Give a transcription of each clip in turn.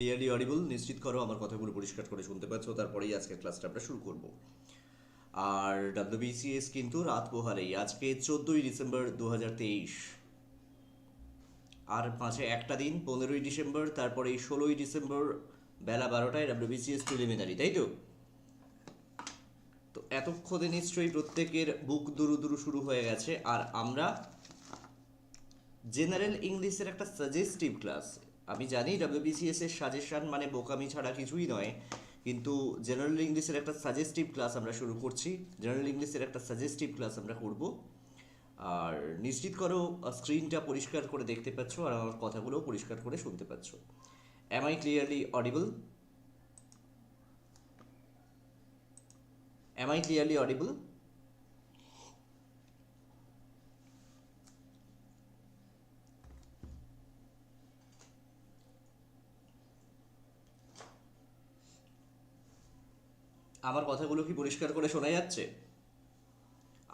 Clearly audible নিশ্চিত করো আমার কথাগুলো পরিষ্কার করে শুনতে পাচ্ছ, তারপরেই আজকের ক্লাসটা আমরা শুরু করব। আর WBCS কিন্তু রাত পোহালেই, আজকে 14ই ডিসেম্বর 2023, আর মাঝে একটা দিন 15ই ডিসেম্বর, তারপরে 16ই ডিসেম্বর বেলা 12টায় WBCS প্রিলিমিনারি, তাই তো? তো এতক্ষণে নিশ্চয়ই প্রত্যেকের বুক দুরু দুরু শুরু হয়ে গেছে। আর আমরা জেনারেল ইংলিশের একটা সাজেস্টিভ ক্লাস, আমি জানি WBCS এর সাজেশন মানে বোকামি ছাড়া কিছুই নয়, কিন্তু জেনারেল ইংলিশের একটা সাজেস্টিভ ক্লাস আমরা শুরু করছি। জেনারেল ইংলিশের একটা সাজেস্টিভ ক্লাস আমরা করব। আর নিশ্চিত করো স্ক্রিনটা পরিষ্কার করে দেখতে পাচ্ছ আর আমার কথাগুলোও পরিষ্কার করে শুনতে পাচ্ছ। Am I clearly audible? Am I clearly audible? আমার কথাগুলো কি পরিষ্কার করে শোনা যাচ্ছে?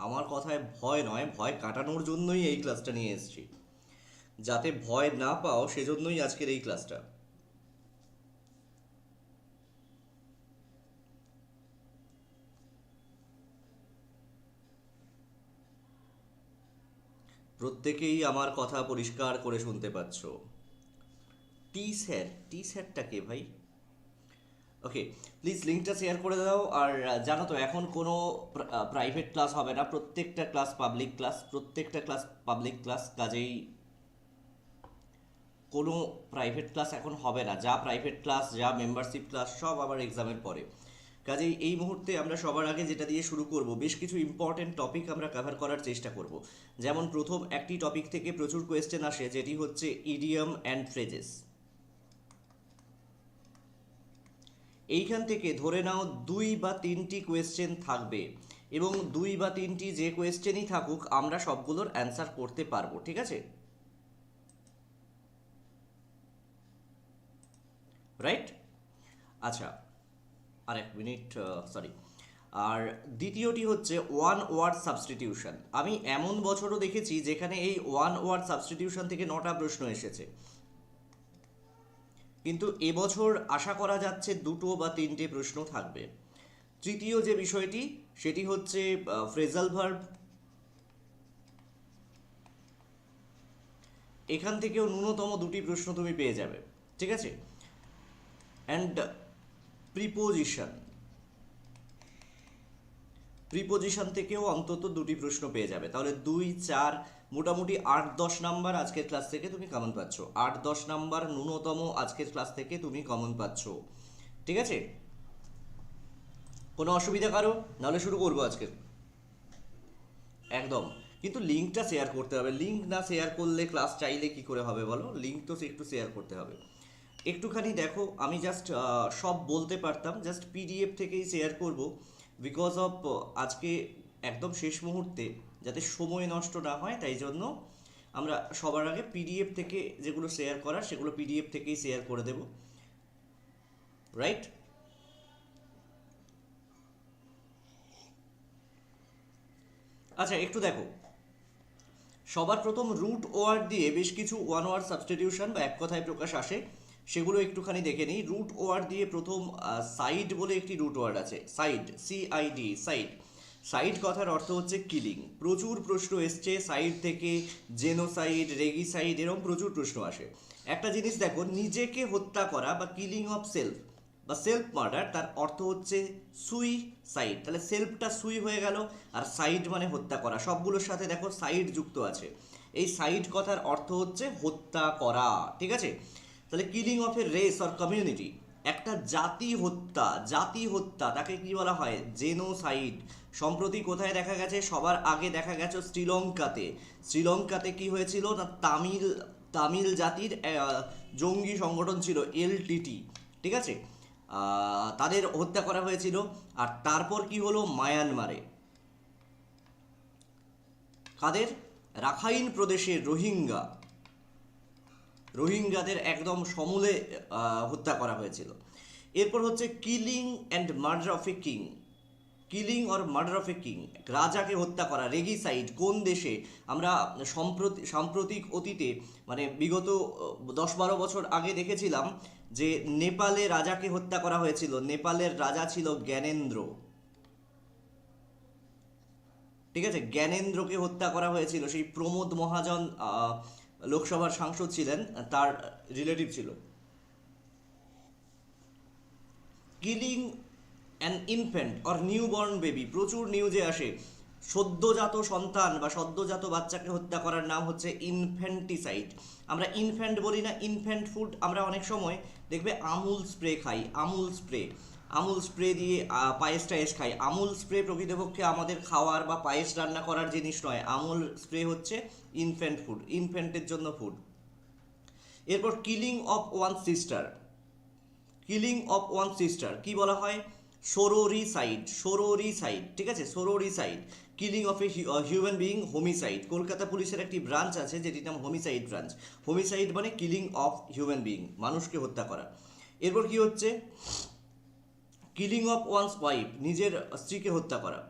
আমার কথায় ভয় নয়, ভয় কাটানোর জন্যই এই ক্লাসটা নিয়ে এসেছি। যাতে ভয় না পাও সেজন্যই আজকের এই ক্লাসটা। প্রত্যেকেই আমার কথা পরিষ্কার করে শুনতে পাচ্ছ? টি স্যার, টি স্যারটা কে ভাই? ওকে, প্লিজ লিঙ্কটা শেয়ার করে দাও। আর জানো তো এখন কোনো প্রাইভেট ক্লাস হবে না, প্রত্যেকটা ক্লাস পাবলিক ক্লাস, প্রত্যেকটা ক্লাস পাবলিক ক্লাস। কাজেই কোনো প্রাইভেট ক্লাস এখন হবে না, যা প্রাইভেট ক্লাস যা মেম্বারশিপ ক্লাস সব আবার এক্সামের পরে। কাজেই এই মুহূর্তে আমরা সবার আগে যেটা দিয়ে শুরু করব, বেশ কিছু ইম্পর্টেন্ট টপিক আমরা কভার করার চেষ্টা করব। যেমন প্রথম একটি টপিক থেকে প্রচুর কোয়েশ্চেন আসে, যেটি হচ্ছে ইডিয়ম অ্যান্ড ফ্রেজেস। এইখান থেকে ধরে নাও 2 বা 3টি কোয়েশ্চেন থাকবে, এবং 2 বা 3টি যে কোয়েশ্চেনই থাকুক আমরা সবগুলোর অ্যান্সার করতে পারবো, ঠিক আছে? রাইট? আচ্ছা, আর 1 মিনিট, সরি। আর দ্বিতীয়টি হচ্ছে ওয়ান ওয়ার্ড সাবস্টিটিউশন। আমি এমন বছরও দেখেছি যেখানে এই ওয়ান ওয়ার্ড সাবস্টিটিউশন থেকে 9টা প্রশ্ন এসেছে, কিন্তু এবছর আশা করা যাচ্ছে 2 বা 3টে প্রশ্ন থাকবে। তৃতীয় যে বিষয়টি সেটি হচ্ছে ফ্রেজাল ভার্ব। এখান থেকেও ন্যূনতম 2টি প্রশ্ন তুমি পেয়ে যাবে, ঠিক আছে? অ্যান্ড প্রিপোজিশন, প্রিপোজিশন থেকেও অন্তত 2টি প্রশ্ন পেয়ে যাবে। তাহলে 2, 4, মোটামুটি 8-10 নাম্বার আজকের ক্লাস থেকে তুমি কমন পাচ্ছ। 8-10 নাম্বার ন্যূনতম আজকের ক্লাস থেকে তুমি কমন পাচ্ছ, ঠিক আছে? কোনো অসুবিধা কারো? নাহলে শুরু করবো আজকের। একদম, কিন্তু লিঙ্কটা শেয়ার করতে হবে। লিঙ্ক না শেয়ার করলে ক্লাস চাইলে কি করে হবে বলো? লিঙ্ক তো একটু শেয়ার করতে হবে। একটুখানি দেখো, আমি জাস্ট সব বলতে পারতাম, জাস্ট পিডিএফ থেকেই শেয়ার করব, বিকজ অফ আজকে একদম শেষ মুহূর্তে যাতে সময় নষ্ট না হয়, তাই জন্য আমরা সবার আগে পিডিএফ থেকে যেগুলো শেয়ার করার সেগুলো পিডিএফ থেকেই শেয়ার করে দেব, রাইট? আচ্ছা, একটু দেখো, সবার প্রথম রুট ওয়ার্ড দিয়ে বেশ কিছু ওয়ান ওয়ার্ড সাবস্টিটিউশন বা এক কথায় প্রকাশ আসে, সেগুলো একটুখানি দেখে নিই। রুট ওয়ার্ড দিয়ে প্রথম সাইড বলে একটি রুট ওয়ার্ড আছে, সাইড, CID, সাইড। সাইড কথার অর্থ হচ্ছে কিলিং। প্রচুর প্রশ্ন এসছে সাইড থেকে, জেনোসাইড, রেগিসাইড, এরকম প্রচুর প্রশ্ন আসে। একটা জিনিস দেখো, নিজেকে হত্যা করা বা কিলিং অফ সেলফ বা সেলফ মার্ডার, তার অর্থ হচ্ছে সুইসাইড। তাহলে সেলফটা সুই হয়ে গেল, আর সাইড মানে হত্যা করা, সবগুলোর সাথে দেখো সাইড যুক্ত আছে। এই সাইড কথার অর্থ হচ্ছে হত্যা করা, ঠিক আছে? তাহলে killing of a race or community, একটা জাতি হত্যা, জাতি হত্যা তাকে কি বলা হয়? জেনোসাইড। সম্প্রতি কোথায় দেখা গেছে? সবার আগে দেখা গেছে শ্রীলঙ্কাতে। শ্রীলঙ্কাতে কি হয়েছিল না, তামিল তামিল জাতির জঙ্গি সংগঠন ছিল LTT, ঠিক আছে? তাদের হত্যা করা হয়েছিল। আর তারপর কি হলো মায়ানমারে? কাদের? রাখাইন প্রদেশের রোহিঙ্গা, রোহিঙ্গাদের একদম সমূলে হত্যা করা হয়েছিল। এরপর হচ্ছে killing and murder of a king, killing or murder of a king, রাজাকে হত্যা করা, রেগিসাইড। কোন দেশে? আমরা সাম্প্রতিক অতীতে, মানে বিগত 10-12 বছর আগে দেখেছিলাম যে নেপালে রাজাকে হত্যা করা হয়েছিল, নেপালের রাজা ছিল জ্ঞানেন্দ্র, ঠিক আছে, জ্ঞানেন্দ্রকে হত্যা করা হয়েছিল, সেই প্রমোদ মহাজন লোকসভার সাংসদ ছিলেন, তার রিলেটিভ ছিল। Killing an infant or newborn baby, প্রচুর নিউজে আসে, সদ্যজাত সন্তান বা সদ্যজাত বাচ্চাকে হত্যা করার নাম হচ্ছে ইনফ্যান্টিসাইড। আমরা ইনফ্যান্ট বলি না, ইনফ্যান্ট ফুড আমরা অনেক সময় দেখবে আমুল স্প্রে খাই, আমুল স্প্রে, আমুল স্প্রে দিয়ে পায়েস টায়েস খাই। আমুল স্প্রে প্রকৃতপক্ষে আমাদের খাওয়ার বা পায়েস রান্না করার জিনিস নয়, আমুল স্প্রে হচ্ছে ইনফ্যান্ট ফুড, ইনফ্যান্টের জন্য ফুড। এরপর killing of one sister, killing of one sister কি বলা হয়? সোরোরিসাইড, সোরোরিসাইড, ঠিক আছে, sororicide. Killing of a human being, homicide. Kolkata পুলিশের একটি ব্রাঞ্চ আছে যেটির নাম হোমিসাইড ব্রাঞ্চ। হোমিসাইড মানে কিলিং অফ হিউম্যান বিইং, মানুষকে হত্যা করা। এরপর কি হচ্ছে? কিলিং অফ ওয়ান্স ওয়াইফ, নিজের স্ত্রীকে হত্যা করা,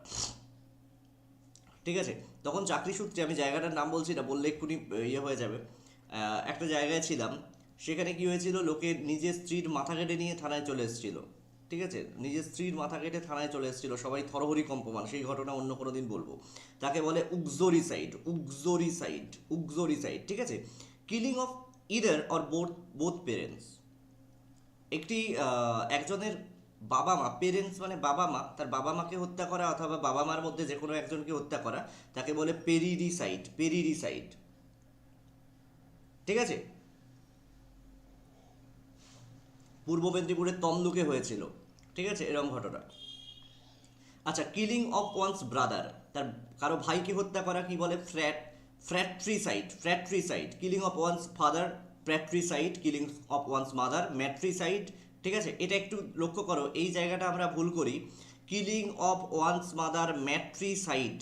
ঠিক আছে। তখন চাকরি সূত্রে, আমি জায়গাটার নাম বলছি না, বললে এক্ষুনি ইয়ে হয়ে যাবে, একটা জায়গায় ছিলাম, সেখানে কি হয়েছিল, লোকে নিজের স্ত্রীর মাথা কেটে নিয়ে থানায় চলে এসেছিল, ঠিক আছে, নিজের স্ত্রীর মাথা কেটে থানায় চলে এসেছিল, সবাই থরহরি কম্পমান, সেই ঘটনা অন্য কোনো দিন বলবো। তাকে বলে উগজোরিসাইড, উগজোরিসাইড, উগজোরিসাইড, ঠিক আছে। Killing of either or both both parents, একটি একজনের বাবা মা, পেরেন্টস মানে বাবা মা, তার বাবা মাকে হত্যা করা অথবা বাবা মার মধ্যে যে কোনো একজনকে হত্যা করা, তাকে বলে পেরিরিসাইড, পেরিরিসাইড, ঠিক আছে। পূর্ব মেদিনীপুরের তমলুকে হয়েছিল, ঠিক আছে, এরকম ঘটনা। আচ্ছা, কিলিং অফ ওয়ান্স ব্রাদার, তার কারো ভাইকে হত্যা করা কি বলে? Fratricide, fratricide. Killing of one's father, fratricide. Killing of one's mother, matricide, ঠিক আছে। এটা একটু লক্ষ্য করো, এই জায়গাটা আমরা ভুল করি। Killing of one's mother, matricide,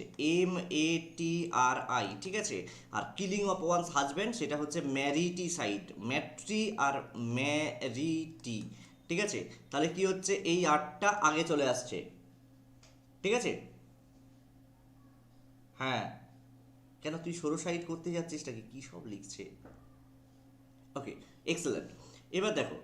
MATRI, ঠিক আছে। আর কিলিং অফ ওয়ান্স হাজব্যান্ড, সেটা হচ্ছে ম্যারিটিসাইড, ম্যাট্রি আর ম্যারিটি, ঠিক আছে। তাহলে কি হচ্ছে, এই আটটা আগে চলে আসছে, ঠিক আছে। হ্যাঁ, কেন তুই সরো সাইড করতে যাচ্ছিস নাকি? কী সব লিখছে। ওকে, এক্সেলেন্ট। এবার দেখো,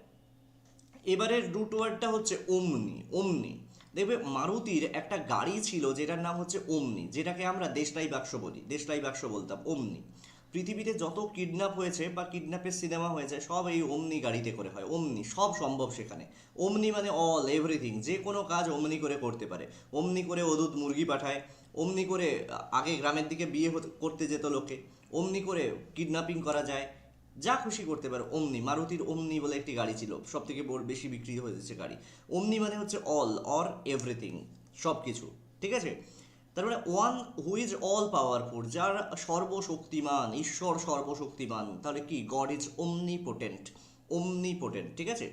এবারের রুট ওয়ার্ডটা হচ্ছে ওমনি, ওমনি। দেখবে মারুতির একটা গাড়ি ছিল যেটার নাম হচ্ছে ওমনি, যেটাকে আমরা দেশলাই বাক্স বলি, দেশলাই বাক্স বলতাম, ওমনি। পৃথিবীতে যত কিডন্যাপ হয়েছে বা কিডন্যাপের সিনেমা হয়েছে সব এই ওমনি গাড়িতে করে হয়, ওমনি, সব সম্ভব সেখানে। ওমনি মানে অল, এভরিথিং, যে কোনো কাজ ওমনি করে করতে পারে। ওমনি করে অদূত মুরগি পাঠায়, ওমনি করে আগে গ্রামের দিকে বিয়ে করতে যেত লোকে, ওমনি করে কিডন্যাপিং করা যায়, যা খুশি করতে পারো। ওমনি, মারুতির ওমনি বলে একটি গাড়ি ছিল, সব থেকে বেশি বিক্রি হয়েছে গাড়ি। ওমনি মানে হচ্ছে অল অর এভরিথিং, সব কিছু, ঠিক আছে। তার মানে one who is all powerful, যার সর্বশক্তিমান, ঈশ্বর সর্বশক্তিমান, তাহলে কি? গড ইজ ওমনিপোটেন্ট, ওমনিপোটেন্ট, ঠিক আছে।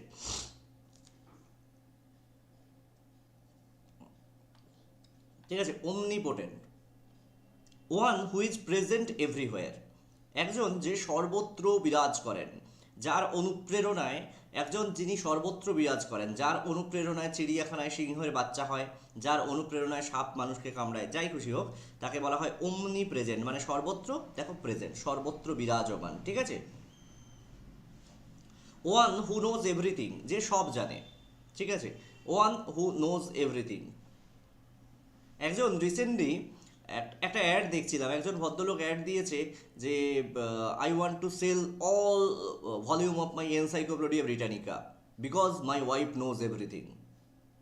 ঠিক আছে, omnipotent. One who is present everywhere, একজন যে সর্বত্র বিরাজ করেন, যার অনুপ্রেরণায়, একজন যিনি সর্বত্র বিরাজ করেন, যার অনুপ্রেরণায় চিড়িয়াখানায় সিংহের বাচ্চা হয়, যার অনুপ্রেরণায় সাপ মানুষকে কামড়ায়, যাই খুশি হোক, তাকে বলা হয় ওমনি প্রেজেন্ট, মানে সর্বত্র, দেখো প্রেজেন্ট, সর্বত্র বিরাজমান, ঠিক আছে। ওয়ান হু নোজ এভরিথিং, যে সব জানে, ঠিক আছে, ওয়ান হু নোজ এভরিথিং। একজন রিসেন্টলি একটা অ্যাড দেখছিলাম, একজন ভদ্রলোক অ্যাড দিয়েছে যে I want to sell all volume of my encyclopaedia Britannica because my wife knows everything,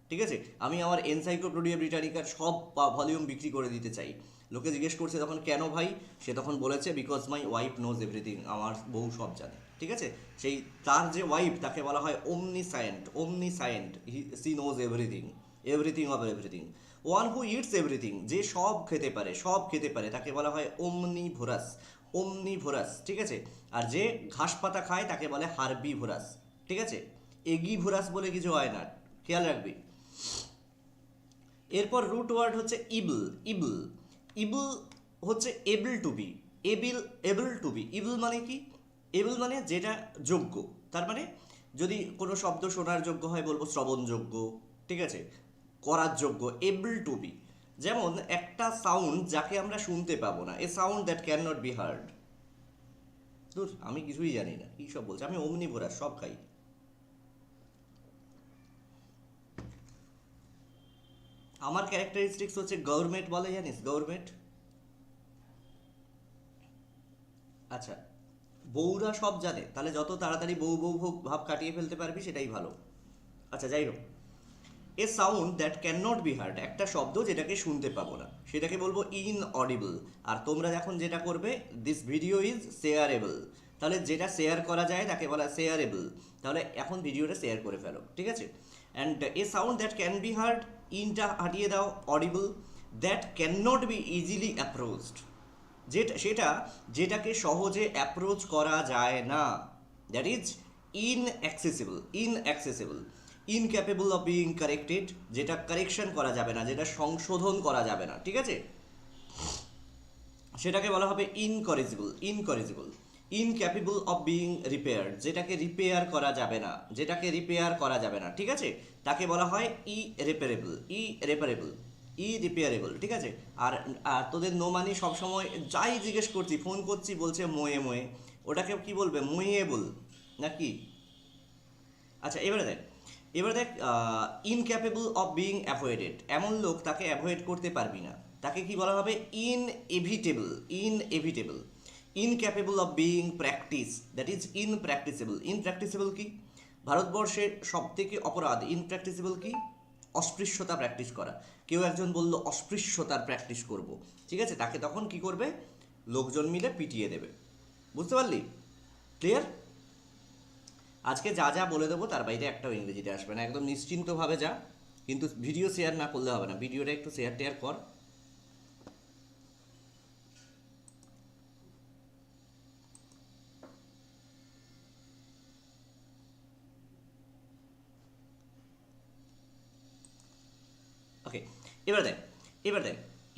ঠিক আছে, আমি আমার এনসাইক্লোপিডিয়া ব্রিটানিকার সব ভলিউম বিক্রি করে দিতে চাই। লোকে জিজ্ঞেস করছে তখন, কেন ভাই? সে তখন বলেছে, because my wife knows everything, আমার বউ সব জানে, ঠিক আছে। সেই তার যে ওয়াইফ, তাকে বলা হয় omniscient, omniscient, she knows everything, everything of everything. One who eats everything, যে সব খেতে পারে, সব খেতে পারে, তাকে বলা হয় ওমনিভোরাস, ওমনিভোরাস, ঠিক আছে। আর যে ঘাস পাতা খায় তাকে বলে হার্বিভোরাস, ঠিক আছে। এগিভোরাস বলে কিছু হয় না, খেয়াল রাখবি। এরপর রুট ওয়ার্ড হচ্ছে ইবল, ইবল, ইবল হচ্ছে able to be, able, able to be. Ible মানে কি? এবল মানে যেটা যোগ্য, তার মানে যদি কোনো শব্দ শোনার যোগ্য হয় বলবো শ্রবণযোগ্য, ঠিক আছে, করার যোগ্য, এবল টু বি। যেমন একটা সাউন্ড যাকে আমরা শুনতে পাবো না, a sound that can not be heard. দূর, আমি কিছুই জানি না, কী সব বলছে, আমি অমনিভোরাস, সব খাই। আমার ক্যারেক্টারিস্টিক্স হচ্ছে গভর্নমেন্ট বলে, জানিস গভর্নমেন্ট। আচ্ছা, বউরা সব জানে, তাহলে যত তাড়াতাড়ি বউ বউ ভাব কাটিয়ে ফেলতে পারবি সেটাই ভালো। আচ্ছা যাই হোক, a sound that can not be heard, একটা শব্দ যেটাকে শুনতে পাবো না সেটাকে বলবো ইনঅডিবল। আর তোমরা এখন যেটা করবে, দিস ভিডিও ইজ শেয়ারেবল, তাহলে যেটা শেয়ার করা যায় তাকে বলা শেয়ারেবল। তাহলে এখন ভিডিওটা শেয়ার করে ফেলো, ঠিক আছে। And a sound that can be heard, ইনটা হাটিয়ে দাও, audible. That can not be easily approached, সেটা যেটাকে সহজে অ্যাপ্রোচ করা যায় না, that is inaccessible, inaccessible. Incapable of being corrected, যেটা কারেকশন করা যাবে না, যেটা সংশোধন করা যাবে না, ঠিক আছে, সেটাকে বলা হবে ইনকরেজিবল, ইনকরেজিবল। ইনক্যাপেবল অফ বিইং রিপেয়ার, যেটাকে রিপেয়ার করা যাবে না, যেটাকে রিপেয়ার করা যাবে না, ঠিক আছে, তাকে বলা হয় ইরেপারেবল, ইরেপারেবল, ইরিপেয়ারেবল, ঠিক আছে। আর আর তোদের নো মানি সবসময় যাই জিজ্ঞেস করছি, ফোন করছি, বলছে মোয়ে মোয়ে, ওটাকে কি বলবে, মোয়েবল নাকি? আচ্ছা এবারে দেখ, এবারে দেখ, ইনক্যাপেবল অফ বিইং অ্যাভয়েডেড, এমন লোক তাকে অ্যাভয়েড করতে পারবি না, তাকে কি বলা হবে, inevitable, inevitable. Incapable of being practice, that is impracticable. Impracticable কি? ভারতবর্ষের সব থেকে অপরাধ, ইনপ্র্যাকটিসেবল কি? অস্পৃশ্যতা প্র্যাকটিস করা। কেউ একজন বলল অস্পৃশ্যতার প্র্যাকটিস করব, ঠিক আছে, তাকে তখন কি করবে, লোকজন মিলে পিটিয়ে দেবে। বুঝতে পারলি? ক্লিয়ার? আজকে যা যা বলে দেবো তার বাইরে একটাও ইংরেজিতে আসবে না, একদম নিশ্চিন্তভাবে যা। কিন্তু ভিডিও শেয়ার না করলে হবে না, ভিডিওটা একটু শেয়ার টেয়ার কর। ওকে, এবার দেখ, এবার দেখ,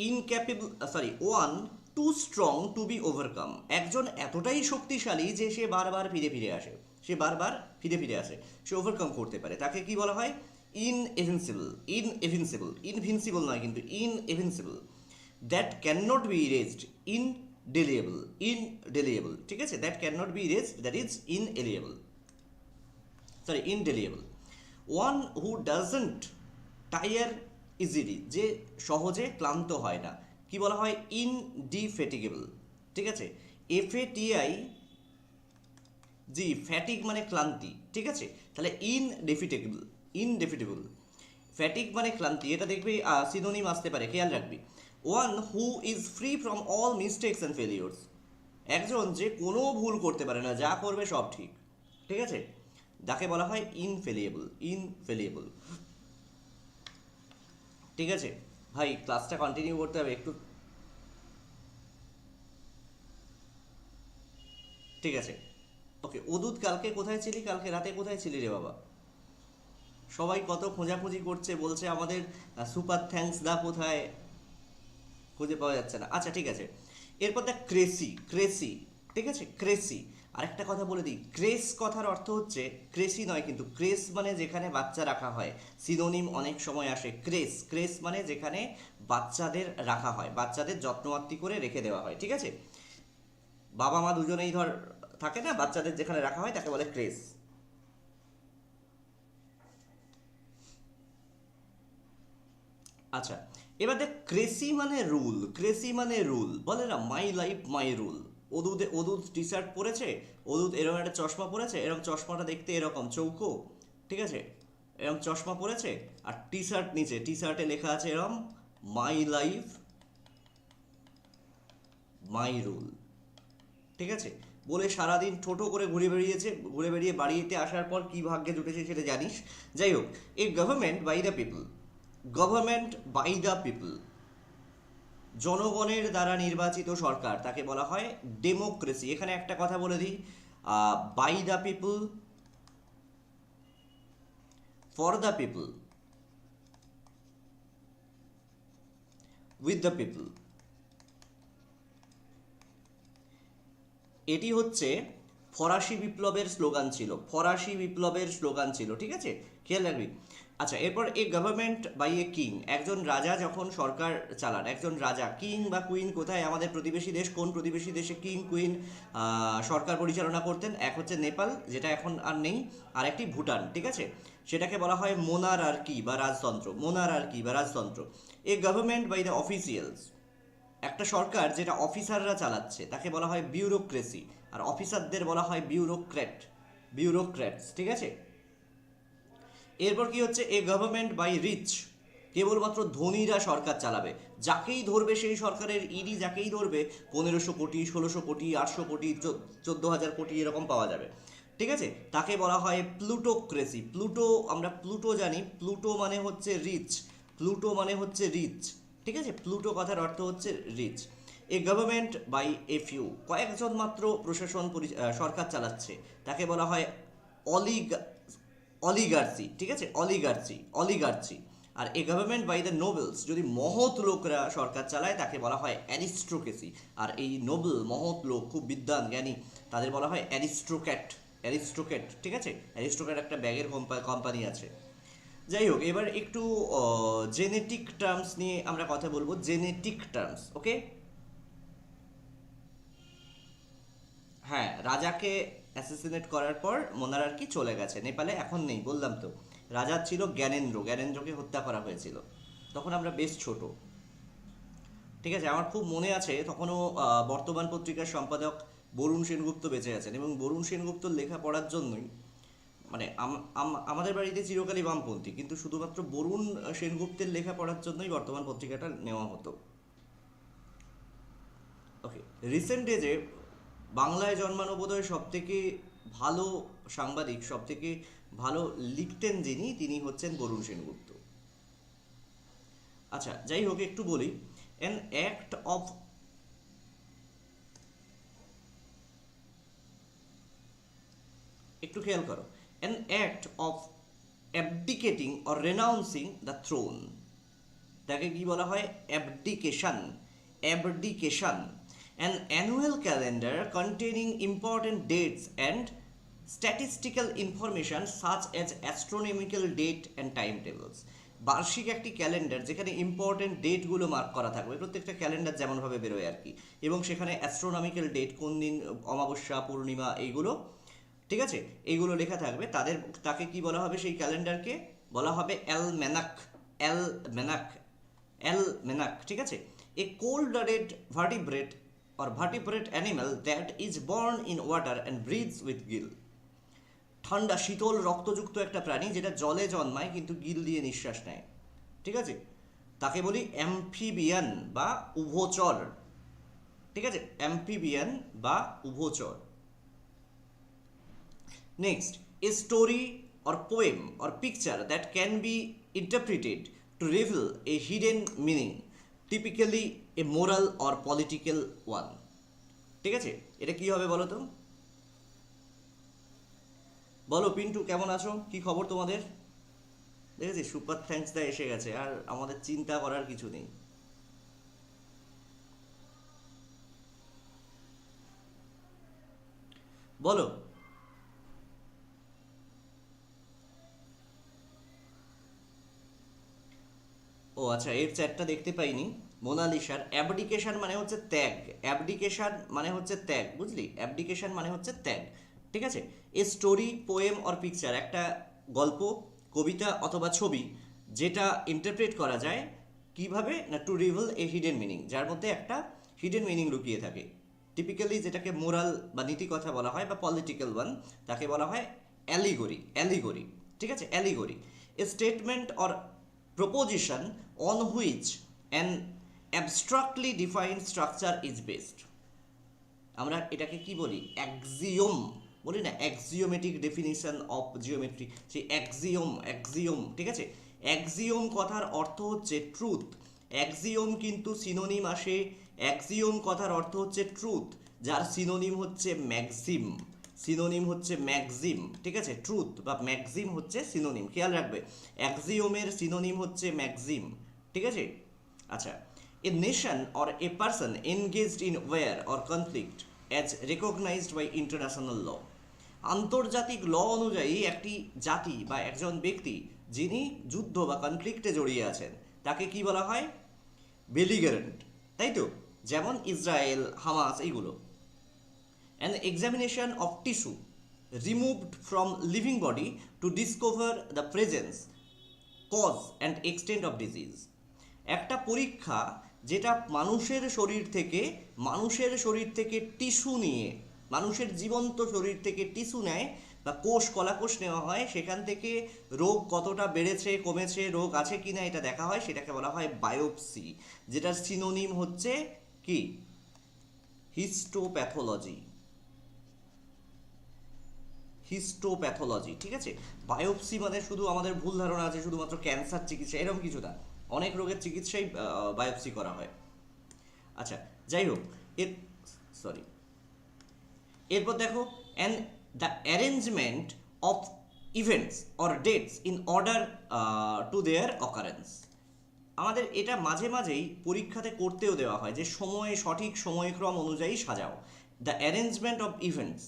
incapable, sorry, one too strong to be overcome, একজন এতটাই শক্তিশালী যে সে বারবার ফিরে ফিরে আসে, সে বারবার ফিরে ফিরে আসে, সে ওভারকাম করতে পারে, তাকে কি বলা হয়, ইনএভিন্সিবল, ইনএভিন্সিবল, ইনভিনসিবল নয় কিন্তু, ইনএভিন্সিবল। That can not be erased, indelible, indelible, ঠিক আছে, that can not be erased, that is ইনএলিয়েবল, sorry indelible. One who doesn't tire easily, যে সহজে ক্লান্ত হয় না, কি বলা হয়, ইনডিফেটিগেবল, ঠিক আছে। এফএটিআই জি, ফ্যাটিক মানে ক্লান্তি, ঠিক আছে, তাহলে ইনডেফিটেবল, ইনডেফিটেবল। ফ্যাটিক মানে ক্লান্তি, এটা দেখবি সিনোনিম আসতে পারে, খেয়াল রাখবি। One who is free from all mistakes and ফেলিওর্স, একজন যে কোনো ভুল করতে পারে না, যা করবে সব ঠিক, ঠিক আছে, যাকে বলা হয় ইনফেলিয়েবল, ইনফেলিয়েবল, ঠিক আছে। ভাই ক্লাসটা কন্টিনিউ করতে হবে একটু, ঠিক আছে। ওকে, অদূত কালকে কোথায় ছিলি, কালকে রাতে কোথায় ছিলি রে বাবা? সবাই কত খোঁজাখুঁজি করছে, বলছে আমাদের সুপার থ্যাঙ্কস দা কোথায়, খুঁজে পাওয়া যাচ্ছে না। আচ্ছা ঠিক আছে, এরপর দেখ ক্রেসি, ক্রেসি, ঠিক আছে, ক্রেসি। আরেকটা কথা বলে দিই, ক্রেস কথার অর্থ হচ্ছে, ক্রেসি নয় কিন্তু, ক্রেস মানে যেখানে বাচ্চা রাখা হয়, সিনোনিম অনেক সময় আসে ক্রেস, ক্রেস মানে যেখানে বাচ্চাদের রাখা হয়, বাচ্চাদের যত্নআত্তি করে রেখে দেওয়া হয়, ঠিক আছে, বাবা মা দুজনেই ধর থাকে না, বাচ্চাদের যেখানে রাখা হয় তাকে বলে ক্রেস। আচ্ছা এবার দেখ, ক্রেসি মানে রুল, ক্রেসি মানে রুল, বলে না মাই লাইফ মাই রুল। অদূত টি শার্ট পরেছে, অদূত এরকম একটা চশমা পরেছে, এরকম চশমাটা দেখতে এরকম চৌকো, ঠিক আছে, এরকম চশমা পরেছে, আর টি শার্ট নিচে, টি শার্টে লেখা আছে এরকম মাই লাইফ মাই রুল, ঠিক আছে, বলে সারাদিন টোটো করে ঘুরে বেরিয়েছে, ঘুরে বেরিয়ে বাড়িতে আসার পর কি ভাগ্যে জুটেছে সেটা জানিস। যাই হোক, a government by the people, government by the people, জনগণের দ্বারা নির্বাচিত সরকার, তাকে বলা হয় ডেমোক্রেসি। এখানে একটা কথা বলে দিই, by the people, for the people, with the people, এটি হচ্ছে ফরাসি বিপ্লবের স্লোগান ছিল, ফরাসি বিপ্লবের স্লোগান ছিল, ঠিক আছে, খেয়াল রাখবি। আচ্ছা এরপর a government by a king, একজন রাজা যখন সরকার চালান, একজন রাজা, কিং বা কুইন কোথায়, আমাদের প্রতিবেশী দেশ, কোন প্রতিবেশী দেশে কিং কুইন সরকার পরিচালনা করতেন, এক হচ্ছে নেপাল যেটা এখন আর নেই, আর একটি ভুটান, ঠিক আছে। সেটাকে বলা হয় মোনারার্কি বা রাজতন্ত্র। মোনারার্কি বা রাজতন্ত্র, a government by the officials, একটা সরকার যেটা অফিসাররা চালাচ্ছে তাকে বলা হয় বিউরোক্রেসি, আর অফিসারদের বলা হয় বিউরোক্র্যাটস, ঠিক আছে। এরপর কি হচ্ছে, এ গভর্নমেন্ট বাই রিচ, কেবলমাত্র ধনীরা সরকার চালাবে, যাকেই ধরবে সেই সরকারের ইডি যাকেই ধরবে 1500 কোটি, 1600 কোটি, 800 কোটি, 14,000 কোটি এরকম পাওয়া যাবে, ঠিক আছে। তাকে বলা হয় প্লুটোক্রেসি। আমরা প্লুটো জানি, প্লুটো মানে হচ্ছে রিচ, প্লুটো মানে হচ্ছে রিচ, ঠিক আছে। প্লুটো কথার অর্থ হচ্ছে rich. A government by a few, কয়েকজন মাত্র সরকার চালাচ্ছে, তাকে বলা হয় অলিগ অলিগার্সি, ঠিক আছে, অলিগার্সি। আর a government by the nobles, যদি মহৎ লোকরা সরকার চালায় তাকে বলা হয় অ্যারিস্টোক্রেসি, আর এই নোবেল মহৎ লোক খুব বিদ্বান জ্ঞানী তাদের বলা হয় অ্যারিস্টোক্র্যাট, ঠিক আছে। অ্যারিস্টোক্র্যাট একটা ব্যাগের কোম্পানি আছে। যাই হোক, এবার একটু জেনেটিক টার্মস নিয়ে আমরা কথা বলবো, জেনেটিক টার্মস, ওকে। হ্যাঁ, রাজাকে অ্যাসেসিনেট করার পর মোনারার্কি চলে গেছে নেপালে, এখন নেই, বললাম তো। রাজা ছিল জ্ঞানেন্দ্রকে হত্যা করা হয়েছিল, তখন আমরা বেশ ছোট, ঠিক আছে। আমার খুব মনে আছে তখনও বর্তমান পত্রিকার সম্পাদক বরুণ সেনগুপ্ত বেঁচে আছেন, এবং বরুণ সেনগুপ্তর লেখা পড়ার জন্যই, মানে আমাদের বাড়িতে চিরকালই বামপন্থী, কিন্তু শুধুমাত্র বরুণ সেনগুপ্তের লেখা পড়ার জন্যই বর্তমান পত্রিকাটা নেওয়া হতো, ওকে। রিসেন্ট ডেজে বাংলায় জন্মানো বোধহয় সব থেকে ভালো সাংবাদিক, সব থেকে ভালো লিখতেন যিনি, তিনি হচ্ছেন বরুণ সেনগুপ্ত। আচ্ছা, যাই হোক, একটু বলি, অ্যান অ্যাক্ট অফ, একটু খেয়াল করো, an act of abdicating or renouncing the throne, তাকে কি বলা হয়, abdication. An annual calendar containing important dates and statistical information such as astronomical date and time tables, বার্ষিক একটি ক্যালেন্ডার যেখানে ইম্পর্টেন্ট ডেটগুলো মার্ক করা থাকবে, প্রত্যেকটা ক্যালেন্ডার যেমনভাবে বেরোয় আর কি, এবং সেখানে অ্যাস্ট্রোনমিক্যাল ডেট, কোন দিন অমাবস্যা, পূর্ণিমা, এইগুলো, ঠিক আছে, এইগুলো লেখা থাকবে। তাকে কি বলা হবে, সেই ক্যালেন্ডারকে বলা হবে অ্যালম্যানাক, অ্যালম্যানাক, ঠিক আছে। A cold blooded vertebrate animal that is born in water and breathes with gill, ঠান্ডা শীতল রক্তযুক্ত একটা প্রাণী যেটা জলে জন্মায় কিন্তু গিল দিয়ে নিঃশ্বাস নেয়, ঠিক আছে। তাকে বলি অ্যাম্ফিবিয়ান বা উভচর, ঠিক আছে, অ্যাম্ফিবিয়ান বা উভচর। Next, a story or poem or picture that can be interpreted to reveal a hidden meaning, typically a moral or political one, ঠিক আছে। এটা কি হবে বলো তো, বলো পিন্টু, কেমন আছো, কি খবর তোমাদের? দেখেছি সুপার থ্যাঙ্কস দা এসে গেছে, আর আমাদের চিন্তা করার কিছু নেই। বলো। ও আচ্ছা, এর চ্যাটটা দেখতে পাইনি। মোনালিসার অ্যাবডিকেশন মানে হচ্ছে ত্যাগ, অ্যাবডিকেশন মানে হচ্ছে ত্যাগ, বুঝলি, অ্যাবডিকেশন মানে হচ্ছে ত্যাগ, ঠিক আছে। A story, poem or picture, একটা গল্প, কবিতা অথবা ছবি যেটা ইন্টারপ্রেট করা যায় কিভাবে না, টু রিভিল এ হিডেন মিনিং, যার মধ্যে একটা হিডেন মিনিং লুকিয়ে থাকে, টিপিক্যালি যেটাকে মোরাল বা নীতি কথা বলা হয় বা পলিটিক্যাল ওয়ান, তাকে বলা হয় অ্যালিগরি, ঠিক আছে, allegory. A statement or proposition on which an abstractly defined structure is based, আমরা এটাকে কি বলি, অ্যাক্সিওম বলি না, অ্যাক্সিওমেটিক ডেফিনিশন অফ জিওমেট্রি, সেই অ্যাক্সিওম, ঠিক আছে। অ্যাক্সিওম কথার অর্থ হচ্ছে ট্রুথ, অ্যাক্সিওম কিন্তু সিনোনিম আসে, অ্যাক্সিওম কথার অর্থ হচ্ছে ট্রুথ, যার সিনোনিম হচ্ছে ম্যাক্সিম, ঠিক আছে। ট্রুথ বা ম্যাক্সিম হচ্ছে সিনোনিম, খেয়াল রাখবে, অ্যাক্সিওমের সিনোনিম হচ্ছে ম্যাক্সিম, ঠিক আছে। আচ্ছা, a nation or a person engaged in war or conflict as recognised by international law, আন্তর্জাতিক ল অনুযায়ী একটি জাতি বা একজন ব্যক্তি যিনি যুদ্ধ বা কনফ্লিক্টে জড়িয়ে আছেন তাকে কি বলা হয়, বেলিগেরেন্ট, তাই তো, যেমন ইসরায়েল, হামাস, এইগুলো। An examination of tissue removed from living body to discover the presence, cause and extent of disease. একটা পরীক্ষা যেটা মানুষের শরীর থেকে টিস্যু নিয়ে, মানুষের জীবন্ত শরীর থেকে টিস্যু নেয় বা কলাকোষ নেওয়া হয়, সেখান থেকে রোগ কতটা বেড়েছে কমেছে, রোগ আছে কিনা এটা দেখা হয়, সেটাকে বলা হয় বায়োপসি, যেটার সিনোনিম হচ্ছে কি? হিস্টোপ্যাথোলজি। হিস্টোপ্যাথোলজি, ঠিক আছে? বায়োপসি মানে শুধু আমাদের ভুল ধারণা আছে শুধুমাত্র ক্যান্সার চিকিৎসা, এরকম কিছু না, অনেক রোগের চিকিৎসাই বায়োপসি করা হয়। আচ্ছা, যাই হোক, সরি, এরপর দেখো, and the arrangement of events or dates in order to their occurrence. আমাদের এটা মাঝে মাঝেই পরীক্ষাতে করতেও দেওয়া হয় যে সঠিক সময়ক্রম অনুযায়ী সাজাও। দ্য অ্যারেঞ্জমেন্ট অফ ইভেন্টস,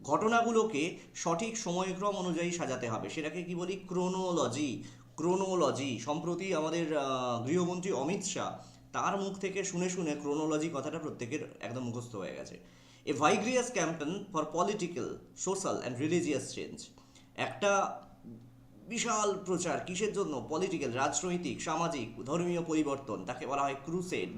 ঘটনাগুলোকে সঠিক সময়ক্রম অনুযায়ী সাজাতে হবে, সেটাকে কি বলি? ক্রোনোলজি। সম্প্রতি আমাদের গৃহমন্ত্রী অমিত শাহ, তার মুখ থেকে শুনে ক্রোনোলজি কথাটা প্রত্যেকের একদম মুখস্থ হয়ে গেছে। A vigorous campaign for political, social and religious change, একটা বিশাল প্রচার কিসের জন্য? পলিটিক্যাল, রাজনৈতিক, সামাজিক, ধর্মীয় পরিবর্তন, তাকে বলা হয় ক্রুসেড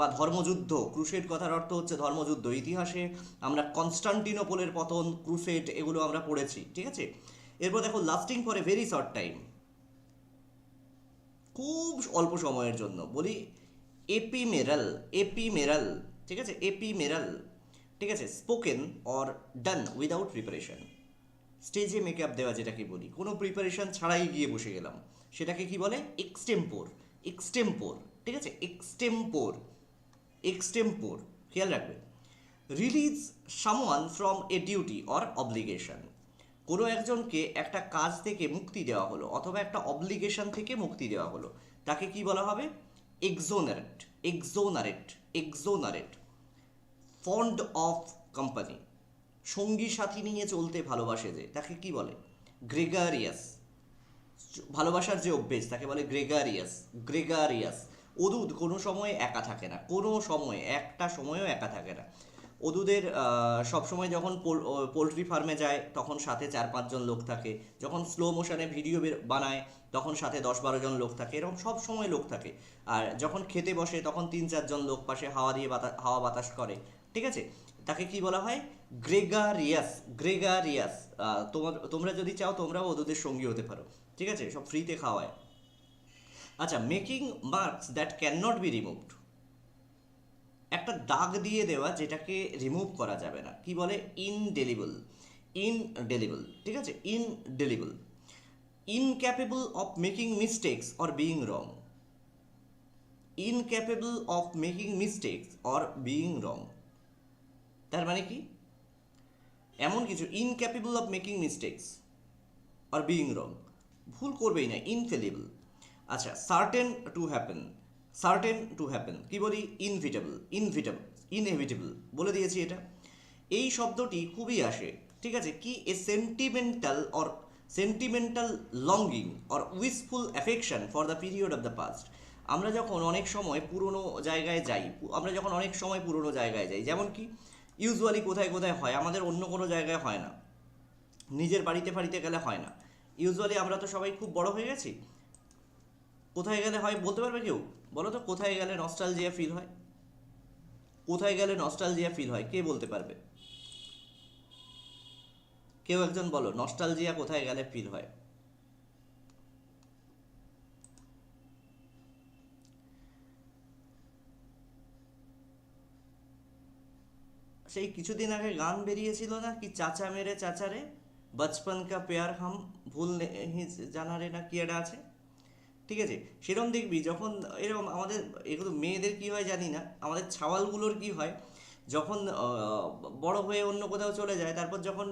বা ধর্মযুদ্ধ। ক্রুসেড কথার অর্থ হচ্ছে ধর্মযুদ্ধ। ইতিহাসে আমরা কনস্টান্টিনোপলের পতন, ক্রুসেড, এগুলো আমরা পড়েছি, ঠিক আছে? এরপর দেখো, lasting for a very short time, খুব অল্প সময়ের জন্য, বলি এপিমেরাল, ঠিক আছে? ঠিক আছে? Spoken or done without preparation, স্টেজে মেকআপ দেওয়া যেটাকে বলি, কোনো প্রিপারেশন ছাড়াই গিয়ে বসে গেলাম, সেটাকে কি বলে? এক্সটেম্পোর, ঠিক আছে? এক্সটেম্পোর, খেয়াল রাখবে। Release someone from a duty or obligation, কোনো একজনকে একটা কাজ থেকে মুক্তি দেওয়া হলো অথবা একটা অব্লিগেশন থেকে মুক্তি দেওয়া হলো, তাকে কি বলা হবে? এক্সোনারেট। ফন্ড অফ কোম্পানি, সঙ্গী সাথী নিয়ে চলতে ভালোবাসে যে, তাকে কি বলে? গ্রেগারিয়াস। ভালোবাসার যে অভ্যেস তাকে বলে গ্রেগারিয়াস। অদূত কোনো সময় একা থাকে না, একটা সময়ও একা থাকে না। অদূদের সবসময় যখন পোলট্রি ফার্মে যায় তখন সাথে 4-5 জন লোক থাকে, যখন স্লো মোশনে ভিডিও বানায় তখন সাথে 10-12 জন লোক থাকে, এরকম সব সময় লোক থাকে। আর যখন খেতে বসে তখন 3-4 জন লোক পাশে হাওয়া বাতাস করে, ঠিক আছে? তাকে কি বলা হয়? গ্রেগারিয়াস। তোমরা যদি চাও তোমরাও অদূদের সঙ্গী হতে পারো, ঠিক আছে? সব ফ্রিতে খাওয়ায়। আচ্ছা, making marks that can not B removed, একটা দাগ দিয়ে দেওয়া যেটাকে রিমুভ করা যাবে না, কি বলে? ইনডেলিবল, ঠিক আছে? Indelible. Incapable of making mistakes or being wrong, তার মানে কি? এমন কিছু, incapable of making mistakes or being wrong, ভুল করবেই না, ইনফেলিবল। আচ্ছা, সার্টেন টু হ্যাপেন, কি বলি? ইনএভিটেবল, বলে দিয়েছি এটা। এই শব্দটি খুবই আসে, ঠিক আছে? কি? A sentimental longing or wistful affection for the period of the past. আমরা যখন অনেক সময় পুরনো জায়গায় যাই, যেমন কি ইউজুয়ালি কোথায় হয়, আমাদের অন্য কোনো জায়গায় হয় না, নিজের বাড়িতে গেলে হয় না। ইউজুয়ালি আমরা তো সবাই খুব বড় হয়ে গেছি, কোথায় গেলে হয় বলতে পারবে কেউ? বলো তো, কোথায় গেলে নস্টালজিয়া ফিল হয়? কে বলতে পারবে? কেউ একজন বলো, নস্টালজিয়া কোথায় গেলে ফিল হয়? সেই কিছুদিন আগে গান বেরিয়েছিল না, কি চাচা মেরে চাচারে, বচপন কা প্যার হাম ভুল নেহি জানা রে, না কি একটা আছে, ঠিক আছে? সেরকম দেখবি যখন এরকম আমাদের, এগুলো মেয়েদের কি হয় জানি না, আমাদের ছাওয়ালগুলোর কি হয়, যখন বড় হয়ে অন্য কোথাও চলে যায়, তারপর যখন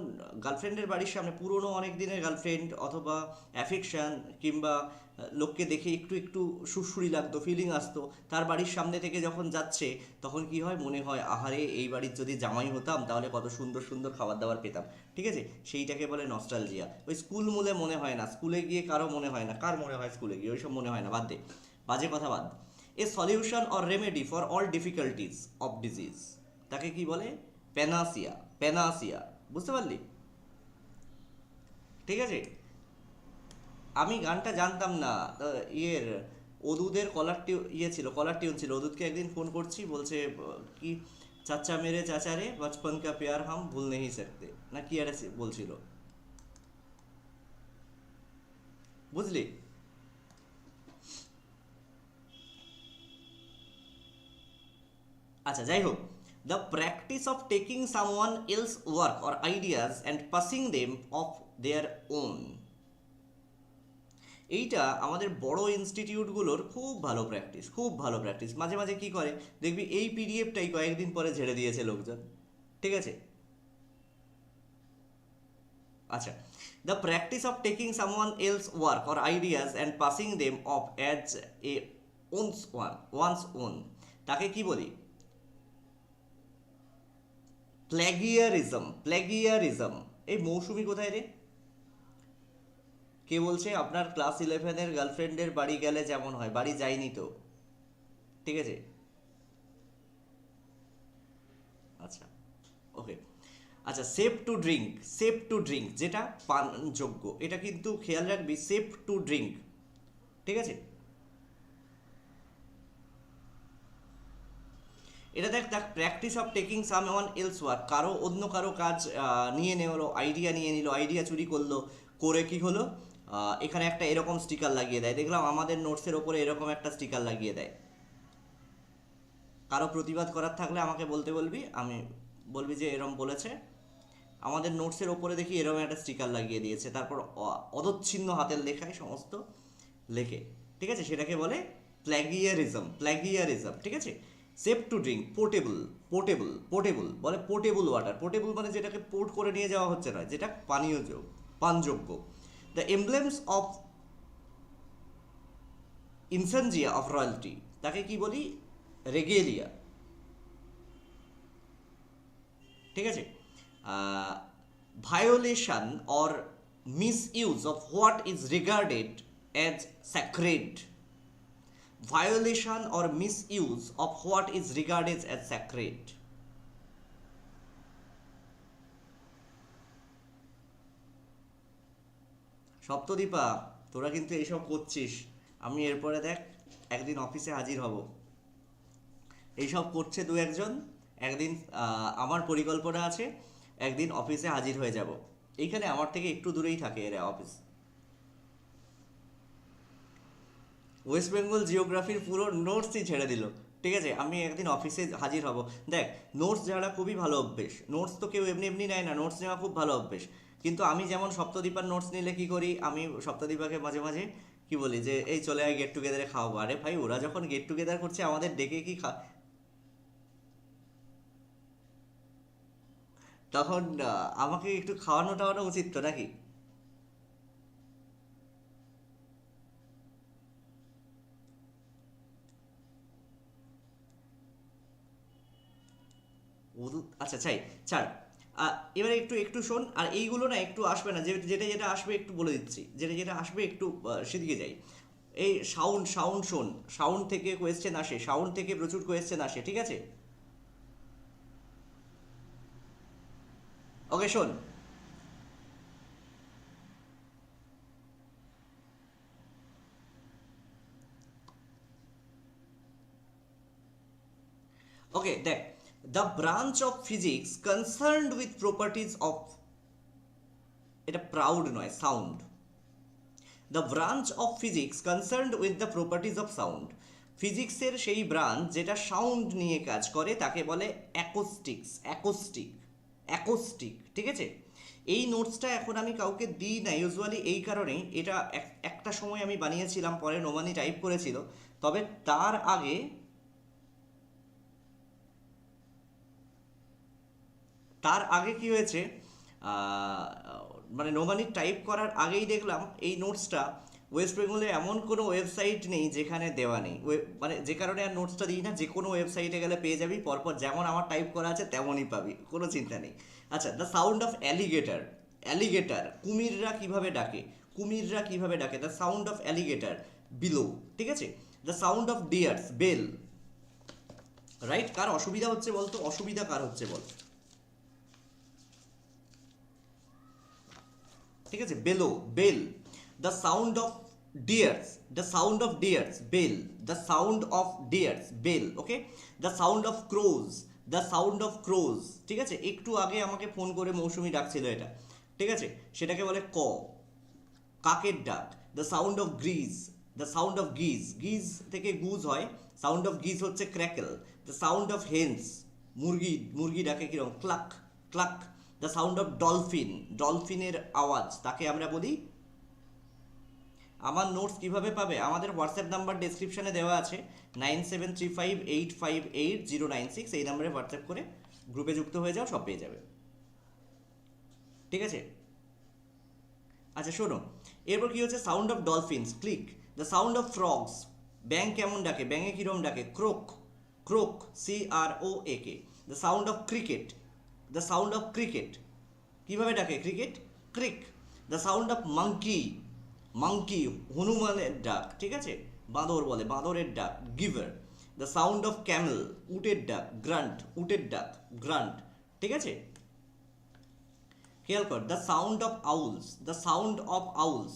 গার্লফ্রেন্ডের বাড়ির সামনে, পুরনো অনেক দিনের গার্লফ্রেন্ড অথবা অ্যাফেকশন কিংবা লোককে দেখে একটু সুরসুরি লাগতো, ফিলিং আসতো, তার বাড়ির সামনে থেকে যখন যাচ্ছে তখন কি হয়? মনে হয়, আহারে এই বাড়ির যদি জামাই হতাম তাহলে কত সুন্দর খাবার দাবার পেতাম, ঠিক আছে? সেইটাকে বলে নস্টালজিয়া। ওই স্কুল মনে হয় না, স্কুলে গিয়ে কারো মনে হয় না, কার মনে হয় স্কুলে গিয়ে? ওইসব মনে হয় না, বাদ দে, বাজে কথা বাদ। A solution or remedy for all difficulties of disease, তাকে কি বলে? প্যানাসিয়া। বুঝতে পারলি? ঠিক আছে, আমি গানটা জানতাম না। ইয়ের অদূদের কলার টিউন ছিল। অদূতকে একদিন ফোন করছি, বলছে কি চাচা মেরে চাচা রে বচপন কা প্যার হাম ভুল নেহি সকতে, না কি আরে বলছিল, বুঝলি? আচ্ছা, যাই হোক, the practice of taking someone else work or ideas and passing them of their own, এইটা আমাদের বড় ইনস্টিটিউটগুলোর খুব ভালো প্র্যাকটিস, খুব ভালো প্র্যাকটিস। মাঝে মাঝে কি করে দেখবি, এই পিডিএফটাই কয়েকদিন পরে ঝেড়ে দিয়েছে লোকজন। ঠিক আছে, আচ্ছা, the practice of taking someone else work or ideas and passing them of as a one's own, তাকে কি বলি? প্ল্যাগিয়ারিজম। প্ল্যাগিয়ারিজম। এই মৌসুমি কোথায় রে? কে বলছে আপনার ক্লাস 11-এর গার্লফ্রেন্ডের বাড়ি গেলে যেমন হয়, বাড়ি যায়নি তো, ঠিক আছে? আচ্ছা, ওকে। আচ্ছা, safe to drink, safe to drink যেটা পানযোগ্য, এটা কিন্তু খেয়াল রাখবি, সেফ টু ড্রিঙ্ক, ঠিক আছে? এটা দেখ, দেখ, practice of taking some one else work, অন্য কারো কাজ নিয়ে নেওয়ালো, আইডিয়া নিয়ে নিল, আইডিয়া চুরি করলো, করে কি হলো, এখানে একটা এরকম স্টিকার লাগিয়ে দেয়। দেখলাম আমাদের নোটসের ওপরে এরকম একটা স্টিকার লাগিয়ে দেয়। কারো প্রতিবাদ করার থাকলে আমাকে বলতে বলবি, আমি বলবি যে এরম বলেছে, আমাদের নোটসের ওপরে দেখি এরকম একটা স্টিকার লাগিয়ে দিয়েছে, তারপর অদচ্ছিন্ন হাতের লেখায় সমস্ত লেখে, ঠিক আছে? সেটাকে বলে প্ল্যাগিয়ারিজম, প্ল্যাগিয়ারিজম, ঠিক আছে? Safe to drink, portable, portable, portable বলে পোর্টেবল ওয়াটার। পোর্টেবল মানে যেটাকে পোর্ট করে নিয়ে যাওয়া হচ্ছে না, যেটা পানযোগ্য। দ্য এমব্লেমস অফ ইনসেনজিয়া অফ রয়্যালটি, তাকে কি বলি? রেগেলিয়া, ঠিক আছে? Violation or misuse of what is regarded as sacred, violation or misuse of what is regarded as sacred. Saptadipa, তোরা কিন্তু এইসব করছিস, আমি এরপরে দেখ একদিন অফিসে হাজির হব। এইসব করছে দু একজন, একদিন আমার পরিকল্পনা আছে একদিন অফিসে হাজির হয়ে যাব। এইখানে আমার থেকে একটু দূরেই থাকে এরা অফিস। ওয়েস্ট বেঙ্গল জিওগ্রাফির পুরো নোটসই ছেড়ে দিল, ঠিক আছে? আমি একদিন অফিসে হাজির হব। দেখ, নোটস যারা খুবই ভালো অভ্যেস, নোটস তো কেউ এমনি এমনি নেয় না, নোটস নেওয়া খুব ভালো অভ্যেস। কিন্তু আমি যেমন সপ্তদীপার নোটস নিলে কি করি, আমি সপ্তদীপাকে মাঝে মাঝে কি বলি যে এই চলে আয় গেট টুগেদারে খাওয়াবো। আরে ভাই, ওরা যখন গেট টুগেদার করছে আমাদের ডেকে কি তখন আমাকে একটু খাওয়ানো টাওয়ানো উচিত তো, নাকি? আচ্ছা, চাই, ছাড়। এবারে একটু একটু শোন, আর এইগুলো না একটু আসবে না, যেটা যেটা আসবে একটু বলে দিচ্ছি, যেটা যেটা আসবে একটু সেদিকে যাই। এই সাউন্ড, সাউন্ড শোন, সাউন্ড থেকে কোয়েশ্চেন আসে, সাউন্ড থেকে প্রচুর কোয়েশ্চেন আসে, ঠিক আছে? ওকে, শোন। ওকে, দেখ, the branch of physics concerned with properties of, এটা প্রাউড নয়, sound. The branch of physics concerned with the properties of sound, ফিজিক্সের সেই ব্রাঞ্চ যেটা সাউন্ড নিয়ে কাজ করে তাকে বলে অ্যাকোস্টিক্স, অ্যাকোস্টিক, অ্যাকোস্টিক, ঠিক আছে? এই নোটসটা এখন আমি কাউকে দিই না ইউজুয়ালি, এই কারণেই। এটা একটা সময় আমি বানিয়েছিলাম, পরে নোমানি টাইপ করেছিল। তবে তার আগে কি হয়েছে, আহ, মানে নোমানি টাইপ করার আগেই দেখলাম এই নোটসটা ওয়েস্ট বেঙ্গলে এমন কোনো ওয়েবসাইট নেই যেখানে দেওয়া নেই। মানে যে কারণে আর নোটসটা দিই না, যে কোনো ওয়েবসাইটে গেলে পেয়ে যাবি, পরপর যেমন আমার টাইপ করা আছে তেমনই পাবি, কোনো চিন্তা নেই। আচ্ছা, the sound of alligator, alligator কুমিররা কিভাবে ডাকে, কুমিররা কিভাবে ডাকে, the sound of alligator bellow, ঠিক আছে? The sound of deers bell, right? কার অসুবিধা হচ্ছে বলতো, অসুবিধা কার হচ্ছে বল? ঠিক আছে, bellow, bell, the sound of deers, the sound of deers, bell, the sound of deers, bell, okay, the sound of crows, the sound of crows, ঠিক আছে। একটু আগে আমাকে ফোন করে মৌসুমি ডাকছিল এটা, ঠিক আছে, সেটাকে বলে ক, কাকের ডাক, দ্য সাউন্ড অফ গ্রিজ, the sound of geese, geese থেকে গুজ হয়, সাউন্ড অফ গিজ হচ্ছে cackle, the sound of hens, মুরগি, মুরগি ডাকে কিরকম, cluck, cluck, the sound of dolphin, ডলফিনের আওয়াজ, তাকে আমরা বলি। আমার নোটস কিভাবে পাবে? আমাদের হোয়াটসঅ্যাপ নাম্বার ডেসক্রিপশনে দেওয়া আছে, 9735858096, এই নাম্বারে হোয়াটসঅ্যাপ করে গ্রুপে যুক্ত হয়ে যাও, সব পেয়ে যাবে, ঠিক আছে। আচ্ছা শোনো, এরপর কি হচ্ছে, sound of dolphins, click, the sound of frogs, ব্যাং কেমন ডাকে, ব্যাঙে কিরম ডাকে, croak, croak, CROAK, the sound of cricket, the sound of cricket, কীভাবে ডাকে, cricket, creak, the sound of monkey, monkey হনুমানের ডাক, ঠিক আছে, বাঁদর বলে, বাঁদরের ডাক, গিভার, দ্য সাউন্ড অফ ক্যামেল, উটের ডাক, গ্রান্ট, উটের ডাক, গ্রান্ট, ঠিক আছে। খেয়াল কর, the sound of owls, the sound of owls,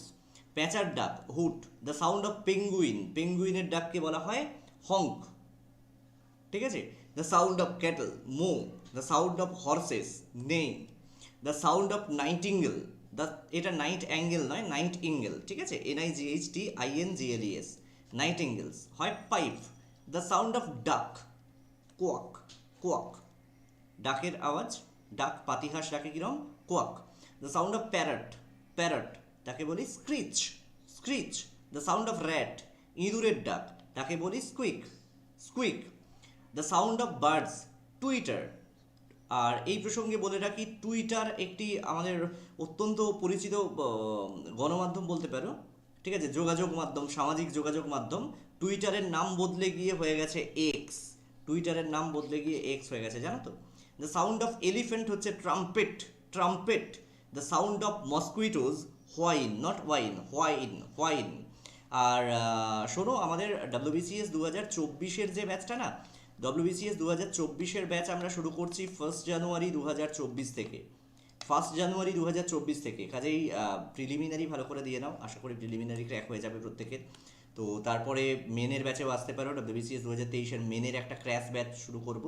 প্যাঁচার ডাক, hoot, the sound of penguin, পেঙ্গুইনের ডাককে বলা হয় হংক, ঠিক আছে, the sound of cattle, moo, the sound of horses, নেই, the sound of nightingale, the, এটা নাইট অ্যাঙ্গেল নয়, নাইট ইঙ্গেল, ঠিক আছে, NIGHTINGLES, নাইটিঙ্গেলস হয় pipe, the sound of duck, quack, quack, ডাকের আওয়াজ, ডাক, পাতিহাঁস ডাকে কিরম, quack, the sound of parrot, parrot, তাকে বলি screech, screech, the sound of rat, ইঁদুরের ডাক, তাকে বলি squeak, squeak, the sound of birds, twitter. আর এই প্রসঙ্গে বলে রাখি, টুইটার একটি আমাদের অত্যন্ত পরিচিত গণমাধ্যম বলতে পারো, ঠিক আছে, যোগাযোগ মাধ্যম, সামাজিক যোগাযোগ মাধ্যম। টুইটারের নাম বদলে গিয়ে হয়ে গেছে এক্স, টুইটারের নাম বদলে গিয়ে এক্স হয়ে গেছে, জানো তো। দ্য সাউন্ড অফ এলিফেন্ট হচ্ছে trumpet, trumpet, the sound of mosquitoes, whine, not wine, whine, whine. আর শোনো, আমাদের WBCS 2024-এর যে ব্যাচটা না, WBCS 2024-এর ব্যাচ আমরা শুরু করছি 1 জানুয়ারি 2024 থেকে, 1 জানুয়ারি 2024 থেকে, কাজেই প্রিলিমিনারি ভালো করে দিয়ে নাও, আশা করি প্রিলিমিনারি ক্র্যাক হয়ে যাবে প্রত্যেকের। তো তারপরে মেনের ব্যাচেও আসতে পারো, WBCS 2023-এর মেনের একটা ক্র্যাশ ব্যাচ শুরু করব।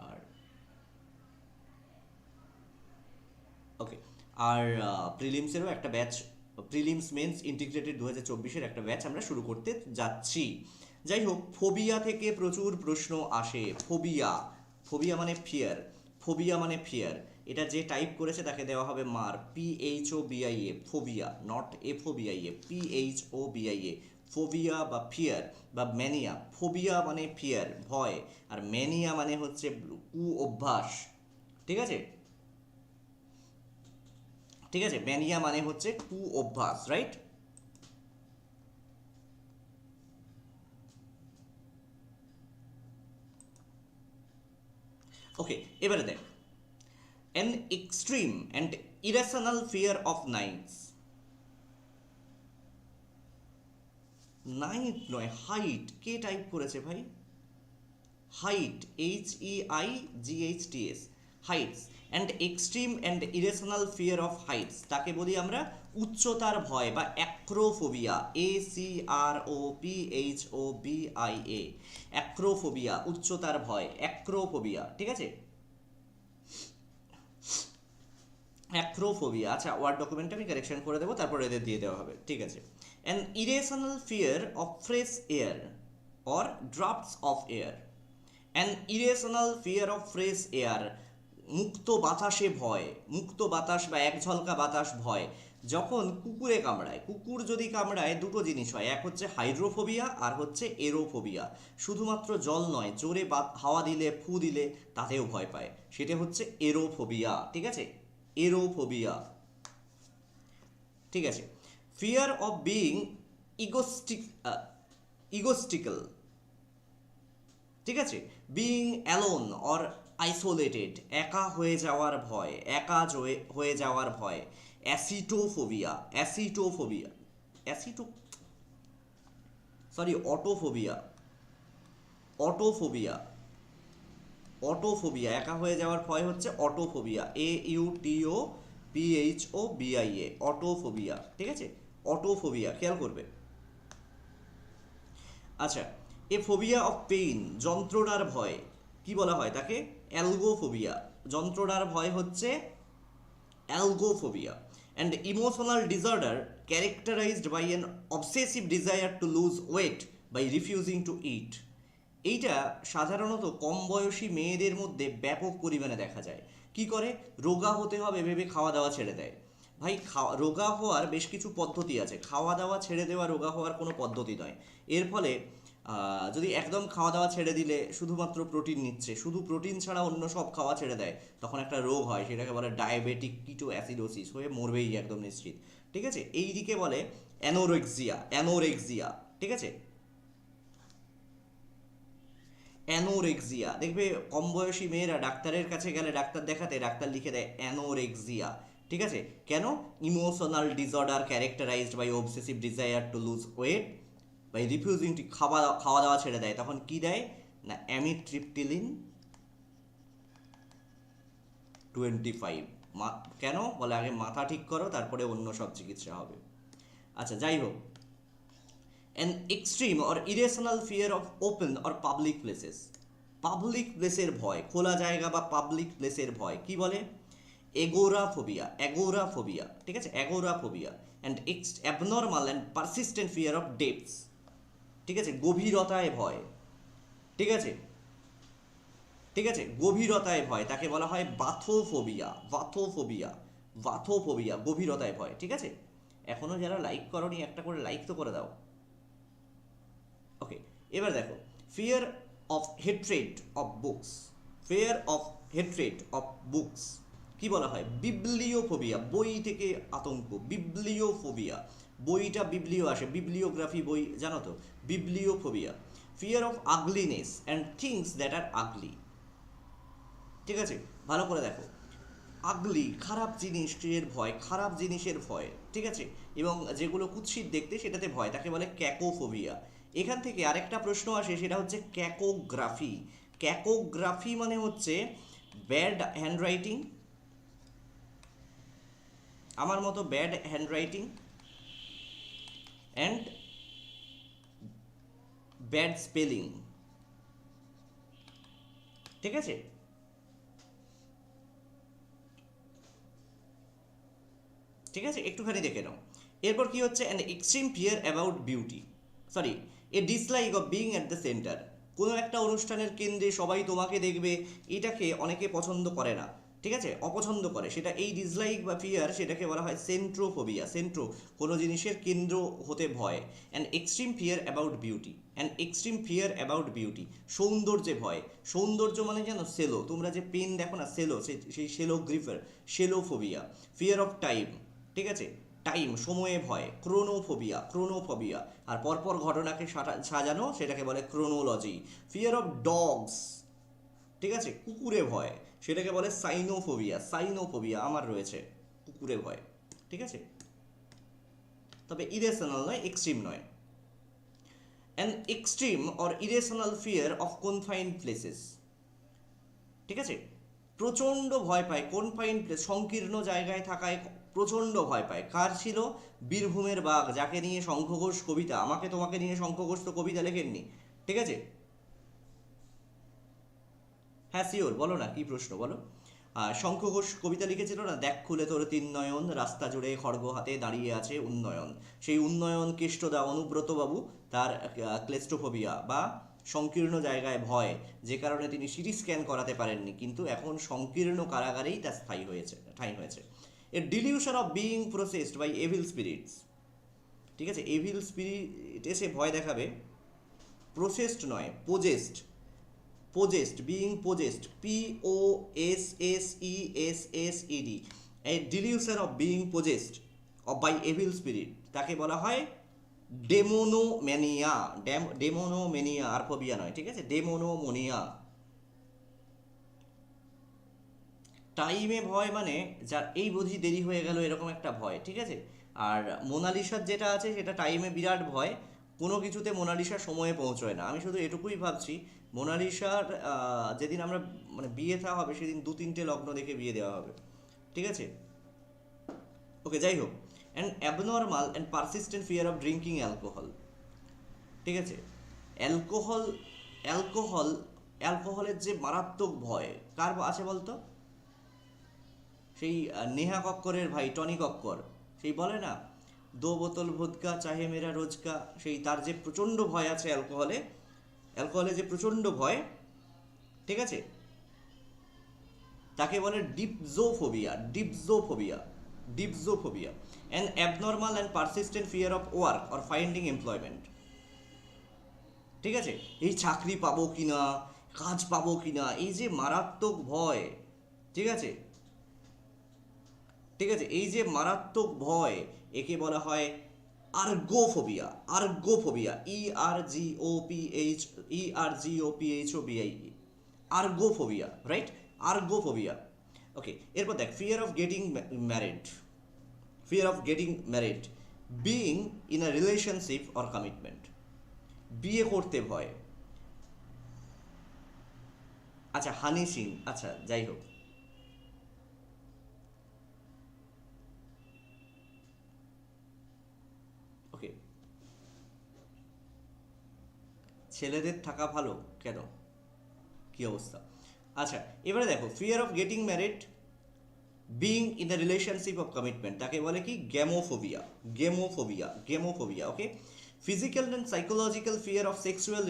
আর ওকে, আর প্রিলিমসেরও একটা ব্যাচ, প্রিলিমস মেন্স ইন্টিগ্রেটেড 2024-এর একটা ব্যাচ আমরা শুরু করতে যাচ্ছি। যাই হোক, ফোবিয়া থেকে প্রচুর প্রশ্ন আসে, ফোবিয়া, ফোবিয়া মানে ফিয়ার, ফোবিয়া মানে ফিয়ার, এটা যে টাইপ করেছে তাকে দেওয়া হবে মার, PHOBIA, phobia, not FOBIA, PHOBIA, phobia বা ফিয়ার বা ম্যানিয়া। ফোবিয়া মানে ফিয়ার, ভয়, আর ম্যানিয়া মানে হচ্ছে কু অভ্যাস, ঠিক আছে, ঠিক আছে, ম্যানিয়া মানে হচ্ছে কু অভ্যাস, রাইট। ওকে, এবারে দেখ, an extreme and irrational fear of nights, night নয়, হাইট, কে টাইপ করেছে ভাই, height, HEIGHTS, heights, and extreme and irrational fear of heights, তাকে বলি আমরা উচ্চতার ভয় বা অ্যাক্রোফোবিয়া, ACROPHOBIA, অ্যাক্রোফোবিয়া, উচ্চতার ভয়, অ্যাক্রোফোবিয়া, ঠিক আছে, অ্যাক্রোফোবিয়া। আচ্ছা, ওয়ার্ড ডকুমেন্টটা আমি কারেকশন করে দেবো, তারপর এদের দিয়ে দেওয়া হবে, ঠিক আছে। An irrational fear of fresh air or drafts of air, an irrational fear of fresh air, মুক্ত বাতাসে ভয়, মুক্ত বাতাস বা এক ঝলকা বাতাস ভয়। যখন কুকুরে কামড়ায়, কুকুর যদি কামড়ায়, দুটো জিনিস হয়, এক হচ্ছে হাইড্রোফোবিয়া আর হচ্ছে এরোফোবিয়া। শুধুমাত্র জল নয়, জোরে হাওয়া দিলে, ফু দিলে তাতেও ভয় পায়, সেটা হচ্ছে এরোফোবিয়া, ঠিক আছে, এরোফোবিয়া, ঠিক আছে। ফিয়ার অফ বিইং ইগোস্টিক্যাল, ঠিক আছে, বিইং অ্যালোন অর আইসোলেটেড, একা হয়ে যাওয়ার ভয়, একা হয়ে যাওয়ার ভয়, অ্যাসিটোফোবিয়া, অ্যাসিটোফোবিয়া, অটোফোবিয়া, অটোফোবিয়া, অটোফোবিয়া, একা হয়ে যাওয়ার ভয় হচ্ছে অটোফোবিয়া, AUTOPHOBIA, PHOBIA, অটোফোবিয়া, ঠিক আছে, অটোফোবিয়া, খেয়াল করবে। আচ্ছা, এ ফোবিয়া অফ পেইন, যন্ত্রণার ভয়, কি বলা হয় তাকে? অ্যালগোফোবিয়া। যন্ত্রণার ভয় হচ্ছে algophobia. And emotional disorder characterized by an obsessive desire to lose weight by refusing to eat. এইটা সাধারণত কম বয়সী মেয়েদের মধ্যে ব্যাপক পরিমাণে দেখা যায়। কি করে? রোগা হতে হবে ভেবে খাওয়া দাওয়া ছেড়ে দেয়। ভাই, রোগা হওয়ার বেশ কিছু পদ্ধতি আছে, খাওয়া দাওয়া ছেড়ে দেওয়া রোগা হওয়ার কোনো পদ্ধতি নয়। এর ফলে যদি একদম খাওয়া দাওয়া ছেড়ে দিলে শুধুমাত্র প্রোটিন নিচ্ছে, শুধু প্রোটিন ছাড়া অন্য সব খাওয়া ছেড়ে দেয়, তখন একটা রোগ হয়, সেটাকে বলে ডায়াবেটিক কিটো অ্যাসিডোসিস, হয়ে মরবেই একদম নিশ্চিত। ঠিক আছে, এই দিকে বলে অ্যানোরেক্সিয়া, অ্যানোরেক্সিয়া, ঠিক আছে, অ্যানোরেক্সিয়া। দেখবে কম বয়সী মেয়েরা ডাক্তারের কাছে গেলে, ডাক্তার দেখাতে, ডাক্তার লিখে দেয় অ্যানোরেক্সিয়া। ঠিক আছে, কেন? Emotional disorder characterized by obsessive desire to lose weight by refusing to, খাওয়া দাওয়া ছেড়ে দেয়, তখন কি দেয় না অ্যামিট্রিপটিলিন 25। কেন বলে? আগে মাথা ঠিক করো, তারপরে অন্য সব চিকিৎসা হবে। আচ্ছা, যাই হোক, an extreme or irrational fear of open or public places, public প্লেসের ভয়, খোলা জায়গা বা পাবলিক প্লেসের ভয়, কি বলে? এগোরাফোবিয়া, অ্যাগোরাফোবিয়া, ঠিক আছে, agoraphobia. And abnormal and persistent fear of depths, ঠিক আছে, গভীরতায় ভয়, ঠিক আছে, ঠিক আছে, গভীরতায় ভয়, তাকে বলা হয় বাথোফোবিয়া, বাথোফোবিয়া, বাথোফোবিয়া, গভীরতায় ভয়। ঠিক আছে, এখনো যারা লাইক করনি, একটা করে লাইক তো করে দাও। ওকে, এবার দেখো, fear of hatred of books, fear of hatred of books, কি বলা হয়? বিবলিওফোবিয়া, বই থেকে আতঙ্ক, বিবলিওফোবিয়া, বইটা বিবলিও আসে, বিবলিওগ্রাফি বই জানো তো, bibliophobia. Fear of ugliness and things that are ugly, ঠিক আছে, ভালো করে দেখো, আগলি, খারাপ জিনিসের ভয়, খারাপ জিনিসের ভয়, ঠিক আছে, এবং যেগুলো কুৎসিত দেখতে সেটাতে ভয়, তাকে বলে ক্যাকোফোবিয়া। এখান থেকে আরেকটা প্রশ্ন আসে, সেটা হচ্ছে ক্যাকোগ্রাফি। ক্যাকোগ্রাফি মানে হচ্ছে ব্যাড হ্যান্ডরাইটিং, আমার মতো bad handwriting and bad spelling, ঠিক আছে, ঠিক আছে, একটুখানি দেখে নাও। এরপর কি হচ্ছে? An extreme fear about beauty, sorry, a dislike of being at the centre, কোনো একটা অনুষ্ঠানের কেন্দ্রে সবাই তোমাকে দেখবে, এটাকে অনেকে পছন্দ করে না, ঠিক আছে, অপছন্দ করে, সেটা এই ডিসলাইক বা ফিয়ার, সেটাকে বলা হয় সেন্ট্রোফোবিয়া। সেন্ট্রো, কোনো জিনিসের কেন্দ্র হতে ভয়। An extreme fear about beauty, an extreme fear about beauty, সৌন্দর্যে ভয়। সৌন্দর্য মানে জানো সেলো, তোমরা যে পেন দেখো না সেলো, সেই সেলো গ্রিফার, সেলোফোবিয়া। ফিয়ার অফ টাইম, ঠিক আছে, টাইম, সময়ে ভয়, ক্রোনোফোবিয়া, ক্রোনোফোবিয়া, আর পরপর ঘটনাকে সাজানো, সেটাকে বলে ক্রোনোলজি। ফিয়ার অফ ডগস, ঠিক আছে, কুকুরে ভয়, সেটাকে বলে সাইনোফোবিয়া, সাইনোফোবিয়া, আমার রয়েছে কুকুরে ভয়, ঠিক আছে, তবে ইরেশনাল নয়, এক্সট্রিম নয়। An extreme or irrational fear of confined places, ঠিক আছে, প্রচণ্ড ভয় পায় কনফাইন্ড প্লেস, সংকীর্ণ জায়গায় থাকায় প্রচণ্ড ভয় পায়। কার ছিল? বীরভূমের বাঘ, যাকে নিয়ে শঙ্খ ঘোষ কবিতা, আমাকে তোমাকে নিয়ে শঙ্খ ঘোষ তো কবিতা লেখেননি, ঠিক আছে। হ্যাঁ শিওর, বলো না কি প্রশ্ন, বলো। শঙ্খ ঘোষ কবিতা লিখেছিল না, দেখ খুলে তোর তিন নয়ন, রাস্তা জুড়ে খড়গ হাতে দাঁড়িয়ে আছে উন্নয়ন। সেই উন্নয়ন কেষ্টদা অনুব্রত বাবু, তার ক্লেস্টোফোবিয়া বা সংকীর্ণ জায়গায় ভয়, যে কারণে তিনি সিটি স্ক্যান করাতে পারেননি, কিন্তু এখন সংকীর্ণ কারাগারেই তার ঠাঁই হয়েছে। A delusion of being processed by evil spirits, ঠিক আছে, এভিল স্পিরিট এসে ভয় দেখাবে, প্রসেসড নয়, পোজেসড, possessed, being possessed, POSSESSED, a delusion of being possessed by evil spirit, তাকে বলা হয় ডেমোনোম্যানিয়া, ডেমোনোম্যানিয়া, আর ফোবিয়া নয়, ঠিক আছে, ডেমোনোমোনিয়া। টাইমে ভয় মানে যার এই বুঝি দেরি হয়ে গেল, এরকম একটা ভয়, ঠিক আছে। আর মোনালিসার যেটা আছে, সেটা টাইমে বিরাট ভয়, কোনো কিছুতে মোনালিসা সময়ে পৌঁছয় না। আমি শুধু এটুকুই ভাবছি, মোনালিসার যেদিন আমরা মানে বিয়ে থা হবে, সেদিন 2-3টে লগ্ন দেখে বিয়ে দেওয়া হবে, ঠিক আছে। ওকে, যাই হোক, and abnormal and persistent fear of drinking alcohol. ঠিক আছে, অ্যালকোহল অ্যালকোহল অ্যালকোহলের যে মারাত্মক ভয় কার আছে বলতো? সেই নেহা কক্করের ভাই টনি কক্কর, সেই বলে না, দো বোতল ভোদকা চাহে মেরা রোজকা, সেই তার যে প্রচণ্ড ভয় আছে অ্যালকোহলে যে প্রচণ্ড ভয়, ঠিক আছে, তাকে বলে dipsophobia an abnormal and persistent fear of work or finding employment. ঠিক আছে, এই চাকরি পাবো কিনা, কাজ পাবো কিনা, এই যে মারাত্মক ভয়, ঠিক আছে, ঠিক আছে, এই যে মারাত্মক ভয়, একে বলা হয় আর্গোফোবিয়া, ERGOPHOBIE, আর্গোফোবিয়া, রাইট, আর্গোফোবিয়া। ওকে, এরপর দেখ, fear of getting married, being in a relationship or commitment, বিয়ে করতে ভয়। আচ্ছা, হানি সিং, আচ্ছা যাই হোক, ওকে, ছেলেদের থাকা ভালো কেন, কি অবস্থা? আচ্ছা, এবারে দেখো, fear of getting married being in the relationship of commitment, তাকে বলে কি gamophobia. Okay, physical and psychological fear of sexual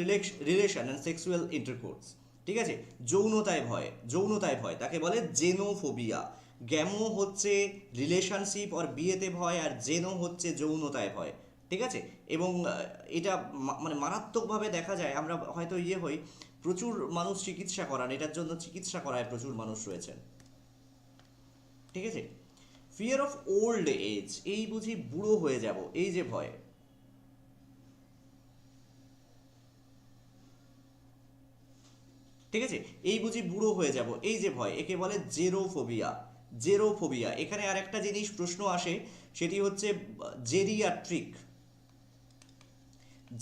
relation and sexual intercourse. ঠিক আছে, যৌনতায় ভয় তাকে বলে জেনোফোবিয়া। গ্যামো হচ্ছে রিলেশনশিপ আর বিয়েতে ভয়, আর জেনো হচ্ছে যৌনতায় ভয়। ঠিক আছে, এবং এটা মানে মারাত্মকভাবে দেখা যায়, আমরা হয়তো হই, প্রচুর মানুষ চিকিৎসা করান, এটার জন্য চিকিৎসা করায় প্রচুর মানুষ রয়েছেন। ঠিক আছে, ফিয়ার অফ ওল্ড এজ, এই বুঝি বুড়ো হয়ে যাব, এই যে ভয়। ঠিক আছে, এই বুঝি বুড়ো হয়ে যাব, এই যে ভয়, একে বলে জেরোফোবিয়া। এখানে আর একটা জিনিস প্রশ্ন আসে, সেটি হচ্ছে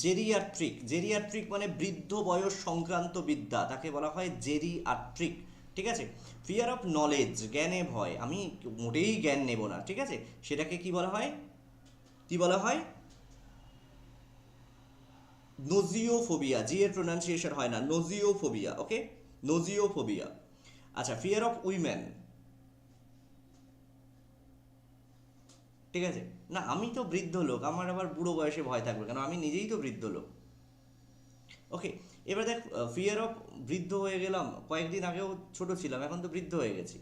জেরিয়াট্রিক মানে বৃদ্ধ বয়স সংক্রান্ত বিদ্যা, তাকে বলা হয় জেরিয়াট্রিক। ঠিক আছে, ফিয়ার অফ নলেজ, জ্ঞানে ভয়, আমি মোটেই জ্ঞান নেব না, ঠিক আছে, সেটাকে কি বলা হয় নোজিওফোবিয়া, জি এর প্রোনাউন্সিয়েশন হয় না, নোজিওফোবিয়া। ওকে, নোজিওফোবিয়া। আচ্ছা, ফিয়ার অফ উইমেন, ঠিক আছে, না আমি তো বৃদ্ধ লোক, আমার আবার বুড়ো বয়সে ভয় থাকবে কেন, আমি নিজেই তো বৃদ্ধ লোক। ওকে, এবার দেখ, ফিয়ার অফ বৃদ্ধ হয়ে গেলাম, কয়েকদিন আগেও ছোট ছিলাম, এখন তো বৃদ্ধ হয়ে গেছি।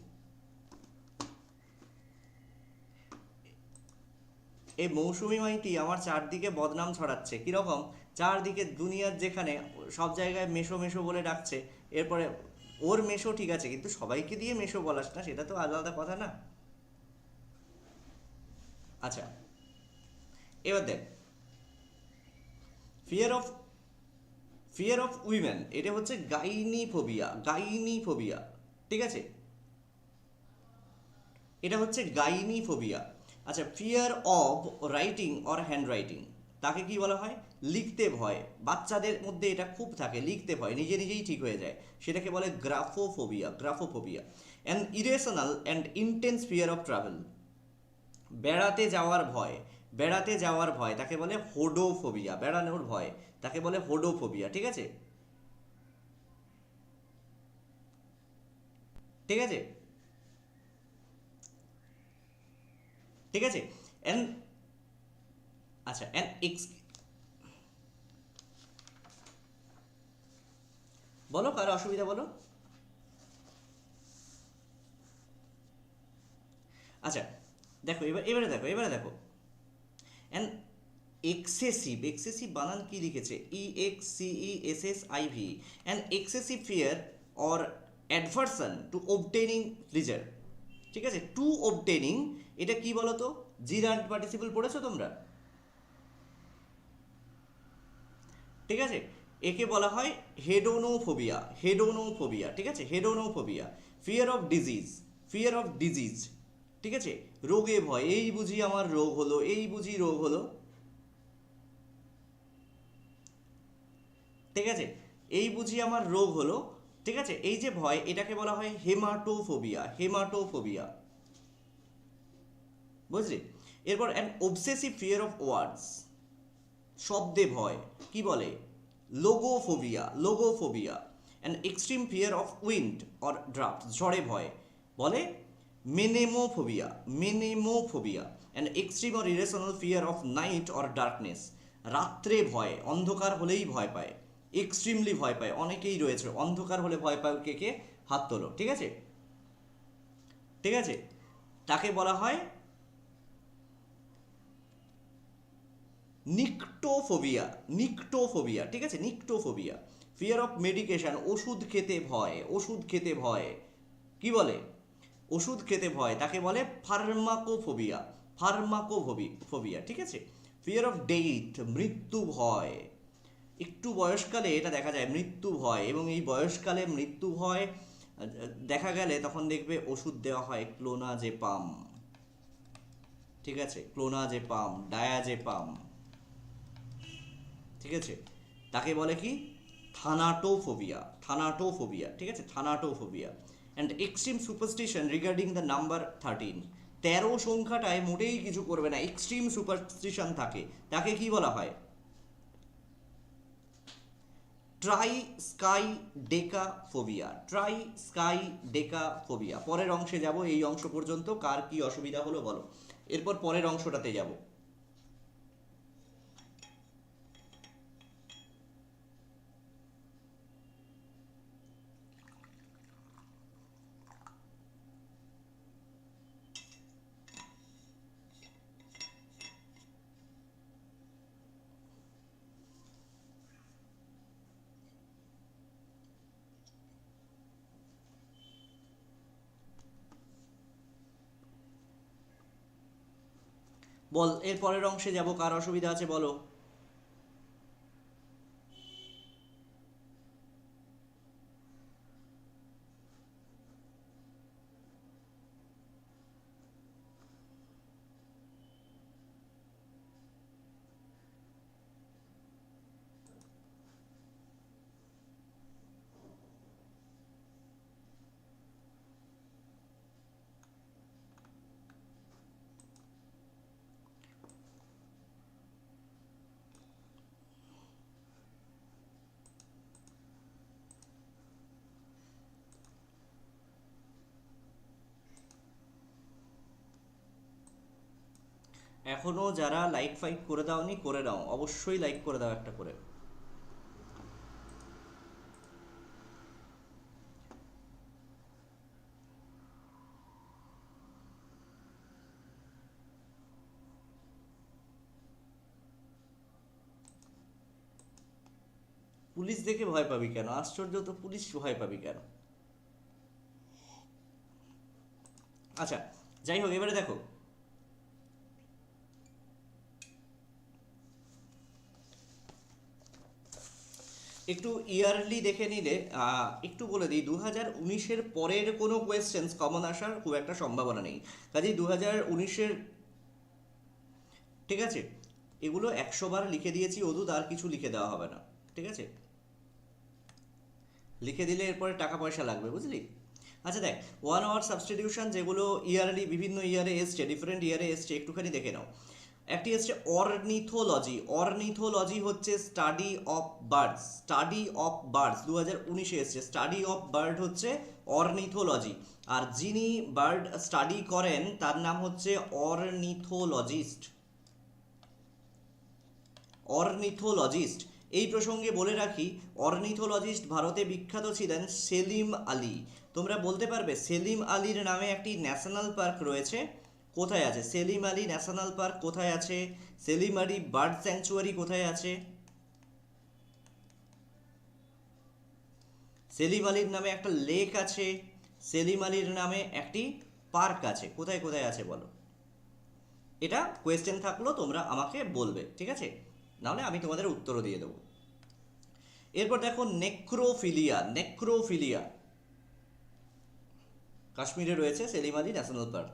এই মৌসুমি মাইতি আমার চারদিকে বদনাম ছড়াচ্ছে, কিরকম, চারদিকে দুনিয়ার যেখানে সব জায়গায় মেশো মেশো বলে ডাকছে, এরপরে ওর মেশো ঠিক আছে, কিন্তু সবাইকে দিয়ে মেশো বলাস না, সেটা তো আলাদা কথা না। আচ্ছা, এবার দেখ, ফিয়ার অফ উইমেন, এটা হচ্ছে গাইনিফোবিয়া। ঠিক আছে, এটা হচ্ছে গাইনিফোবিয়া। আচ্ছা, fear of writing or hand writing, তাকে কি বলা হয়, লিখতে ভয়, বাচ্চাদের মধ্যে এটা খুব থাকে, লিখতে ভয়, নিজেই ঠিক হয়ে যায়, সেটাকে বলে graphophobia. An irrational and intense fear of travel, বেড়াতে যাওয়ার ভয় তাকে বলে হোডোফোবিয়া, বেড়ানোর ভয় তাকে বলে হোডোফোবিয়া। ঠিক আছে, ঠিক আছে, ঠিক আছে, অ্যান আচ্ছা অ্যান এক্স, বলো কার অসুবিধা বলো। আচ্ছা, দেখো, এবারে দেখো অ্যান এক্সেসিভ বানান কি লিখেছে, EXCESSIV, an excessive fear or aversion to obtaining pleasure. ঠিক আছে, টু অবটেনিং, এটা কি বলো তো, জিরান্ট পার্টিসিপল পড়েছো তোমরা? ঠিক আছে, একে বলা হয় হেডোনোফোবিয়া। ঠিক আছে, হেডোনোফোবিয়া। ফিয়ার অফ ডিজিজ, ঠিক আছে, রোগে ভয়, এই বুঝি আমার রোগ হলো, ঠিক আছে, এই বুঝি আমার রোগ হলো। ঠিক আছে, এই যে ভয়, এটাকে বলা হয় হেমাটোফোবিয়া। বুঝলি? এরপর an obsessive fear of words, শব্দে ভয়, কি বলে? Logophobia, logophobia. An extreme fear of wind or draft, ঝড়ে ভয়, বলে anemophobia, anemophobia. An extreme or irrational fear of night or darkness, রাত্রে ভয়, অন্ধকার হলেই ভয় পায়, এক্সট্রিমলি ভয় পায়, অনেকেই রয়েছে অন্ধকার হলে ভয় পায়। কে কে? হাত তোলো, ঠিক আছে? ঠিক আছে, তাকে বলা হয় নিকটোফোবিয়া, নিকটোফোবিয়া, ঠিক আছে, নিকটোফোবিয়া। ফিয়ার অফ মেডিকেশন, ওষুধ খেতে ভয়, ওষুধ খেতে ভয়, কি বলে? ওষুধ খেতে ভয়, তাকে বলে ফার্মাকোফোবিয়া, ফার্মাকোফোবিয়া, ঠিক আছে। ফিয়ার অফ ডেথ, মৃত্যু ভয়, একটু বয়সকালে এটা দেখা যায়, মৃত্যু ভয়, এবং এই বয়সকালে মৃত্যু ভয় দেখা গেলে তখন দেখবে ওষুধ দেওয়া হয় ক্লোনাজেপাম, ঠিক আছে, ক্লোনাজেপাম, ডায়াজেপাম, ঠিক আছে। তাকে বলে কি? থানাটোফোবিয়া, থানাটোফোবিয়া, ঠিক আছে, thanatophobia. And extreme superstition regarding the number 13, 13 সংখ্যাটায় মোটেই কিছু করবে না, এক্সট্রিম সুপারস্টিশন থাকে, তাকে কি বলা হয়? Triskaidekaphobia, triskaidekaphobia. পরের অংশে যাব, এই অংশ পর্যন্ত কার কি অসুবিধা হলো বলো, এরপর পরের অংশটাতে যাব। বল, এর পরের অংশে যাব, কার অসুবিধা আছে বলো। এখনো যারা লাইক ফাইক করে দাওনি, করে দাও, অবশ্যই লাইক করে দাও একটা করে। পুলিশ দেখে ভয় পাবি কেন? আশ্চর্য তো, পুলিশ ভয় পাবি কেন? আচ্ছা, যাই হোক, এবারে দেখো, একটু ইয়ারলি দেখে নিলে একটু বলে দিই, 2019-এর পরের কোনো কোয়েশ্চেন্স কমন আসার খুব একটা সম্ভাবনা নেই। কাজেই 2019-এর, ঠিক আছে, এগুলো 100 বার লিখে দিয়েছি অদূত, আর কিছু লিখে দেওয়া হবে না, ঠিক আছে? লিখে দিলে এরপরে টাকা পয়সা লাগবে, বুঝলি? আচ্ছা দেখ, 1 আওয়ার সাবস্টিটিউশন যেগুলো ইয়ারলি বিভিন্ন ইয়ারে এসছে, ডিফারেন্ট ইয়ারে এসছে, একটুখানি দেখে নাও। একটি হচ্ছে অর্নিথোলজি, অর্নিথোলজি হচ্ছে study of birds, study of birds 2019-এ এসছে, স্টাডি অফ বার্ড হচ্ছে অর্নিথোলজি। আর যিনি বার্ড স্টাডি করেন তার নাম হচ্ছে অর্নিথোলজিস্ট, অর্নিথোলজিস্ট। এই প্রসঙ্গে বলে রাখি, অর্নিথোলজিস্ট ভারতে বিখ্যাত ছিলেন সেলিম আলী। তোমরা বলতে পারবে সেলিম আলীর নামে একটি ন্যাশনাল পার্ক রয়েছে, কোথায় আছে? সেলিম আলী ন্যাশনাল পার্ক কোথায় আছে? সেলিম আলী বার্ড স্যাংচুয়ারি কোথায় আছে? সেলিম আলীর নামে একটা লেক আছে, সেলিম আলীর নামে একটি পার্ক আছে, কোথায় কোথায় আছে বলো? এটা কোয়েশ্চেন থাকলো, তোমরা আমাকে বলবে, ঠিক আছে? নাহলে আমি তোমাদের উত্তরও দিয়ে দেবো। এরপর দেখো নেক্রোফিলিয়া, নেক্রোফিলিয়া কাশ্মীরে রয়েছে সেলিম আলী ন্যাশনাল পার্ক।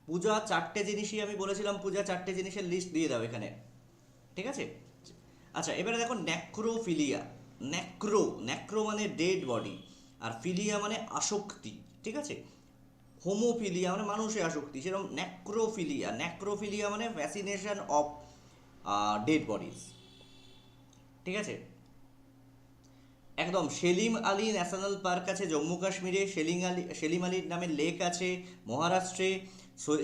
পূজা 4টে জিনিসই আমি বলেছিলাম, পূজা 4টে জিনিসের লিস্ট দিয়ে দাও এখানে, ঠিক আছে? আচ্ছা, এবারে দেখো নেক্রোফিলিয়া। নেক্রো, নেক্রো মানে ডেড বডি, আর ফিলিয়া মানে আসক্তি, ঠিক আছে। হোমোফিলিয়া মানে মানুষে আসক্তি, সেরকম ন্যাক্রোফিলিয়া, ন্যাক্রোফিলিয়া মানে ফ্যাসিনেশন অফ ডেড বডিজ, ঠিক আছে। একদম সেলিম আলী ন্যাশনাল পার্ক আছে জম্মু কাশ্মীরে, সেলিম আলীর নামে লেক আছে মহারাষ্ট্রে,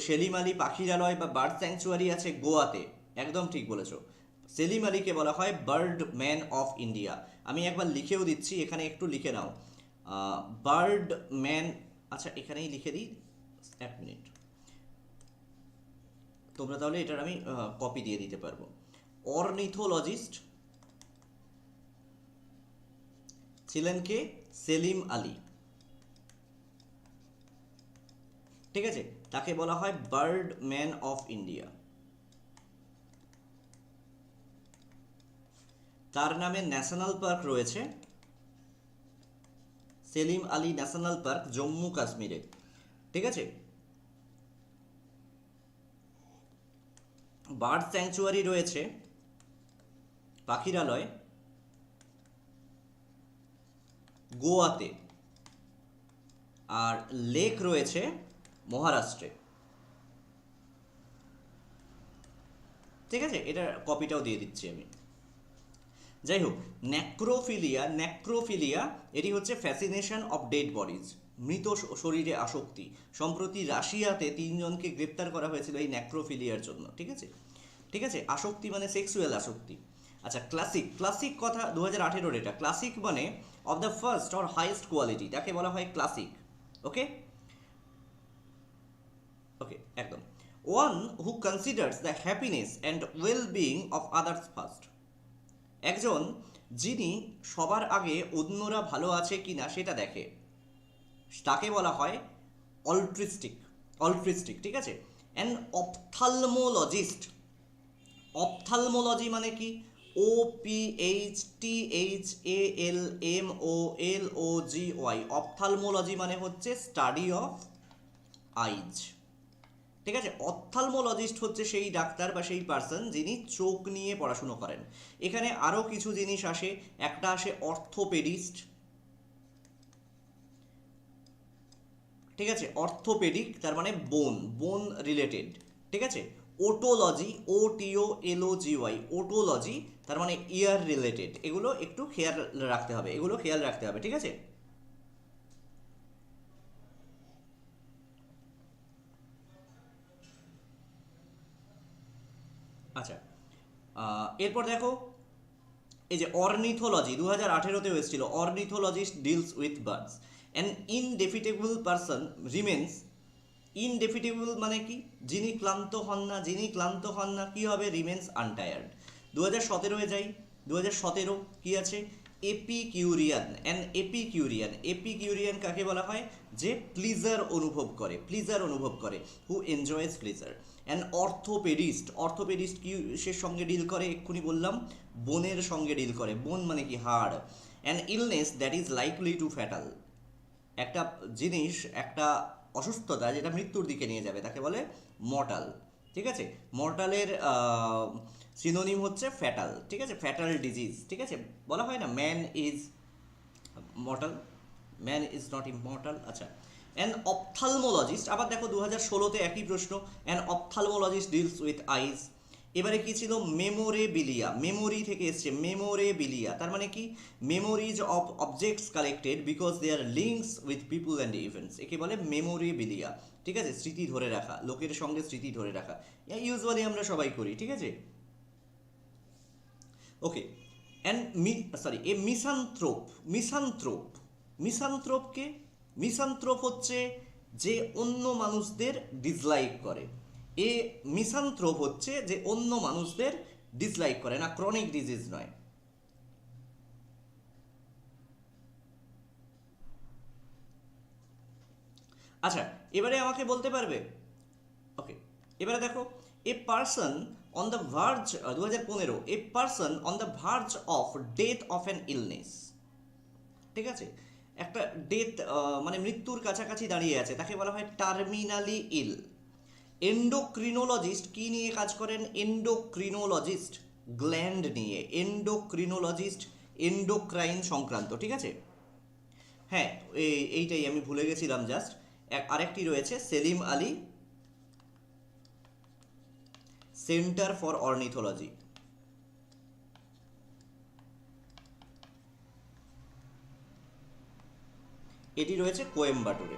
সেলিম আলী পাখিরালয় বা বার্ড স্যাংচুয়ারি আছে গোয়াতে, একদম ঠিক বলেছো। সেলিম আলীকে বলা হয় বার্ড ম্যান অফ ইন্ডিয়া। আমি একবার লিখেও দিচ্ছি, এখানে একটু লিখে নাও, বার্ড ম্যান, আচ্ছা এখানেই লিখে দিই, এক মিনিট, তোমরা তাহলে এটার আমি কপি দিয়ে দিতে পারবো। অর্নিথোলজিস্ট ছিলেন কে? সেলিম আলী, ঠিক আছে, তাকে বলা হয় বার্ড ম্যান অফ ইন্ডিয়া। তার নামে ন্যাশনাল পার্ক রয়েছে, সেলিম আলী ন্যাশনাল পার্ক জম্মু কাশ্মীরে, ঠিক আছে। বার্ড স্যাংচুয়ারি রয়েছে পাখিরালয় গোয়াতে, আর লেক রয়েছে মহারাষ্ট্রে, ঠিক আছে, এটার কপিটাও দিয়ে দিচ্ছি আমি। যাই হোক, ন্যাক্রোফিলিয়া এটি হচ্ছে ফ্যাসিনেশন অফ ডেড বডিজ, মৃত শরীরে আসক্তি। সম্প্রতি রাশিয়াতে 3 জনকে গ্রেপ্তার করা হয়েছিল এই ন্যাক্রোফিলিয়ার জন্য, ঠিক আছে। ঠিক আছে, আসক্তি মানে সেক্সুয়াল আসক্তি। আচ্ছা, ক্লাসিক কথা 2018 এটা। ক্লাসিক মানে of the first or highest quality, তাকে বলা হয় ক্লাসিক। ওকে ওকে, একদম। One who considers the happiness and well being of others first, একজন যিনি সবার আগে অন্যরা ভালো আছে কিনা সেটা দেখে, তাকে বলা হয় অল্ট্রিস্টিক, ঠিক আছে। অ্যান অপথালমোলজিস্ট, অপথালমোলজি মানে কি? OPHTHALMOLOGY, অপথালমোলজি মানে হচ্ছে স্টাডি অফ আইজ, ঠিক আছে। অপথালমোলজিস্ট হচ্ছে সেই ডাক্তার বা সেই পার্সন যিনি চোখ নিয়ে পড়াশুনো করেন। এখানে আরও কিছু জিনিস আসে, একটা আসে অর্থোপেডিস্ট, ঠিক আছে, অর্থোপেডিক তার মানে বোন রিলেটেড, ঠিক আছে। ওটোলজি, OTOLOGY, ওটোলজি তার মানে ইয়ার রিলেটেড। এগুলো একটু খেয়াল রাখতে হবে, ঠিক আছে। আচ্ছা, এরপর দেখো, এই যে অর্নিথোলজি 2018-তেও এসেছিল, ornithologist deals with birds. An indefatigable person remains, indefatigable মানে কি? যিনি ক্লান্ত হন না, কি হবে? রিমেন্স আনটায়ার্ড। 2017-এ যাই, 2017 কি আছে? এপিকিউরিয়ান কাকে বলা হয়? যে প্লিজার অনুভব করে, হু এনজয়েস প্লিজার। অ্যান অর্থোপেডিস্ট কিসের সঙ্গে ডিল করে? এক্ষুনি বললাম, বোনের সঙ্গে ডিল করে। বোন মানে কি? হাড়। An illness that is likely to fatal, একটা জিনিস, একটা অসুস্থতা যেটা মৃত্যুর দিকে নিয়ে যাবে, তাকে বলে মর্টাল, ঠিক আছে। মর্টালের সিনোনিম হচ্ছে ফ্যাটাল, ঠিক আছে, ফ্যাটাল ডিজিজ, ঠিক আছে। বলা হয় না man is mortal, man is not immortal. আচ্ছা, অ্যান অপথালমোলজিস্ট, আবার দেখো 2016-তে একই প্রশ্ন, অ্যান অপথালমোলজিস্ট ডিলস উইথ আইজ। এবারে কি ছিল? মেমোরেবিলিয়া, মেমোরি থেকে এসছে, মেমোরেবিলিয়া তার মানে কি? Memories of objects collected because they are links with people and events, একে বলে মেমোরেবিলিয়া, ঠিক আছে। স্মৃতি ধরে রাখা, লোকের সঙ্গে স্মৃতি ধরে রাখা, ইউজুয়ালি আমরা সবাই করি, ঠিক আছে। ওকে, অ্যান্ড এ মিসান্থ্রোপকে, মিসান্থ্রোপ হচ্ছে যে অন্য মানুষদের ডিসলাইক করে। এ মিসান্থ্রোপ হচ্ছে যে অন্য মানুষদের ডিসলাইক করে, না ক্রনিক ডিজিজ নয়। আচ্ছা, এবারে আমাকে বলতে পারবে, ওকে, এবারে দেখো, a person on the verge, 2015, a person on the verge of death of an illness, ঠিক আছে, একটা ডেথ মানে মৃত্যুর কাছাকাছি দাঁড়িয়ে আছে, তাকে বলা হয় টার্মিনালি ইল। এন্ডোক্রিনোলজিস্ট কি নিয়ে কাজ করেন? এন্ডোক্রিনোলজিস্ট গ্ল্যান্ড নিয়ে, এন্ডোক্রাইন সংক্রান্ত, ঠিক আছে। হ্যাঁ, এইটাই আমি ভুলে গেছিলাম জাস্ট। আরেকটি রয়েছে Salim Ali centre for ornithology. এটি রয়েছে কোয়েম্বাটুরে।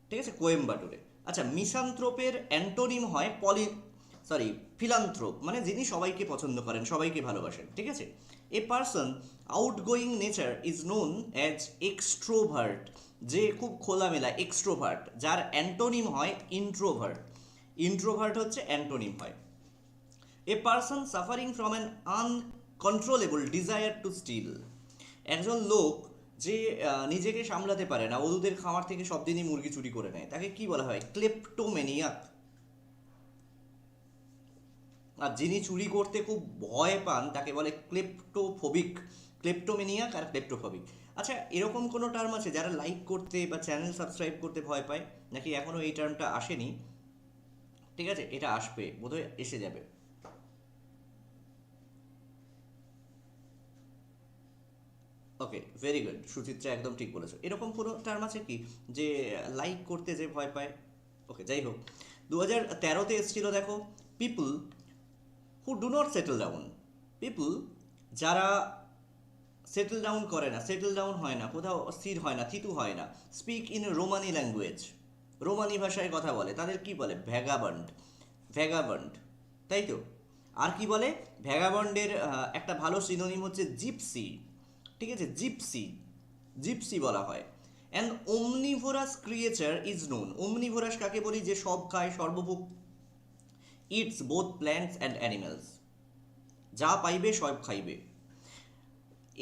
ঠিক আছে, কোয়েম্বাটুরে। আচ্ছা, মিসান্থ্রোপের অ্যান্টোনিম হয় ফিলান্থ্রোপ, মানে যিনি সবাইকে পছন্দ করেন, সবাইকে ভালোবাসেন। ঠিক আছে, a person outgoing nature is known as extrovert, যে খুব খোলামেলা, এক্সট্রোভার্ট, যার অ্যান্টোনিম হয় ইন্ট্রোভার্ট। ইন্ট্রোভার্ট হচ্ছে অ্যান্টোনিম হয়। A person suffering from an uncontrollable desire to steal, একজন লোক যে নিজেকে সামলাতে পারে না, অন্যদের খামার থেকে সব দিনই মুরগি চুরি করে নেয়, তাকে কি বলা হয়? ক্লেপ্টোম্যানিয়াক। আর যিনি চুরি করতে খুব ভয় পান তাকে বলে ক্লেপ্টোফোবিক। ক্লেপ্টোম্যানিয়াক আর ক্লেপ্টোফোবিক। আচ্ছা, এরকম কোনো টার্ম আছে যারা লাইক করতে বা চ্যানেল সাবস্ক্রাইব করতে ভয় পায়, নাকি এখনও এই টার্মটা আসেনি? ঠিক আছে, এটা আসবে, বোধহয় এসে যাবে। ওকে, ভেরি গুড সুচিত্রা, একদম ঠিক বলেছো। এরকম কোনো টার্ম আছে কি যে লাইক করতে যে ভয় পায়? ওকে, যাই হোক, 2013-তে এসেছিল, দেখো, people who do not settle down. People যারা সেটেল ডাউন করে না, সেটেল ডাউন হয় না, কোথাও স্থির হয় না, থিতু হয় না, স্পিক ইন রোমানি ল্যাঙ্গুয়েজ, রোমানি ভাষায় কথা বলে, তাদের কি বলে? ভ্যাগাবান্ড। ভ্যাগাবান্ড, তাই তো? আর কি বলে? ভ্যাগাবন্ডের একটা ভালো সিনোনিম হচ্ছে জিপসি। ঠিক আছে, জিপসি, জিপসি বলা হয়। An omnivorous creature is known. Omnivorous কাকে বলি? যে সব খায়, সর্বভুক। Eats both plants and animals, যা পাইবে সব খাইবে।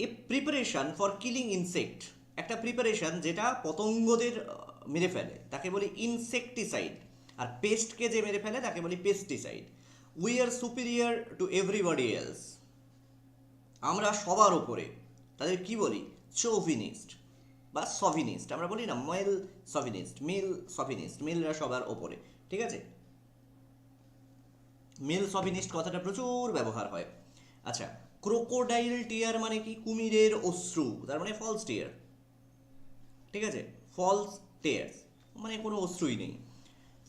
A preparation for killing insect, একটা প্রিপারেশন যেটা পতঙ্গদের মেরে ফেলে, তাকে বলি ইনসেকটিসাইড। আর পেস্টকে যে মেরে ফেলে তাকে বলি pesticide. We are superior to everybody else, আমরা সবার ওপরে, তাদের কি বলি? চৌভিনিস্ট বা সভিনিস্ট। আমরা বলি না মেল সভিনিস্ট, মেল সভিনিস্ট, মেলরা সবার ওপরে। ঠিক আছে, মেল সভিনিস্ট কথাটা প্রচুর ব্যবহার হয়। আচ্ছা, ক্রোকোডাইল টিয়ার মানে কি? কুমিরের অশ্রু, তার মানে ফলস টিয়ার। ঠিক আছে, ফলস টিয়ার্স মানে কোনো অশ্রুই নেই।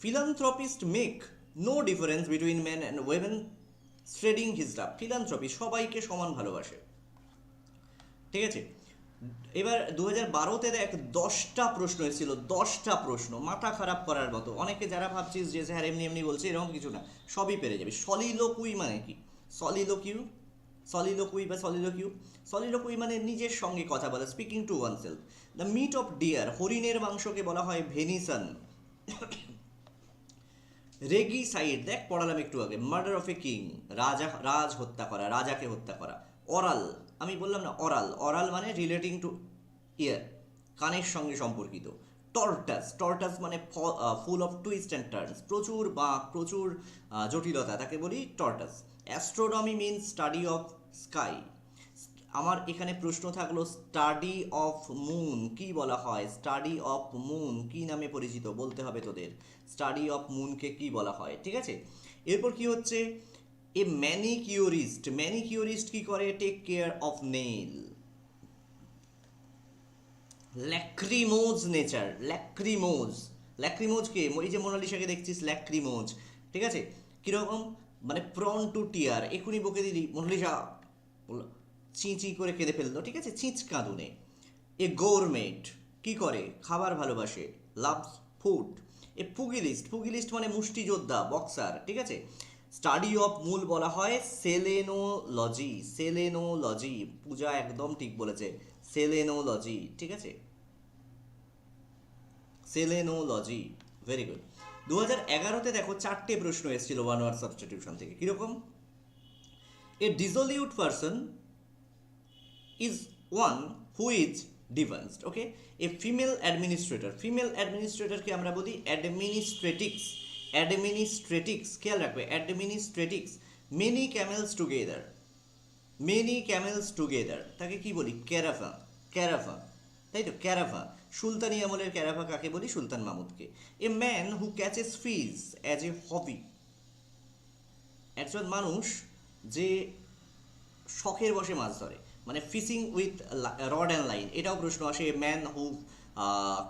Philanthropist make no difference between men and women, spreading his love. Philanthropy সবাইকে সমান ভালোবাসে। ঠিক আছে, এবার 2012-তে দেখ 10টা প্রশ্ন এসেছিল, 10টা প্রশ্ন, মাথা খারাপ করার মতো। অনেকে যারা ভাবছিস যে স্যার এমনি এমনি বলছে, এরকম কিছু না, সবই পেরে যাবে। সলিলোকুই মানে কি? সলিলোকিউ, সলিলোকুই বা সলিলোকিউ, সলিলোকুই মানে নিজের সঙ্গে কথা বলা, speaking to oneself. The meat of deer, হরিণের মাংসকে বলা হয় ভেনিসন। রেগিসাইড, দেখ পড়ালাম একটু আগে, মার্ডার অফ এ কিং, রাজ হত্যা করা, রাজাকে হত্যা করা। অরাল, আমি বললাম না অরাল, অরাল মানে রিলেটিং টু ইয়ার, কানের সঙ্গে সম্পর্কিত। টর্টাস, টর্টাস মানে full of twist and turns, প্রচুর বাঁক, প্রচুর জটিলতা, তাকে বলি tortoise. Astronomy means study of sky. আমার এখানে প্রশ্ন থাকলো, স্টাডি অফ মুন কি বলা হয়? স্টাডি অফ মুন কি নামে পরিচিত? বলতে হবে তোদের, স্টাডি অফ মুনকে কি বলা হয়। ঠিক আছে, এরপর কি হচ্ছে? এ ম্যানিকিউরিস্ট, ম্যানিকিউরিস্ট কি করে? Take care of nail. Lachrymose nature, lachrymose, lachrymose কে? এই যে মোনালিসাকে দেখছিস, ল্যাক্রিমোজ। ঠিক আছে, কিরকম? মানে প্রন টু টিয়ার, এখুনি বকে দিলি মোনালিসা চিঁচি করে কেঁদে ফেললো। ঠিক আছে, চিঁচ কাঁদুনে। এ গৌরমেট কি করে? খাবার ভালোবাসে, লাভস ফুড। এ পুগিলিস্ট, পুগিলিস্ট মানে মুষ্টিযোদ্ধা, বক্সার। ঠিক আছে, স্টাডি অফ মূল বলা হয় সেলেনোলজি, সেলেনোলজি। পূজা একদম ঠিক বলেছে, সেলেনোলজি। ঠিক আছে, সেলেনোলজি, ভেরি গুড। 2011-তে দেখো 4টে প্রশ্ন এসেছিল ওয়ান ওয়ার্ড সাবস্টিটিউশন থেকে, কিরকম? এ ডিসলিউট person is one who is divorced. Okay, a female administrator, female administrator কে আমরা বলি administratics, administratics, খেয়াল রাখবে, administratics। many camels together, many camels together, তাকে কি বলি? ক্যারাভা, ক্যারাভা, তাই তো, ক্যারাভা। সুলতানি আমলের ক্যারাভা কাকে বলি? সুলতান মাহমুদকে। A man who catches fish as a hobby, একজন মানুষ যে শখের বসে মাছ ধরে, মানে fishing with rod and line, এটাও প্রশ্ন আসে। Man who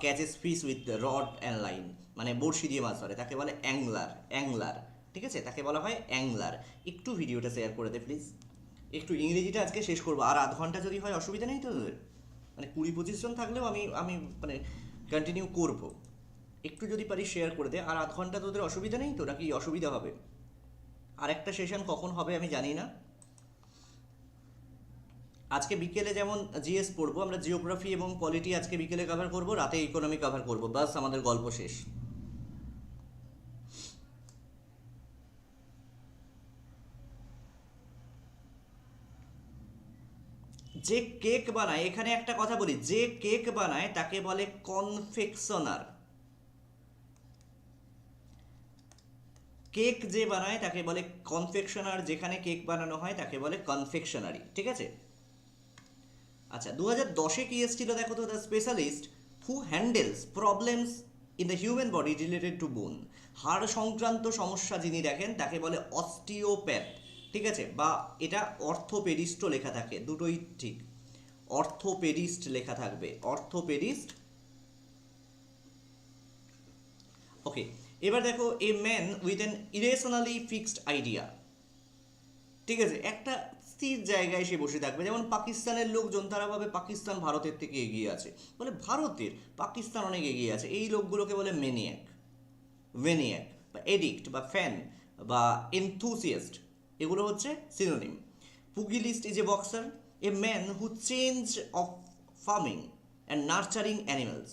catches fish with rod and line, মানে বড়শি দিয়ে মাছ ধরে, তাকে বলে অ্যাংলার। ঠিক আছে, তাকে বলা হয় অ্যাংলার। একটু ভিডিওটা শেয়ার করে দে প্লিজ। একটু ইংরেজিটা আজকে শেষ করবো, আর আধ ঘন্টা যদি হয় অসুবিধা নেই তো তোদের, মানে 20-25 জন থাকলেও আমি আমি মানে কন্টিনিউ করবো। একটু যদি পারি শেয়ার করে দে, আর আধ ঘন্টা তোদের অসুবিধা নেই তো, নাকি অসুবিধা হবে? আর একটা সেশন কখন হবে আমি জানি না। আজকে বিকেলে যেমন জিএস পড়বো আমরা, জিওগ্রাফি এবং পলিটি আজকে বিকেলে কভার করব, রাতে ইকোনমি কভার করব, বাস আমাদের গল্প শেষ। যে কেক বানায়, এখানে একটা কথা বলি, যে কেক বানায় তাকে বলে কনফেকশনার। কেক যে বানায় তাকে বলে কনফেকশনার, যেখানে কেক বানানো হয় তাকে বলে কনফেকশনারি। ঠিক আছে। আচ্ছা, 2010-এ কি এসেছিল দেখো তো, the specialist who handles problems in the human body related to বোন। হাড় সংক্রান্ত সমস্যা যিনি দেখেন তাকে বলে অস্টিওপ্যাথ। ঠিক আছে, বা এটা অর্থোপেডিস্টও লেখা থাকে, দুটোই ঠিক। অর্থোপেডিস্ট লেখা থাকবে, অর্থোপেডিস্ট। ওকে, এবার দেখো, a man with an irrationally fixed idea. ঠিক আছে, একটা স্থির জায়গায় সে বসে থাকবে। যেমন পাকিস্তানের লোকজন, তারা ভাবে পাকিস্তান ভারতের থেকে এগিয়ে আছে, বলে ভারতের পাকিস্তান অনেক এগিয়ে আছে। এই লোকগুলোকে বলে ভেনিয়াক বা এডিক্ট বা ফ্যান বা এনথুসিয়াস্ট, এগুলো হচ্ছে synonym. Pugilist is a boxer. A man who change of farming and nurturing animals,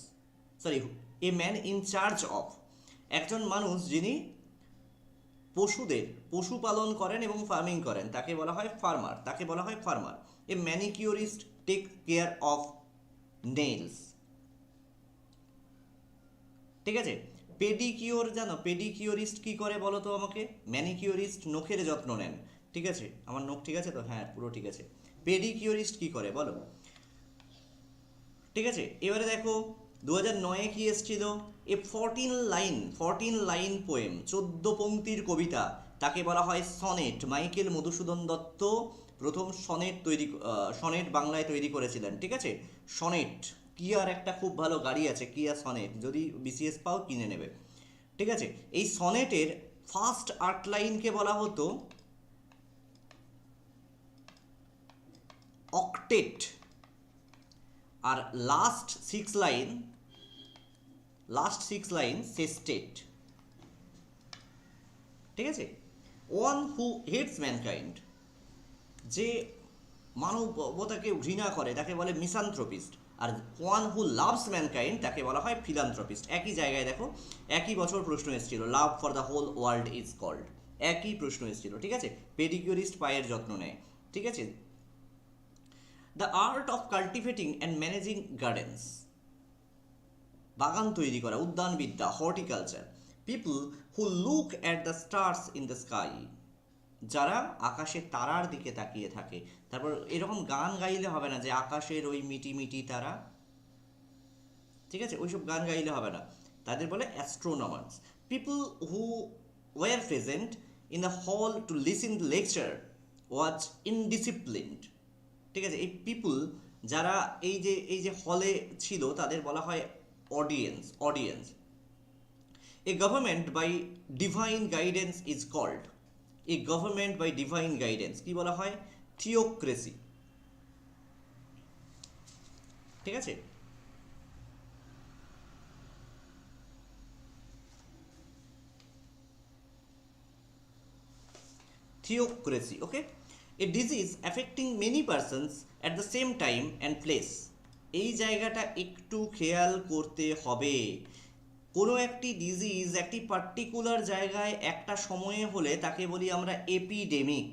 sorry, a man in charge of, একজন মানুষ যিনি পশুপালন করেন এবং ফার্মিং করেন, তাকে বলা হয় farmer. A manicurist take care of nails. ঠিক আছে, পেডিকিওর জানো, পেডিকিওরিস্ট কি করে বলো তো আমাকে? ম্যানিকিওরিস্ট নখের যত্ন নেন। ঠিক আছে, আমার নখ ঠিক আছে তো? হ্যাঁ, পুরো ঠিক আছে। পেডিকিওরিস্ট কি করে বলো? ঠিক আছে, এবারে দেখো 2009-এ কি এসেছিল? এ 14 লাইন পোয়েম, 14 পংক্তির কবিতা, তাকে বলা হয় সনেট। মাইকেল মধুসূদন দত্ত প্রথম সনেট বাংলায় তৈরি করেছিলেন। ঠিক আছে, সনেট। কিয়ার একটা খুব ভালো গাড়ি আছে, কিয়া সনেট, যদি বিসিএস পাও কিনে নেবে। ঠিক আছে, এই সনেটের ফার্স্ট 8 লাইনকে বলা হতো অক্টেট, আর লাস্ট সিক্স লাইন সেস্টেট। ঠিক আছে, ওয়ান হু হেটস ম্যানকাইন্ড, যে মানবতাকে ঘৃণা করে তাকে বলে মিসান্থ্রোপিস্ট, আর ওয়ান হু লাভস ম্যানকাইন্ড তাকে বলা হয় ফিলান্থ্রোপিস্ট। একই জায়গায় দেখো, একই বছর প্রশ্ন এসেছিল, love for the whole world is called, একই প্রশ্ন এসেছিল। ঠিক আছে, পেডিকিউরিস্ট পায়ের যত্ন নেয়। ঠিক আছে, the art of cultivating and managing gardens, বাগান তৈরি করা, উদ্যানবিদ্যা, horticulture. People who look at the stars in the sky, যারা আকাশে তারার দিকে তাকিয়ে থাকে। তারপর এরকম গান গাইলে হবে না যে আকাশের ওই মিটি মিটি তারা, ঠিক আছে, ওইসব গান গাইলে হবে না, তাদের বলে astronomers. People who were present in the hall to listen the lecture was indisciplined. ঠিক আছে, এই পিপল যারা এই যে হলে ছিল তাদের বলা হয় audience. A government by divine guidance is called, a government by divine guidance কি বলা হয়? থিওক্রেসি। ঠিক আছে, theocracy. Okay, a disease affecting many persons at the same time and place. এই জায়গাটা একটু খেয়াল করতে হবে। কোনো একটি ডিজিজ একটি পার্টিকুলার জায়গায় একটা সময়ে হলে তাকে বলি আমরা এপিডেমিক,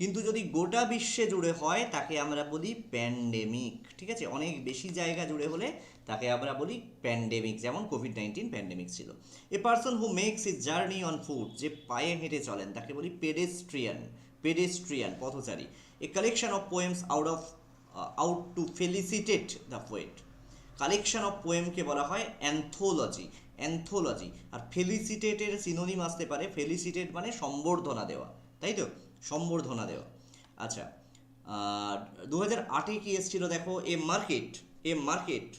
কিন্তু যদি গোটা বিশ্বে জুড়ে হয় তাকে আমরা বলি প্যান্ডেমিক। ঠিক আছে, অনেক বেশি জায়গা জুড়ে হলে তাকে আমরা বলি প্যান্ডেমিক, যেমন কোভিড-19 প্যান্ডেমিক ছিল। A person who makes his journey on foot, যে পায়ে হেঁটে চলেন তাকে বলি পেডেস্ট্রিয়ান পথচারী। A collection of poems out to felicitate the poet, collection of পোয়েমকে বলা হয় অ্যান্থোলজি। আর ফেলিসিটেটের সিনোনিম আসতে পারে, ফেলিসিটেট মানে সম্বর্ধনা দেওয়া, তাই তো, সম্বর্ধনা দেওয়া। আচ্ছা, 2008-এ কি এসেছিল দেখো, এ মার্কেট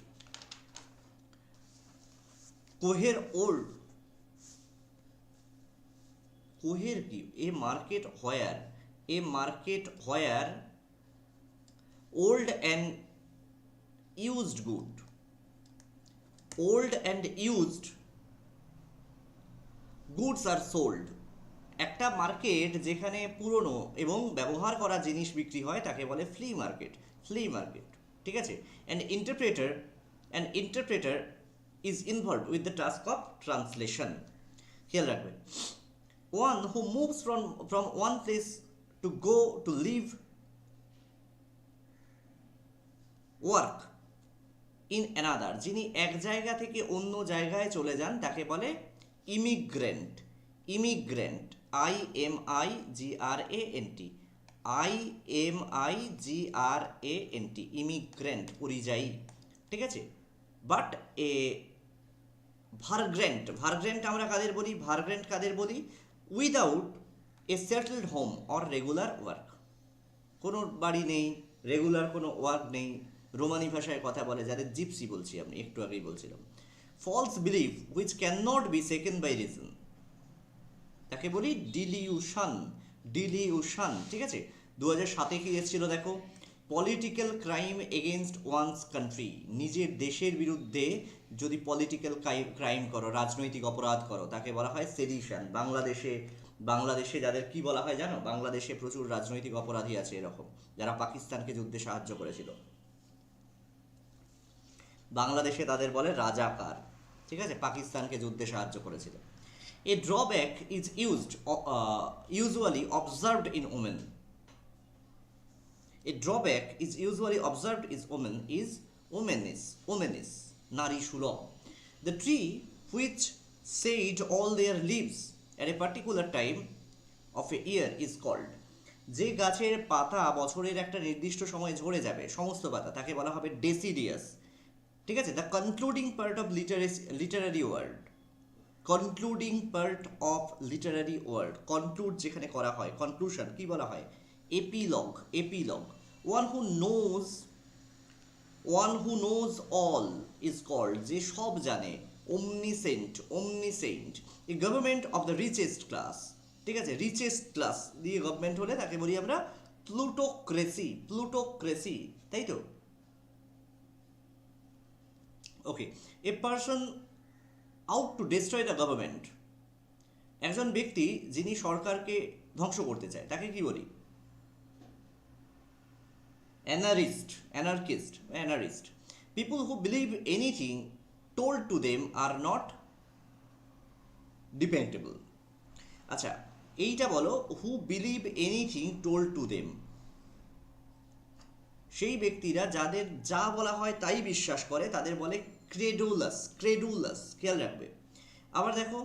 কোহের ওল্ড, কোহের কি, a market where old and used goods are sold. একটা মার্কেট যেখানে পুরনো এবং ব্যবহার করা জিনিস বিক্রি হয় তাকে বলে ফ্লি মার্কেট। ঠিক আছে। And interpreter is involved with the task of translation. খেয়াল রাখবে, one who moves from one place to go to live, work in another, যিনি এক জায়গা থেকে অন্য জায়গায় চলে যান তাকে বলে ইমিগ্রেন্ট। IMIGRANT, ইমিগ্রেন্ট, পরিযায়ী। ঠিক আছে। বাট ভার্গ্রেন্ট আমরা কাদের বলি, without a settled home or regular work, কোনো বাড়ি নেই, রেগুলার কোনো ওয়ার্ক নেই, রোমানি ভাষায় কথা বলে যাদের জিপসি বলছি, আমি একটু আগেই বলছিলাম। False belief which can not be second by reason, তাকে বলি ডিলিউশন। ঠিক আছে। 2007-এ কি এসেছিল দেখো, political crime against one's country, নিজের দেশের বিরুদ্ধে যদি পলিটিক্যাল ক্রাইম করো, রাজনৈতিক অপরাধ করো, তাকে বলা হয় সেডিশন। বাংলাদেশে যাদের কি বলা হয় জানো, বাংলাদেশে প্রচুর রাজনৈতিক অপরাধী আছে এরকম, যারা পাকিস্তানকে যুদ্ধে সাহায্য করেছিল, বাংলাদেশে তাদের বলে রাজাকার। ঠিক আছে, পাকিস্তানকে যুদ্ধে সাহায্য করেছিল। A drawback is usually observed in women. A drawback is usually observed in women is womanis, nari shulok. The tree which shed all their leaves at a particular time of a year is called. যে গাছের পাতা বছরের একটা নির্দিষ্ট সময় ঝরে যাবে, সমস্ত পাতা, তাকে বলা হবে ডেসিডিয়াস। ঠিক আছে। The concluding part of literary word, conclude যেখানে করা হয়, কনক্লুশন কি বলা হয়, epilogue. One who knows all is called, যে সব জানে, omniscient, a government of the richest class. ঠিক আছে, রিচেস্ট ক্লাস দিয়ে গভর্নমেন্ট হলে তাকে বলি আমরা প্লুটোক্রেসি, তাই তো। Okay, a person out to destroy the government, একজন ব্যক্তি যিনি সরকারকে ধ্বংস করতে চায় তাকে কি বলি, anarchist. People who believe anything told to them are not dependable. আচ্ছা, এইটা বলো, who believe anything told to them, সেই ব্যক্তিরা যাদের যা বলা হয় তাই বিশ্বাস করে তাদের বলে ক্রেডুলাস। খেয়াল রাখবে। আবার দেখো,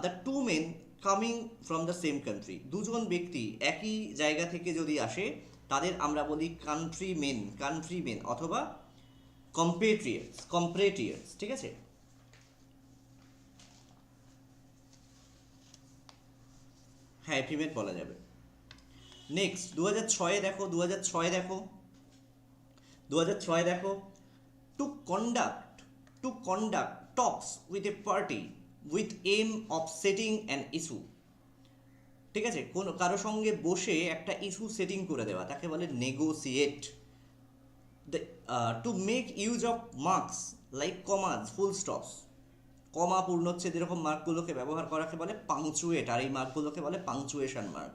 the two men coming from the same country, দুজন ব্যক্তি একই জায়গা থেকে যদি আসে তাদের আমরা বলি কান্ট্রিমেন অথবা কম্পেট্রিয়টস। ঠিক আছে। হ্যাঁ, এফিমেট বলা যাবে। নেক্সট 2006 দেখো, 2006 দেখো, to conduct talks with a party with aim of setting an issue. ঠিক আছে, কারো সঙ্গে বসে একটা ইস্যু সেটিং করে দেওয়া তাকে বলে negotiate. To make use of marks like commas, full stops, comma পূর্ণচ্ছেদ এরকম মার্কগুলোকে ব্যবহার করাকে বলে পাংচুয়েট, আর এই মার্কগুলোকে বলে punctuation mark.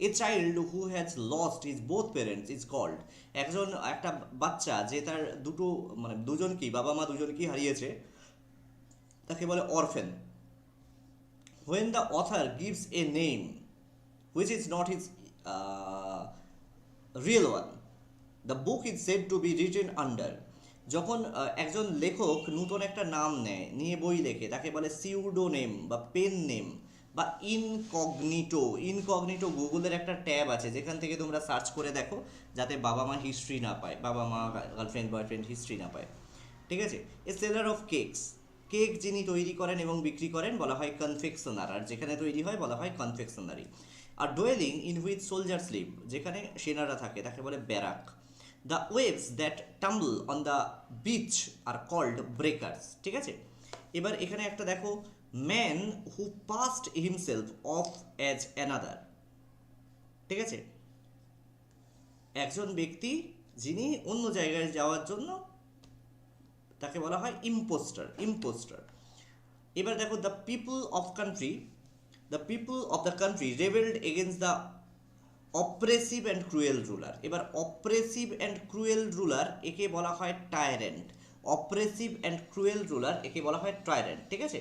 A child who has lost his both parents is called, একটা বাচ্চা যে তার দুজনকেই, বাবা মা দুজনকেই হারিয়েছে, তাকে বলে orphan. When the author gives a name which is not his real one, the book is said to be written under. যখন একজন লেখক নতুন একটা নাম নিয়ে বই লেখে তাকে বলে সিউডোনেম বা পেন নেম বা ইনকগনিটো। গুগলের একটা ট্যাব আছে যেখান থেকে তোমরা সার্চ করে দেখো যাতে বাবা মা হিস্ট্রি না পায়, বাবা মা গার্লফ্রেন্ড বয়ফ্রেন্ড হিস্ট্রি না পায়। ঠিক আছে। এ সেলার অফ কেক যিনি তৈরি করেন এবং বিক্রি করেন বলা হয় কনফেকশনার, আর যেখানে তৈরি হয় বলা হয় কনফেকশনারি। আর dwelling in which soldiers live, যেখানে সেনারা থাকে তাকে বলে barrack. The waves that tumble on the beach are called breakers, ঠিক আছে। এবার এখানে একটা দেখো, man who passed himself off as another, ঠিক আছে, একজন ব্যক্তি যিনি অন্য জায়গায় যাওয়ার জন্য, তাকে বলা হয় ইম্পোস্টার, ইম্পোস্টার। এবার দেখো, the people of the country rebelled against the oppressive and cruel ruler. এবার অপ্রেসিভ অ্যান্ড ক্রুয়েল রুলার একে বলা হয় tyrant, oppressive and cruel ruler একে বলা হয় টায়ারেন্ট, ঠিক আছে।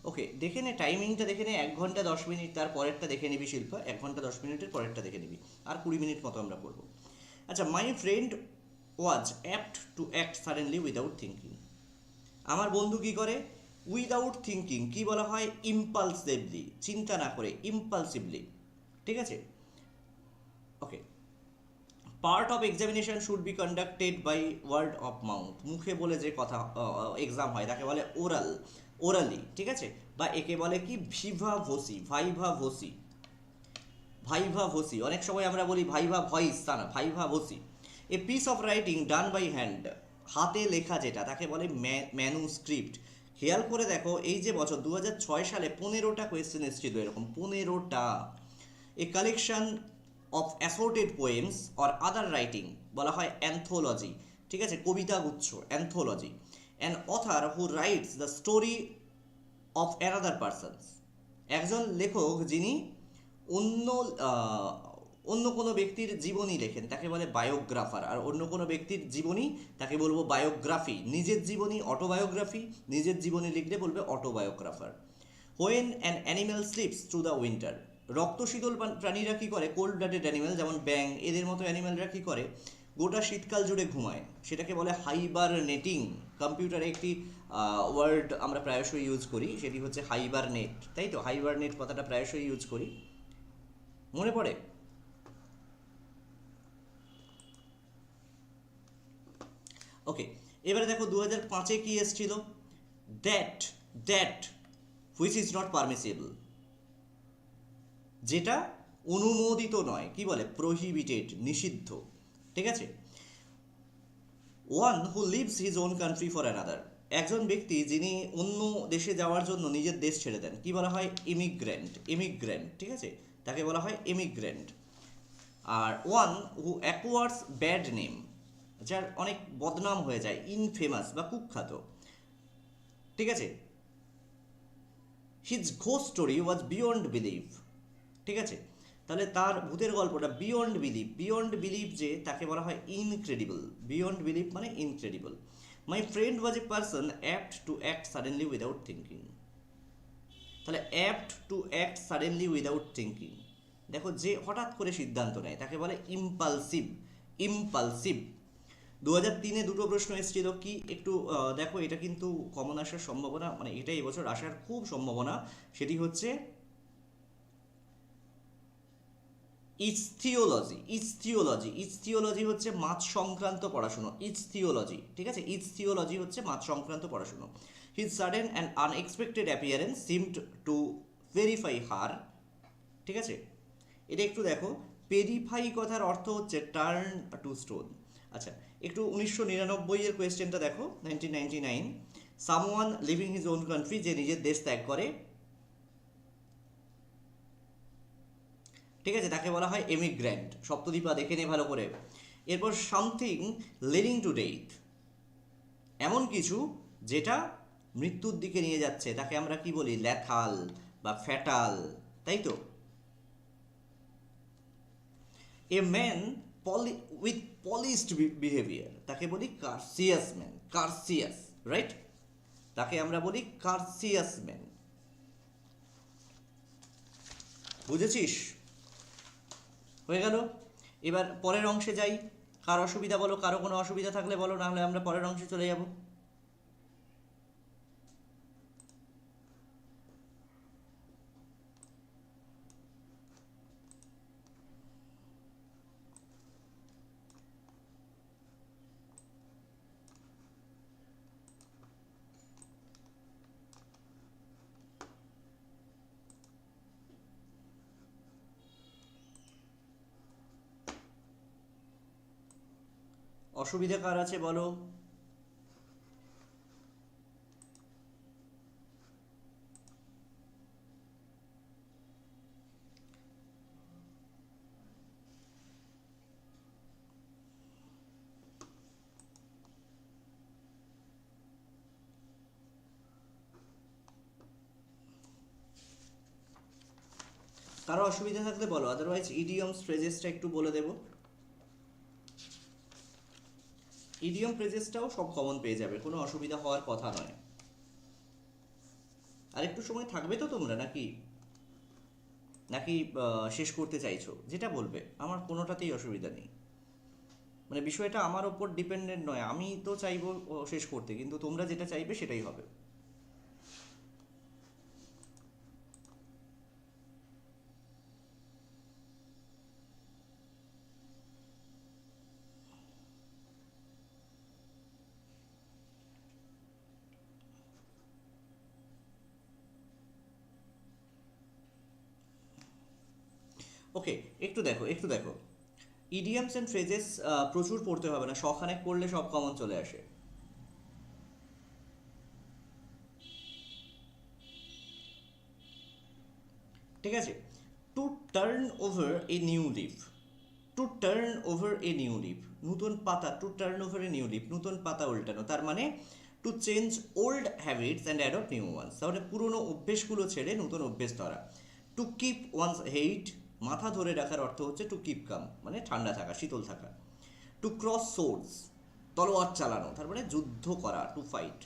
ওকে, দেখে নে টাইমিংটা, দেখে নে 1 ঘন্টা 10 মিনিট, তার পরেরটা দেখে নিবি শিল্পা, 1 ঘন্টা 10 মিনিটের পরেরটা দেখে নিবি, আর 20 মিনিট মতো আমরা করবো। আচ্ছা, মাই friend was apt to act suddenly without thinking. আমার বন্ধু কি করে, উইদাউট থিঙ্কিং, কি বলা হয়, ইম্পালসিভলি, চিন্তা না করে, ইম্পালসিভলি, ঠিক আছে। Okay, part of examination should be conducted by word of mouth, মুখে বলে যে কথা এক্সাম হয় তাকে বলে ওরাল, ওরালি, ঠিক আছে। বা একে বলে কি viva voce, viva voce, viva voce, অনেক সময় আমরা বলি ভাইভা ভয়েস, তা না, viva voce. A piece of writing done by hand, হাতে লেখা যেটা তাকে বলে ম্যানুস্ক্রিপ্ট। খেয়াল করে দেখো, এই যে বছর 2006 সালে 15টা কোয়েশ্চেন এসেছিল এরকম, 15টা। A collection of assorted poems or other writing বলা হয় অ্যান্থোলজি, ঠিক আছে, কবিতা গুচ্ছ, anthology. An author who writes the story of another persons, একজন লেখক যিনি অন্য অন্য কোনো ব্যক্তির জীবনী লেখেন তাকে বলে বায়োগ্রাফার, আর অন্য কোনো ব্যক্তির জীবনী তাকে বলবো বায়োগ্রাফি। নিজের জীবনী অটোবায়োগ্রাফি, নিজের জীবনী লিখলে বলবে autobiographer. When an animal sleeps through the winter, রক্ত শীতল প্রাণীরা কী করে, কোল্ড ব্লাডেড অ্যানিম্যাল যেমন ব্যাং, এদের মতো অ্যানিম্যালরা কী করে, গোটা শীতকাল জুড়ে ঘুমায়, সেটাকে বলে হাইবারনেটিং। কম্পিউটারে একটি ওয়ার্ড আমরা প্রায়শই ইউজ করি, সেটি হচ্ছে হাইবারনেট, তাই তো, হাইবারনেট কথাটা প্রায়শই ইউজ করি, মনে পড়ে। ওকে, এবারে দেখো 2005-এ কি এসেছিল, that that which is not permissible, যেটা অনুমোদিত নয়, কি বলে, প্রহিবিটেড, নিষিদ্ধ, ঠিক আছে। One who leaves his own country for another, একজন ব্যক্তি যিনি অন্য দেশে যাওয়ার জন্য নিজের দেশ ছেড়ে দেন, কি বলা হয়, ইমিগ্রেন্ট, ইমিগ্রেন্ট, ঠিক আছে, তাকে বলা হয় ইমিগ্রেন্ট। আর one who acquires bad name, যার অনেক বদনাম হয়ে যায়, ইনফেমাস বা কুখ্যাত, ঠিক আছে। His ghost story was beyond believe, ঠিক আছে, তাহলে তার ভূতের গল্পটা বিয়ন্ড বিলিভ, বিয়ন্ড বিলিভ যে তাকে বলা হয় ইনক্রেডিবল, বিয়ন্ড বিলিভ মানে incredible. My friend was a person apt to act suddenly without thinking, তাহলে apt to act suddenly without thinking, দেখো যে হঠাৎ করে সিদ্ধান্ত নেয় তাকে বলে ইম্পালসিভ, ইম্পালসিভ। 2003-এ দুটো প্রশ্ন এসেছিল, কি একটু দেখো, এটা কিন্তু কমন আসার সম্ভাবনা, মানে এটা এবছর আসার খুব সম্ভাবনা, সেটি হচ্ছে ইস্থিওলজি, ইস্থিওলজি, ইস্থিওলজি হচ্ছে মাছ সংক্রান্ত পড়াশুনো, ইস্থিওলজি, ঠিক আছে, ইস্থিওলজি হচ্ছে মাছ সংক্রান্ত পড়াশুনো। His sudden and unexpected appearance seemed to verify her, ঠিক আছে। এটা একটু দেখো, পেরিফাই কথার অর্থ হচ্ছে টার্ন টু স্টোন। আচ্ছা, একটু 1999-এর কোয়েশ্চেনটা দেখো, 1999, someone living his own country, যে নিজের দেশ ত্যাগ করে, ঠিক আছে, তাকে বলা হয় এমিগ্র্যান্ট। সপ্তদ্বীপা দেখে নে ভালো করে। এরপর সামথিং লিডিং টু ডেথ, এমন কিছু যেটা মৃত্যুর দিকে নিয়ে যাচ্ছে, তাকে আমরা কি বলি, ল্যাথাল বা ফ্যাটাল, তাই তো। এ ম্যান উইথ পলিশড বিহেভিয়ার, তাকে বলি কার্সিয়াস ম্যান, কার্সিয়াস, রাইট, তাকে আমরা বলি কার্সিয়াস ম্যান, বুঝেছিস, হয়ে গেল। এবার পরের অংশে যাই, কার অসুবিধা বলো, কারো কোনো অসুবিধা থাকলে বলো, নাহলে আমরা পরের অংশে চলে যাব। অসুবিধা কার আছে বলো? কারো অসুবিধা থাকলে বলো, আদারওয়াইজ ইডিয়মস ফ্রেজেসটা একটু বলে দেবো। ইডিয়ম ফ্রেজেসটাও সব কমন পেয়ে যাবে, কোনো অসুবিধা হওয়ার কথা নয়। আর একটু সময় থাকবে তো তোমরা, নাকি নাকি শেষ করতে চাইছো? যেটা বলবে, আমার কোনোটাতেই অসুবিধা নেই। মানে বিষয়টা আমার ওপর ডিপেন্ডেন্ট নয়, আমি তো চাইবো শেষ করতে, কিন্তু তোমরা যেটা চাইবে সেটাই হবে। ওকে, একটু দেখো একটু দেখো, ইডিয়ামস অ্যান্ড ফ্রেজেস প্রচুর পড়তে হবে না, শখানেক পড়লে সব কমন চলে আসে। ঠিক আছে? To turn over a new leaf, to turn over a new leaf, নতুন পাতা, to turn over a new leaf, নতুন পাতা উল্টানো, তার মানে to change old habits and adopt new ones, তাহলে পুরনো অভ্যেসগুলো ছেড়ে নতুন অভ্যেস ধরা। টু কিপ ওয়ান্স হেইট, মাথা ধরে রাখার অর্থ হচ্ছে টু কিপ কাম, মানে ঠান্ডা থাকা, শীতল থাকা। টু ক্রস সোর্স, তলোয়ার চালানো, তার মানে যুদ্ধ করা, to fight.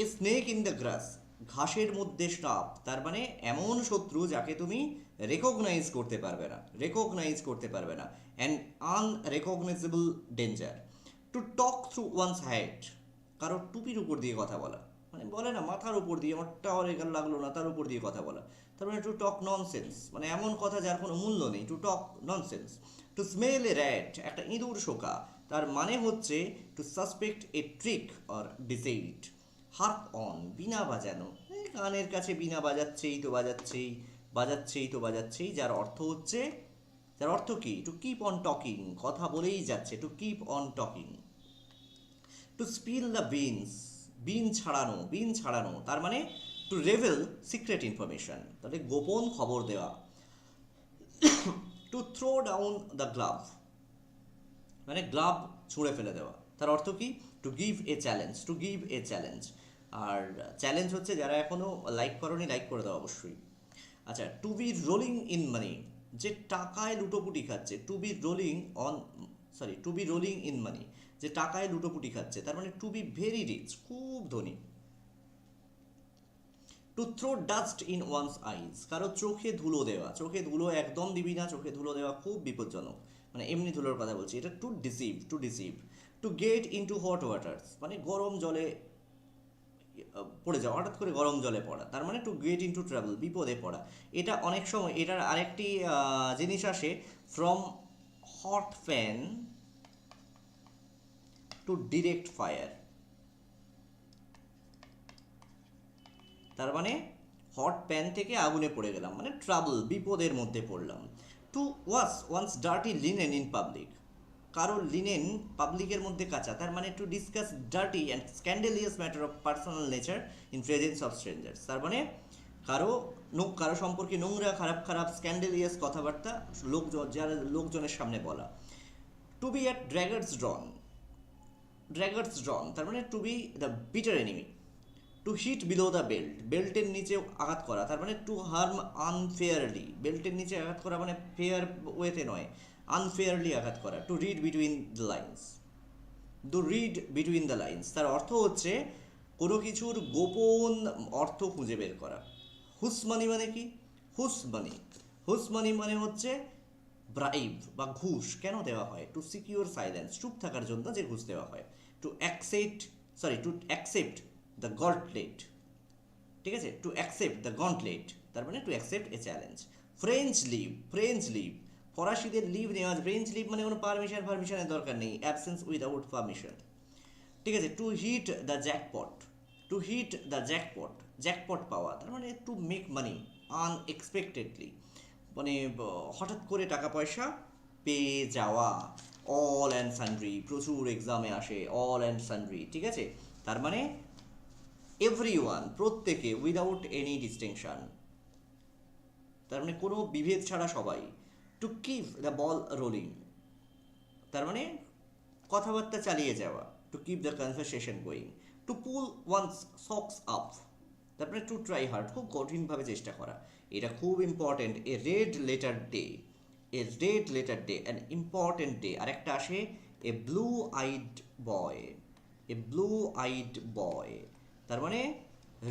A snake in the grass, ঘাসের মধ্যে সাপ, তার মানে এমন শত্রু যাকে তুমি রেকগনাইজ করতে পারবে না, রেকগনাইজ করতে পারবে না, and unrecognisable danger. To talk through one's hat, কারো টুপির উপর দিয়ে কথা বলা, মানে বলে না মাথার উপর দিয়ে, আমার টাওয়ার এখানে লাগলো না, তার উপর দিয়ে কথা বলা, তার মানে টু টক ননসেন্স, মানে এমন কথা যার কোনো মূল্য নেই, to talk nonsense. To smell a rat, একটা ইঁদুর শোকা, তার মানে হচ্ছে to suspect a trick or deceit. Harp on, বীণা বাজানো, এই কানের কাছে বীণা বাজাচ্ছেই তো বাজাচ্ছেই, বাজাচ্ছেই তো বাজাচ্ছেই, যার অর্থ হচ্ছে, যার অর্থ কি, টু কিপ অন টকিং, কথা বলেই যাচ্ছে, to keep on talking. To spill the beans, bean ছাড়ানো, বিন ছাড়ানো, তার মানে টু রেভেল সিক্রেট ইনফরমেশন, তাহলে গোপন খবর দেওয়া। To throw down the glove, মানে গ্লাভ ছুঁড়ে ফেলে দেওয়া, তার অর্থ কি, to give a challenge, to give a challenge. আর চ্যালেঞ্জ হচ্ছে, যারা এখনও লাইক করোনি লাইক করে দাও অবশ্যই। আচ্ছা, to be rolling in money, যে টাকায় লুটোপুটি খাচ্ছে, to be rolling on, sorry, to be rolling in money, যে টাকায় লুটোপুটি খাচ্ছে, তার মানে টু বি ভেরি রিচ, খুব ধনী। To throw dust in one's eyes, কারো চোখে ধুলো দেওয়া, চোখে ধুলো একদম দিবি না, চোখে ধুলো দেওয়া খুব বিপজ্জনক, মানে এমনি ধুলোর কথা বলছি, এটা to deceive, to deceive. To get into hot waters, মানে গরম জলে পড়ে যাওয়া, হঠাৎ করে গরম জলে পড়া, তার মানে two get in to travel, বিপদে পড়া। এটা অনেক সময় এটার আরেকটি জিনিস আসে, from hot fan to direct fire, তার মানে হট প্যান থেকে আগুনে পড়ে গেলাম, মানে ট্রাবল, বিপদের মধ্যে পড়লাম। To wash one's dirty linen in public, কারো লিনেন পাবলিকের মধ্যে কাঁচা, তার মানে to discuss dirty and scandalous matter of personal nature in presence of strangers, তার মানে কারো কারো সম্পর্কে নোংরা, খারাপ খারাপ স্ক্যান্ডেলিয়াস কথাবার্তা লোকজন, যারা লোকজনের সামনে বলা। To be at daggers drawn, daggers drawn, তার মানে to be the bitter enemy. To hit below the belt, বেল্টের নিচে আঘাত করা, তার মানে টু হার্ম আনফেয়ারলি, বেল্টের নিচে আঘাত করা মানে ফেয়ার ওয়েতে নয়, আনফেয়ারলি আঘাত করা। To read between the lines, to read between the lines, তার অর্থ হচ্ছে কোনো কিছুর গোপন অর্থ খুঁজে বের করা। হুসমানি মানে কি, হুসমানি, হুসমানি মানে হচ্ছে ব্রাইব বা ঘুষ কেন দেওয়া হয়, টু সিকিউর সাইলেন্স, চুপ থাকার জন্য যে ঘুষ দেওয়া হয়। To accept, sorry, to accept the gauntlet, ঠিক আছে, টু অ্যাকসেপ্ট দ্য গন্টলেট, তার মানে to accept a challenge. French leave, French leave, ফরাসিদের লিভ নেওয়া, ফ্রেঞ্চ লিভ মানে কোনো পারমিশনের দরকার নেই, অ্যাবসেন্স উইদাউট পারমিশন। ঠিক আছে, to hit the jackpot, to hit the jackpot, jackpot পাওয়া, তার মানে টু মেক মানি আনএক্সপেক্টেডলি, মানে হঠাৎ করে টাকা পয়সা পেয়ে যাওয়া। অল অ্যান্ড সান্ড্রি, প্রচুর এক্সামে আসে অল অ্যান্ড সান্ড্রি, ঠিক আছে? তার মানে এভরিওয়ান, প্রত্যেকে, উইদাউট এনি ডিস্টিংশন, তার মানে কোনো বিভেদ ছাড়া সবাই। To keep the ball rolling, তার মানে কথাবার্তা চালিয়ে যাওয়া, to keep the conversation going. To pull one's socks up, তারপরে টু ট্রাই হার্ড, খুব কঠিনভাবে চেষ্টা করা। এটা খুব important. A red letter day, a red letter day, an important day. আর একটা আসে a blue eyed boy, a blue eyed boy, তার মানে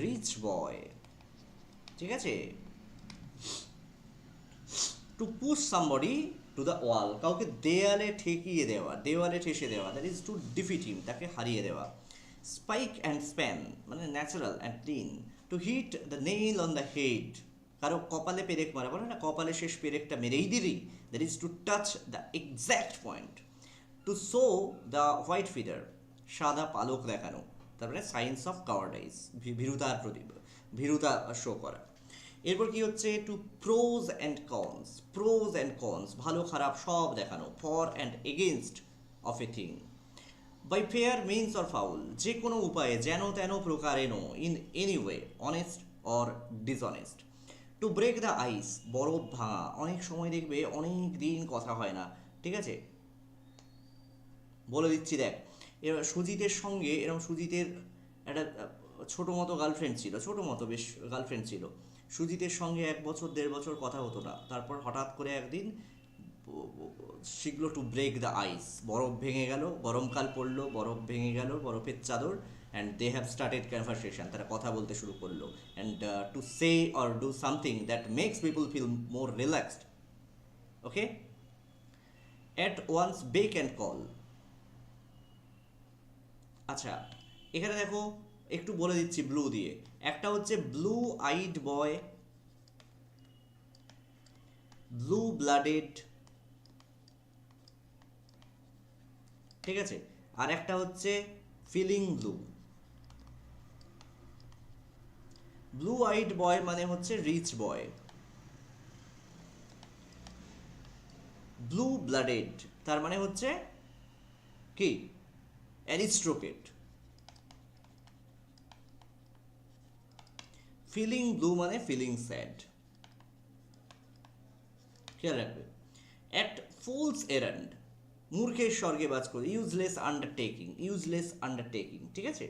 রিচ বয়, ঠিক আছে? To push somebody to the wall, কাউকে দেয়ালে ঠেকিয়ে দেওয়া, দেওয়ালে ঠেসে দেওয়া, that is to defeat him, তাকে হারিয়ে দেওয়া। স্পাইক অ্যান্ড স্প্যান মানে natural and clean. To hit the nail on the head, কারো কপালে পেরেক মারা, বলে না কপালে শেষ পেরেকটা মেরেই দিলি, that is to touch the exact point. To show the white feather, সাদা পালক দেখানো, তারপরে সাইন্স অফ কাওয়ার্ডাইজ, ভীরুতার প্রতি, ভীরুতা শো করা। এরপর কি হচ্ছে to pros and cons, pros and cons, ভালো খারাপ সব দেখানো, for and against of a thing. By fair means or foul, যে কোনো উপায়ে, যেন তেন প্রকারেণ, in any way, honest or dishonest. To break the ice, বরফ ভাঙা, অনেক সময় দেখবে অনেক দিন কথা হয় না, ঠিক আছে? বলে দিচ্ছি দেখ, এবার সুজিতের সঙ্গে এরকম, সুজিতের একটা ছোটো মতো গার্লফ্রেন্ড ছিল, ছোটো মতো বেশ গার্লফ্রেন্ড ছিল। সুজিতের সঙ্গে 1 বছর 1.5 বছর কথা হতো না, তারপর হঠাৎ করে একদিন শিখলো টু ব্রেক দ্য আইস, বরফ ভেঙে গেল, গরমকাল পড়লো, বরফ ভেঙে গেল, বরফের চাদর, and they have started conversation, তারা কথা বলতে শুরু করলো। And to say or do something that makes people feel more relaxed, okay? At once beck and call. আচ্ছা, এখানে দেখো একটু বলে দিচ্ছি ব্লু দিয়ে। একটা হচ্ছে blue eyed boy, blue blooded, ঠিক আছে? আর একটা হচ্ছে feeling blue. Blue eyed boy মানে হচ্ছে রিচ বয়, ব্লু ব্লাডেড তার মানে হচ্ছে কি অ্যারিস্টোক্রেট। ফিলিং ব্লু মানে ফিলিং স্যাড, খেয়াল রাখবে। অ্যাট ফুলস এরান্ড, মূর্খের স্বর্গে বাজ করে, ইউজলেস আন্ডারটেকিং, ইউজলেস আন্ডারটেকিং, ঠিক আছে?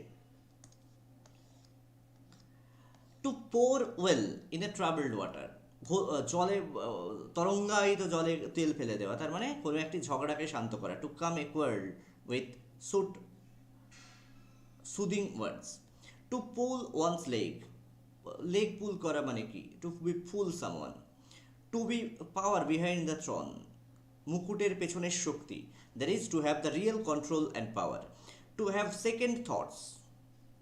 To pour oil in a troubled water, জলে, তরঙ্গায়িত জলে তেল ফেলে দেওয়া, তার মানে কোনো একটি ঝগড়াকে শান্ত করা। To calm a quarrel with soothe soothing words. To pull one's leg, leg pull করা মানে কি? To be fool someone. To be power behind the throne, মুকুটের পেছনের শক্তি, that is to have the real control and power. To have second thoughts,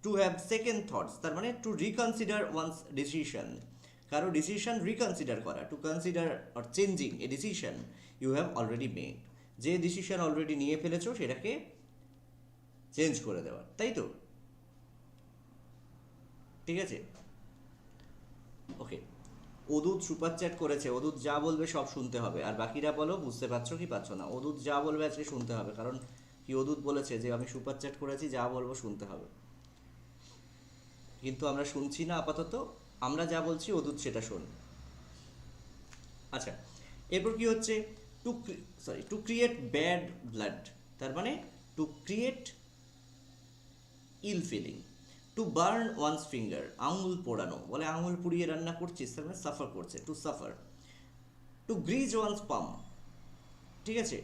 to have second thoughts তার মানে to reconsider one's decision, কারো decision reconsider করা। To consider or changing a decision you have already made, যে decision already নিয়ে ফেলেছো সেটাকে change করে দেওয়া, তাই তো? ঠিক আছে, ওকে। অদূত সুপার চ্যাট করেছে, অদূত যা বলবে সব শুনতে হবে, আর বাকিরা বলো বুঝতে পারছো কি পারছো না। অদূত যা বলবে আজকে শুনতে হবে, কারণ কি অদূত বলেছে যে আমি সুপার চ্যাট করেছি, যা বলবো শুনতে হবে। কিন্তু আমরা শুনছি না আপাতত, আমরা যা বলছি অদূত সেটা শোন। আচ্ছা, এরপর কি হচ্ছে to to create bad blood, তার মানে to create ill feeling. To burn one's finger, আঙুল পোড়ানো, বলে আঙুল পুড়িয়ে রান্না করছিস, তার মানে সাফার করছে, to suffer. To grease one's palm, ঠিক আছে?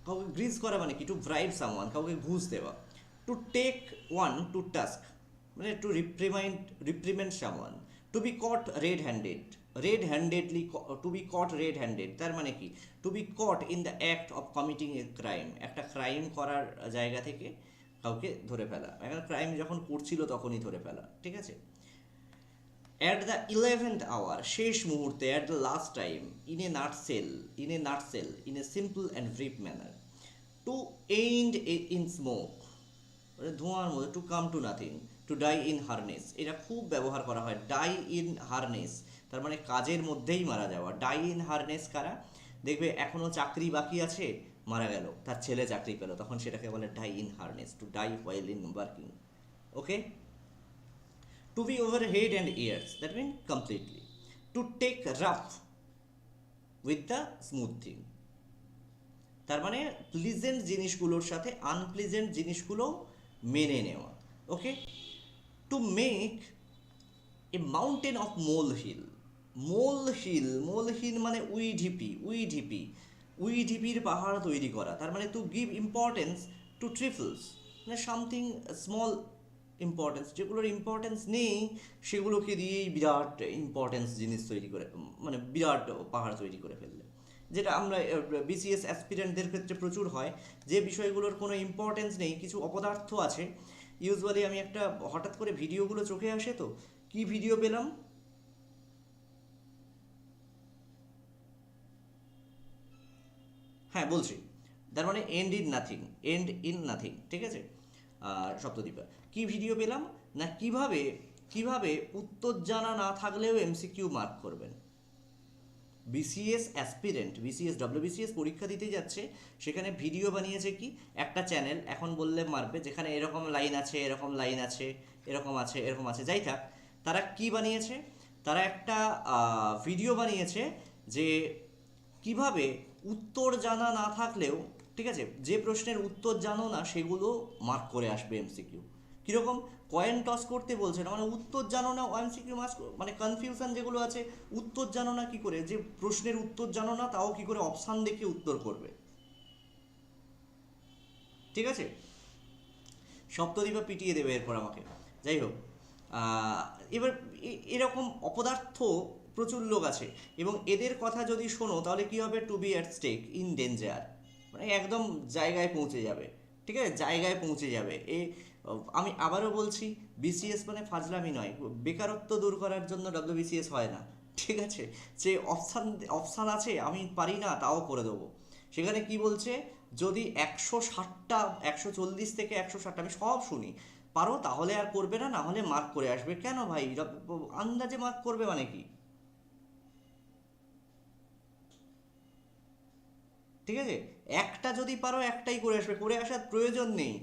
কাউকে গ্রিজ করা মানে কি? টু ব্রাইব সামওয়ান, কাউকে ঘুষ দেওয়া। To take one to task মানে to reprimand someone. To be caught red handed, red handedly, to be caught red handed তার মানে কি? To be caught in the act of committing a crime, একটা crime করার জায়গা থেকে কাউকে ধরে ফেলা, একটা ক্রাইম যখন করছিল তখনই ধরে ফেলা, ঠিক আছে? অ্যাট দ্য 11th আওয়ার, শেষ মুহূর্তে, at the last time, in a nutshell, in a nutshell, in a simple and brief manner. To end in smoke, ধোঁয়ার মধ্যে। To come to nothing, to die in harness, এটা খুব ব্যবহার করা হয়। Die in harness তার মানে কাজের মধ্যেই মারা যাওয়া। ডাই ইন হারনেস কারা? দেখবে এখনও চাকরি বাকি আছে, মারা গেল, তার ছেলে চাকরি পেল, তখন সেটাকে বলে die in harness, to die while in working. Okay, to be over head and ears, that mean completely. To take rough with the smooth thing, তার মানে প্লিজেন্ট জিনিসগুলোর সাথে আনপ্লিজেন্ট জিনিসগুলো মেনে নেওয়া। Okay, to make a mountain of mole hill, mole hill মানে উইডিপির পাহাড় তৈরি করা, তার মানে to give importance to trifles, মানে সামথিং স্মল ইম্পর্টেন্স, যেগুলোর ইম্পর্টেন্স নেই সেগুলোকে দিয়েই বিরাট ইম্পর্টেন্স জিনিস তৈরি করে, মানে বিরাট পাহাড় তৈরি করে ফেললে, যেটা আমরা বিসিএস অ্যাসপিরেন্টদের ক্ষেত্রে প্রচুর হয়, যে বিষয়গুলোর কোনো ইম্পর্টেন্স নেই, কিছু অপদার্থ আছে। ইউজুয়ালি আমি একটা হঠাৎ করে ভিডিওগুলো চোখে আসে, তো কি ভিডিও পেলাম, হ্যাঁ বলছি, তার মানে এন্ড ইন নাথিং, ঠিক আছে। সপ্তদ্বীপা কি ভিডিও পেলাম না, কিভাবে উত্তর জানা না থাকলেও এমসিকিউ মার্ক করবেন। বিসিএস অ্যাসপিরেন্ট, WBCS পরীক্ষা দিতে যাচ্ছে, সেখানে ভিডিও বানিয়েছে কি, একটা চ্যানেল, এখন বললে মারবে, যেখানে এরকম লাইন আছে, এরকম লাইন আছে, এরকম আছে, এরকম আছে, যাই থাক, তারা কি বানিয়েছে, তারা একটা ভিডিও বানিয়েছে যে কিভাবে উত্তর জানা না থাকলেও, ঠিক আছে, যে প্রশ্নের উত্তর জানো না সেগুলো মার্ক করে আসবে এমসিকিউ। কীরকম, কয়েন টস করতে বলছে না, মানে উত্তর জানো না এমসিকিউ মার্কস, মানে কনফিউশন যেগুলো আছে, উত্তর জানো না কি করে, যে প্রশ্নের উত্তর জানো না তাও কি করে অপশান দেখে উত্তর করবে, ঠিক আছে। সপ্তদ্বীপা পিটিয়ে দেবে এরপর আমাকে, যাই হোক। এবার এরকম অপদার্থ প্রচুর লোক আছে, এবং এদের কথা যদি শোনো তাহলে কি হবে, to be at stake, in danger, মানে একদম জায়গায় পৌঁছে যাবে, ঠিক আছে, জায়গায় পৌঁছে যাবে। আমি আবারও বলছি, বিসিএস মানে ফাজলামি নয়, বেকারত্ব দূর করার জন্য WBCS হয় না, ঠিক আছে, যে অপশান আছে আমি পারি না তাও করে দেবো। সেখানে কি বলছে, যদি 160টা 140 থেকে 160টা, আমি সব শুনি, পারো তাহলে আর করবে না, না হলে মার্ক করে আসবে। কেন ভাই, আন্দাজে মার্ক করবে মানে কি, ঠিক আছে, একটা যদি পারো একটাই করে আসবে, করে আসার প্রয়োজন নেই।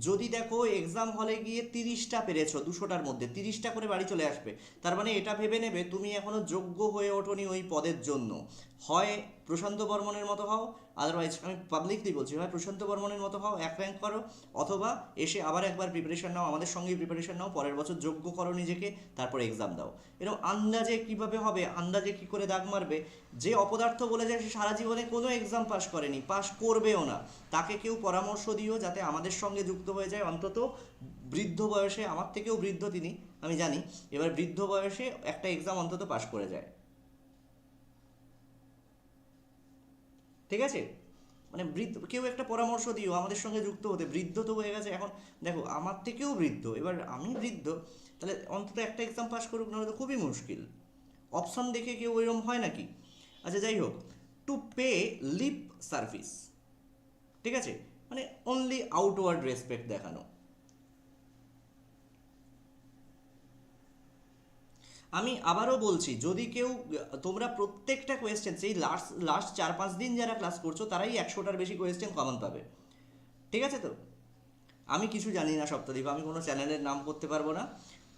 যদি দেখো এক্সাম হলে গিয়ে 30টা পেরেছো, 200টার মধ্যে 30টা করে বাড়ি চলে আসবে, তার মানে এটা ভেবে নেবে তুমি এখনো যোগ্য হয়ে ওঠোনি ওই পদের জন্য। হয় প্রশান্ত বর্মনের মতো হও, আদারওয়াইজ আমি পাবলিকলি বলছি, হয় প্রশান্ত বর্মনের মতো হও, 1 র্যাঙ্ক করো, অথবা এসে আবার একবার প্রিপারেশন নাও, আমাদের সঙ্গেই প্রিপারেশন নাও, পরের বছর যোগ্য করো নিজেকে, তারপর এক্সাম দাও। এরকম আন্দাজে কিভাবে হবে, আন্দাজে কি করে দাগ মারবে, যে অপদার্থ বলে যায় সে সারা জীবনে কোনো এক্সাম পাস করেনি, পাস করবেও না, তাকে কেউ পরামর্শ দিও যাতে আমাদের সঙ্গে যুক্ত হয়ে যায়, অন্তত বৃদ্ধ বয়সে, আমার থেকেও বৃদ্ধ তিনি, আমি জানি, এবার বৃদ্ধ বয়সে একটা এক্সাম অন্তত পাস করে যায়, ঠিক আছে। মানে বৃদ্ধ কেউ একটা পরামর্শ দিও আমাদের সঙ্গে যুক্ত হতে, বৃদ্ধ তো হয়ে গেছে এখন, দেখো আমার থেকেও বৃদ্ধ, এবার আমি বৃদ্ধ, তাহলে অন্তত একটা এক্সাম পাস করুক, নাহলে তো খুবই মুশকিল। অপশান দেখে কেউ ওইরকম হয় নাকি। আচ্ছা যাই হোক, টু পে লিপ সার্ভিস, ঠিক আছে, মানে অনলি আউটওয়ার্ড রেসপেক্ট দেখানো। আমি আবারও বলছি, যদি কেউ, তোমরা প্রত্যেকটা কোয়েশ্চেন, সেই লাস্ট 4-5 দিন যারা ক্লাস করছো তারাই 100টার বেশি কোয়েশ্চেন কমন পাবে, ঠিক আছে। তো আমি কিছু জানি না সপ্তাহদীপ, আমি কোনো চ্যানেলের নাম করতে পারবো না,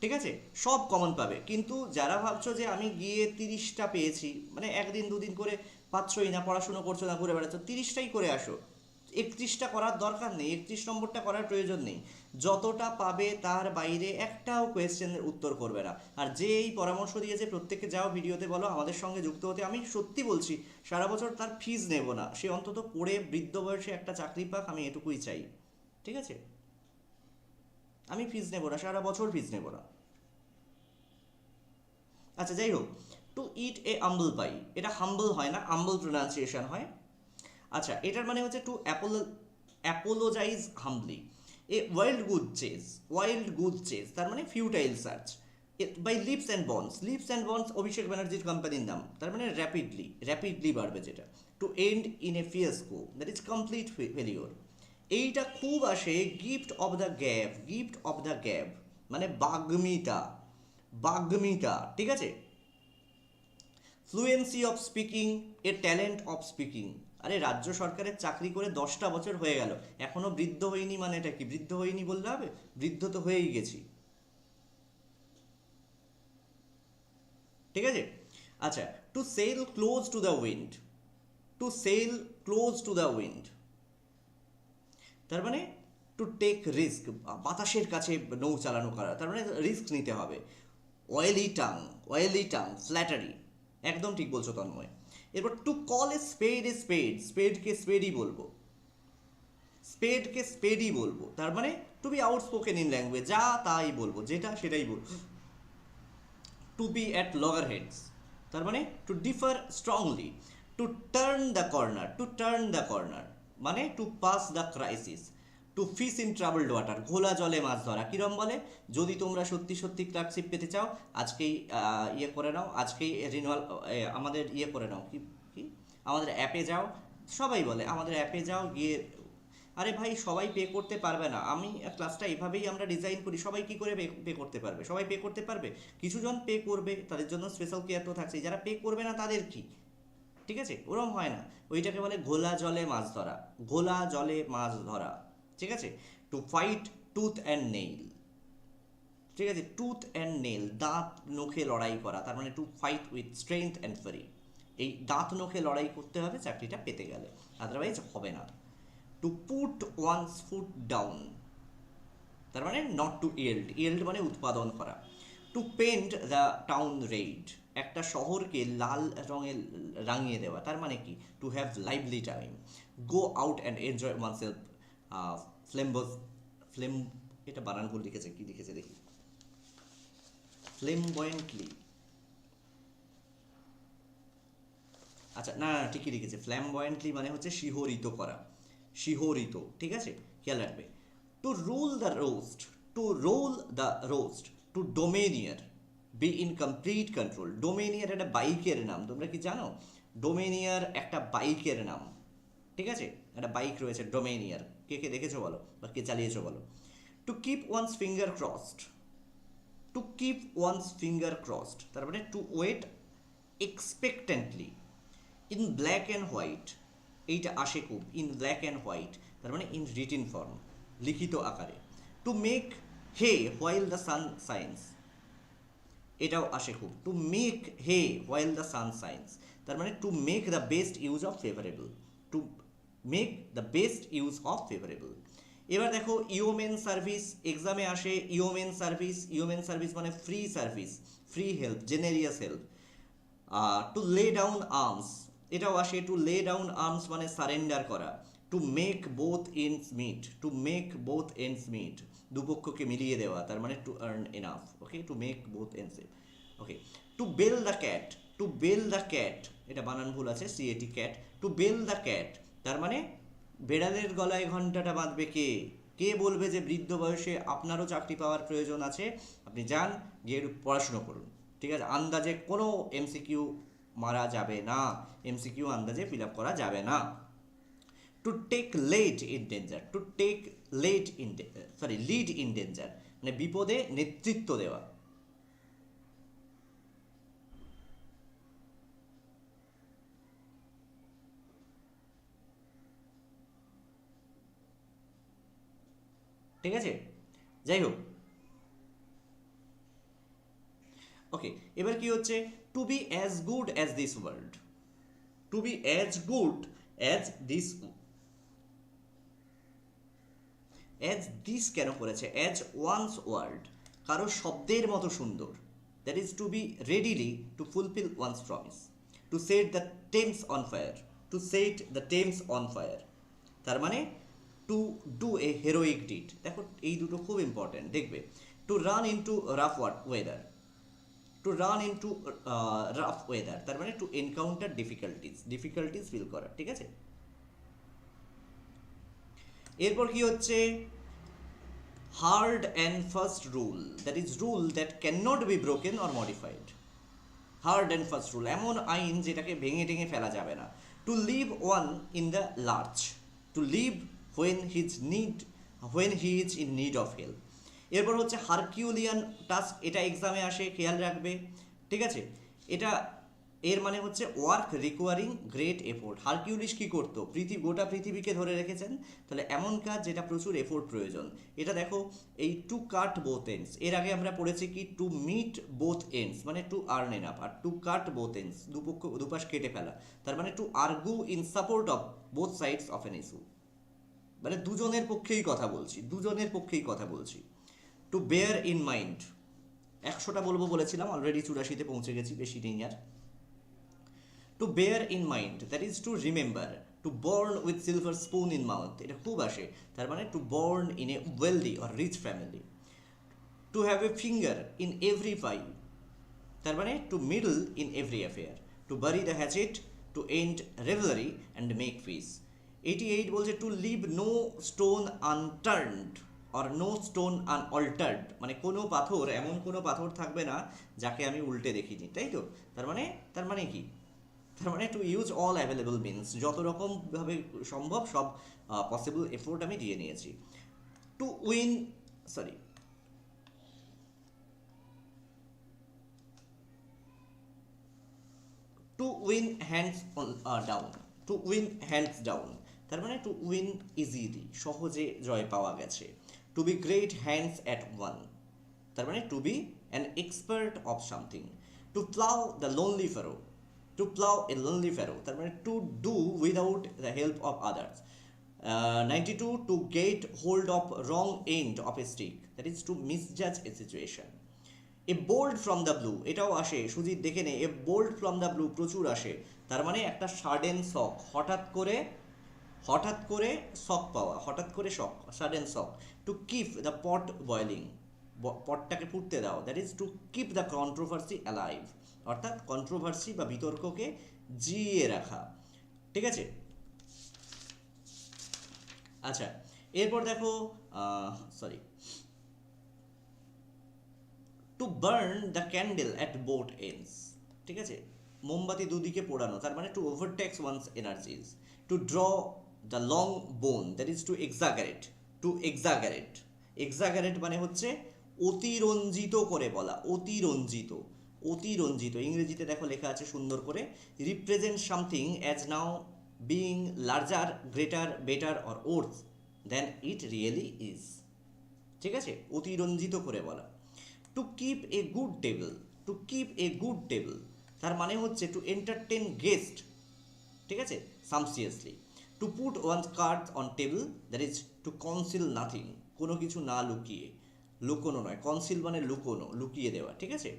ঠিক আছে, সব কমন পাবে। কিন্তু যারা ভাবছো যে আমি গিয়ে 30টা পেয়েছি, মানে একদিন দুদিন করে পাচ্ছই না, পড়াশুনো করছো না, ঘুরে বেড়াচ্ছ, 30টাই করে আসো, 31টা করার দরকার নেই, 31 নম্বরটা করার প্রয়োজন নেই, যতটা পাবে তার বাইরে একটাও কোয়েশ্চেনের উত্তর করবে না। আর যে এই পরামর্শ দিয়েছে প্রত্যেককে যাও ভিডিওতে বলো আমাদের সঙ্গে যুক্ত হতে, আমি সত্যি বলছি সারা বছর তার ফিজ নেব না, সে অন্তত পড়ে বৃদ্ধ বয়সে একটা চাকরি পাক, আমি এটুকুই চাই, ঠিক আছে, আমি ফিজ নেব না, সারা বছর ফিজ নেব না। আচ্ছা যাই হোক, টু ইট এ আম্বল পাই, এটা হাম্বল হয় না, আম্বল প্রোনাউন্সিয়েশন হয়। আচ্ছা, এটার মানে হচ্ছে to apologise humbly, a wild goose chase, তার মানে futile search, by leaps and bounds Abhishek ব্যানার্জির কোম্পানির নাম, তার মানে র্যাপিডলি বাড়বে যেটা। To end in a fiasco, that is complete failure. এইটা খুব আসে গিফট অফ দ্য গ্যাব, মানে বাগ্মিটা, ঠিক আছে। Fluency of speaking, A talent of speaking, আরে রাজ্য সরকারের চাকরি করে 10টা বছর হয়ে গেল, এখনো বৃদ্ধ হয়নি, মানে এটা কি বৃদ্ধ হয়নি বললে হবে? বৃদ্ধ তো হয়েই গেছি। ঠিক আছে। আচ্ছা, to sail close to the wind, to sail close to the wind, তার মানে টু টেক রিস্ক, বাতাসের কাছে নৌ চালানো করা, তার মানে রিস্ক নিতে হবে। Oily tongue, oily tongue, flattery, একদম ঠিক বলছো তন্ময়। এরপর টু কল এ স্পেড এ স্পেড, স্পেডকে স্পেডই বলবো, স্পেডকে স্পেডই বলবো, তার মানে to be outspoken in language, যা তাই বলবো, যেটা সেটাই বলবো। To be at loggerheads, তার মানে to differ strongly. To turn the corner, to turn the corner মানে to pass the crisis. To fish in troubled water, ঘোলা জলে মাছ ধরা, কিরম বলে? যদি তোমরা সত্যি সত্যি ক্লার্কশিপ পেতে চাও, আজকেই ইয়ে করে নাও, আজকেই রিনুয়াল, আমাদের ইয়ে করে নাও, কি কি আমাদের অ্যাপে যাও, সবাই বলে আমাদের অ্যাপে যাও গিয়ে। আরে ভাই, সবাই পে করতে পারবে না, আমি ক্লাসটা এভাবেই আমরা ডিজাইন করি, সবাই কি করে পে করতে পারবে? সবাই পে করতে পারবে? কিছুজন পে করবে, তাদের জন্য স্পেশাল কেয়ার তো থাকছে, যারা পে করবে না তাদের কি? ঠিক আছে, ওরম হয় না, ওইটাকে বলে ঘোলা জলে মাছ ধরা, ঘোলা জলে মাছ ধরা। ঠিক আছে। To fight tooth and nail, ঠিক আছে, টুথ অ্যান্ড নেল, দাঁত নখে লড়াই করা, তার মানে to fight with strength and fury, এই দাঁত নখে লড়াই করতে হবে চাকরিটা পেতে গেলে, আদারওয়াইজ হবে না। To put one's foot down, তার মানে নট টু ইয়েল্ড, ইয়েল্ড মানে উৎপাদন করা। To paint the town red, একটা শহরকে লাল রঙে রাঙিয়ে দেওয়া, তার মানে কি? To have lively time. Go out and enjoy one self, flames, flame, এটা বানান ভুল লিখেছে, কি লিখেছে দেখি, ফ্লেমবয়েন্টলি, আচ্ছা না না, ঠিকই লিখেছে, ফ্ল্যামবয়েন্টলি মানে হচ্ছে শিহরিত করা, শিহরিত, ঠিক আছে, খেয়াল রাখবে। To rule the roost, to rule the roost, to domineer, be in complete control. Domineer একটা বাইকের নাম, তোমরা কি জানো? ডোমেনিয়ার একটা বাইকের নাম, ঠিক আছে, একটা বাইক রয়েছে ডোমেনিয়ার, কে কে দেখেছো বলো, বা কে চালিয়েছো বলো। To keep one's finger crossed, to keep one's finger crossed, তার মানে to wait expectantly. In black and white, এইটা আসে খুব, ইন ব্ল্যাক অ্যান্ড হোয়াইট, তার মানে ইন রিটিন ফর্ম, লিখিত আকারে। To make hay while the sun shines, এটাও আসে খুব, to make hay while the sun shines, তার মানে to make the best use of favourable, to make the best use of favourable. এবার দেখো yeoman service, এক্সামে আসে ইওমেন সার্ভিস, ইওমেন সার্ভিস মানে free service, free help, generous help. To lay down arms, এটাও আসে, to lay down arms মানে surrender করা। To make both ends meet, to make both ends meet, দুপক্ষকে মিলিয়ে দেওয়া, তার মানে to earn enough, okay, to make both ends, okay. To bell the cat, to bell the cat, এটা বানান ভুল আছে, C A T cat, to bell the cat, তার মানে বেড়ালের গলায় ঘন্টাটা বাঁধবে কে? কে বলবে যে বৃদ্ধ বয়সে আপনারও চাকরি পাওয়ার প্রয়োজন আছে? আপনি যান, গিয়ে একটু পড়াশুনো করুন, ঠিক আছে, আন্দাজে কোনো এমসিকিউ মারা যাবে না, এমসিকিউ আন্দাজে ফিল আপ করা যাবে না। To take let in danger, to take let in, sorry, lead in danger মানে বিপদে নেতৃত্ব দেওয়া। ঠিক আছে, যাই হোক, ওকে। এবার কি হচ্ছে? To be as good as this world, to be as good as this, as this কেন করেছে? অ্যাজ ওয়ান্স ওয়ার্ল্ড, কারো শব্দের মতো সুন্দর, that is to be readily to fulfil one's promise. To set the Thames on fire, to set the Thames on fire, তার মানে to do a heroic deed. দেখো এই দুটো খুব ইম্পর্টেন্ট, দেখবে। To run into rough weather, to run into rough weather, তার মানে to encounter difficulties, difficulties feel করা, ঠিক আছে। এরপর কি হচ্ছে? Hard and first rule, that is rule that can not be broken or modified. Hard and first rule, এমন আইন যেটাকে ভেঙে টেঙে ফেলা যাবে না। To leave one in the lurch, to leave when his need, when he is in need of help. এরপর হচ্ছে হারকিউলিয়ান টাস্ক, এটা এক্সামে আসে, খেয়াল রাখবে, ঠিক আছে। এটা এর মানে হচ্ছে work recurring great effort. Hercules কি করতো? গোটা পৃথিবীকে ধরে রেখেছেন, তাহলে এমন কাজ যেটা প্রচুর এফোর্ট প্রয়োজন। এটা দেখো, এই টু কাট বোথ এন্ডস, এর আগে আমরা পড়েছি কি টু মিট বোথ এন্ডস মানে টু আর্ন এনাফ, আর টু কাট বোথ এন্ডস দুপাশ কেটে ফেলা, তার মানে to argue in support of both sides of an issue, মানে দুজনের পক্ষেই কথা বলছি, দুজনের পক্ষেই কথা বলছি। টু বেয়ার ইন মাইন্ড, 100টা বলবো বলেছিলাম, অলরেডি 84তে পৌঁছে গেছি, বেশি নেই আর। To bear in mind, that is to remember. To born with silver spoon in mouth, এটা খুব আসে, তার মানে to born in a wealthy or rich family. To have a finger in every pie, তার মানে to meddle in every affair. To bury the hatchet, to end rivalry and make peace. 88 বলছে to leave no stone unturned or no stone unaltered, মানে কোনো পাথর, এমন কোনো পাথর থাকবে না যাকে আমি উল্টে দেখিনি, তাই তো? তার মানে কি? তার মানে to use all available means, যত রকমভাবে সম্ভব সব পসিবল এফোর্ট আমি দিয়ে নিয়েছি। To win, sorry, to win hands down, to win hands down, তার মানে টু উইন ইজিলি, সহজে জয় পাওয়া গেছে। To be great hands at one, তার মানে to be an expert of something. To plough the lonely furrow, to plough a lonely furrow, তার মানে to do without the help of others. 92 to get hold of wrong end of a stick, that is to misjudge a situation. A bold from the blue, এটাও আসে, সুজিত দেখে নে, a bold from the blue প্রচুর আসে, তার মানে একটা sudden শক, হঠাৎ করে শক পাওয়া, হঠাৎ করে shock, sudden shock. To keep the pot boiling, পটটাকে ফুটতে দাও, that is to keep the controversy alive, অর্থাৎ কন্ট্রোভার্সি বা বিতর্ককে জিইয়ে রাখা, ঠিক আছে? আচ্ছা, এরপর দেখো, sorry, to burn the candle at both ends, ঠিক আছে, মোমবাতি দুদিকে পোড়ানো, তার মানে to overtax one's energies. To draw the long bow, that is to exaggerate, exaggerate মানে হচ্ছে অতিরঞ্জিত করে বলা, অতিরঞ্জিত ইংরেজিতে দেখো লেখা আছে সুন্দর করে, represent something as now being larger, greater, better or worth than it really is, ঠিক আছে, অতিরঞ্জিত করে বলা। To keep a good table, তার মানে হচ্ছে টু এন্টারটেন গেস্ট, ঠিক আছে, sumptuously. To put one card on table, that is to conceal nothing, কোনো কিছু না লুকিয়ে, লুকোনো নয়, কনসিল মানে লুকোনো, লুকিয়ে দেওয়া, ঠিক আছে।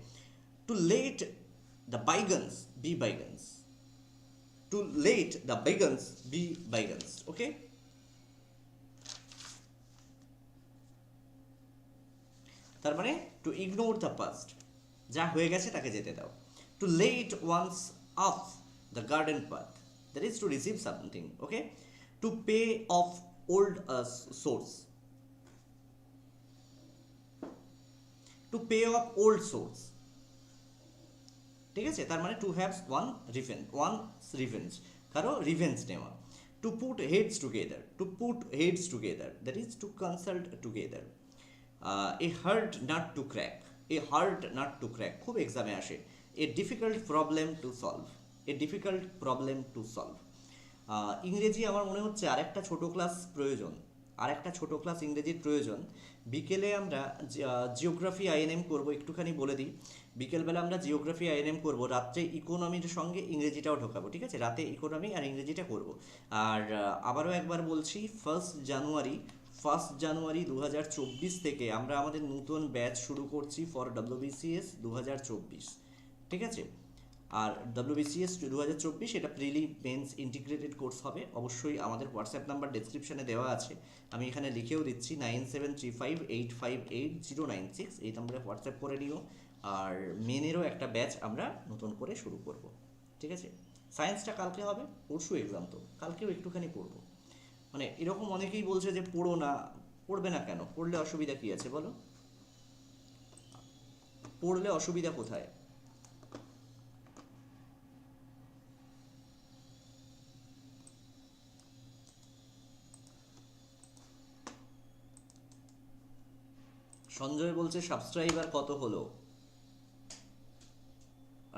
টু লেট দ্য বাইগন্স বি বাইগন্স, ওকে। তার মানে টু ইগনোর দ্য পাস্ট, যা হয়ে গেছে তাকে যেতে দাও। To let one's off the garden path, that is to receive something, okay. To pay off old source, ঠিক আছে, তার মানে টু হ্যাভ রিভেঞ্জ, কারো রিভেঞ্জ নেওয়া। To put heads together, that is to consult together. A hard nut to crack, খুব এক্সামে আসে। A difficult problem to solve. ইংরেজি আমার মনে হচ্ছে আরেকটা ছোট ক্লাস ইংরেজির প্রয়োজন। বিকেলে আমরা জিওগ্রাফি আইএনএম করব, একটুখানি বলে দিই, বিকেলবেলা আমরা জিওগ্রাফি আইএনএম করব, রাত্রে ইকোনমির সঙ্গে ইংরেজিটাও ঢোকাবো, ঠিক আছে, রাতে ইকোনমি আর ইংরেজিটা করব। আর আবারও একবার বলছি, 1 জানুয়ারি 2024 থেকে আমরা আমাদের নতুন ব্যাচ শুরু করছি ফর WBCS 2024, ঠিক আছে। আর WBCS 2024 এটা প্রিলি মেন্স ইন্টিগ্রেটেড কোর্স হবে। অবশ্যই আমাদের হোয়াটসঅ্যাপ নাম্বার ডেসক্রিপশনে দেওয়া আছে, আমি এখানে লিখেও দিচ্ছি, 9735858096, এই নাম্বারে হোয়াটসঅ্যাপ করে নিও। আর মেনেরও একটা ব্যাচ আমরা নতুন করে শুরু করব, ঠিক আছে। সায়েন্সটা কালকে হবে, পরশু এক্সাম, তো কালকেও একটুখানি পড়বো। মানে এরকম অনেকেই বলছে যে পড়বে না কেন, পড়লে অসুবিধা কি আছে বলো, পড়লে অসুবিধা কোথায়? সঞ্জয় বলছে সাবস্ক্রাইবার কত হলো?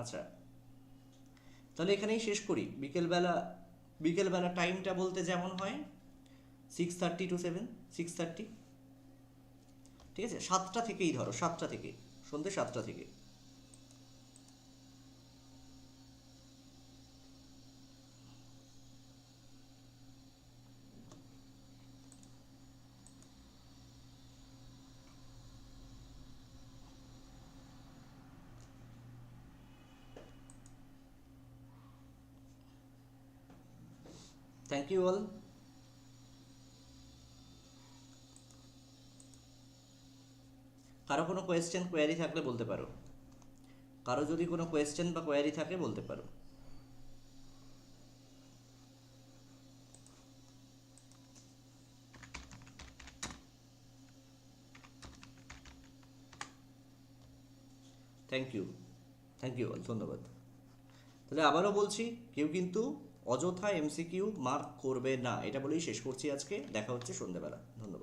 আচ্ছা, তাহলে এখানেই শেষ করি। বিকেলবেলা টাইমটা বলতে যেমন হয় 6:30 to 7, 6:30, ঠিক আছে? 7টা থেকেই ধরো, 7টা থেকে, সন্ধ্যে 7টা থেকে। Thank you all. কারো কোনো কোয়েশ্চেন কোয়ারি থাকলে বলতে পারো, কারো যদি কোনো কোয়েশ্চেন বা কোয়ারি থাকে বলতে পারো। Thank you, thank you all, ধন্যবাদ। তাহলে আবারও বলছি, কেউ কিন্তু অযথা এমসিকিউ মার্ক করবে না, এটা বলেই শেষ করছি আজকে। দেখা হচ্ছে সন্ধ্যেবেলা। ধন্যবাদ।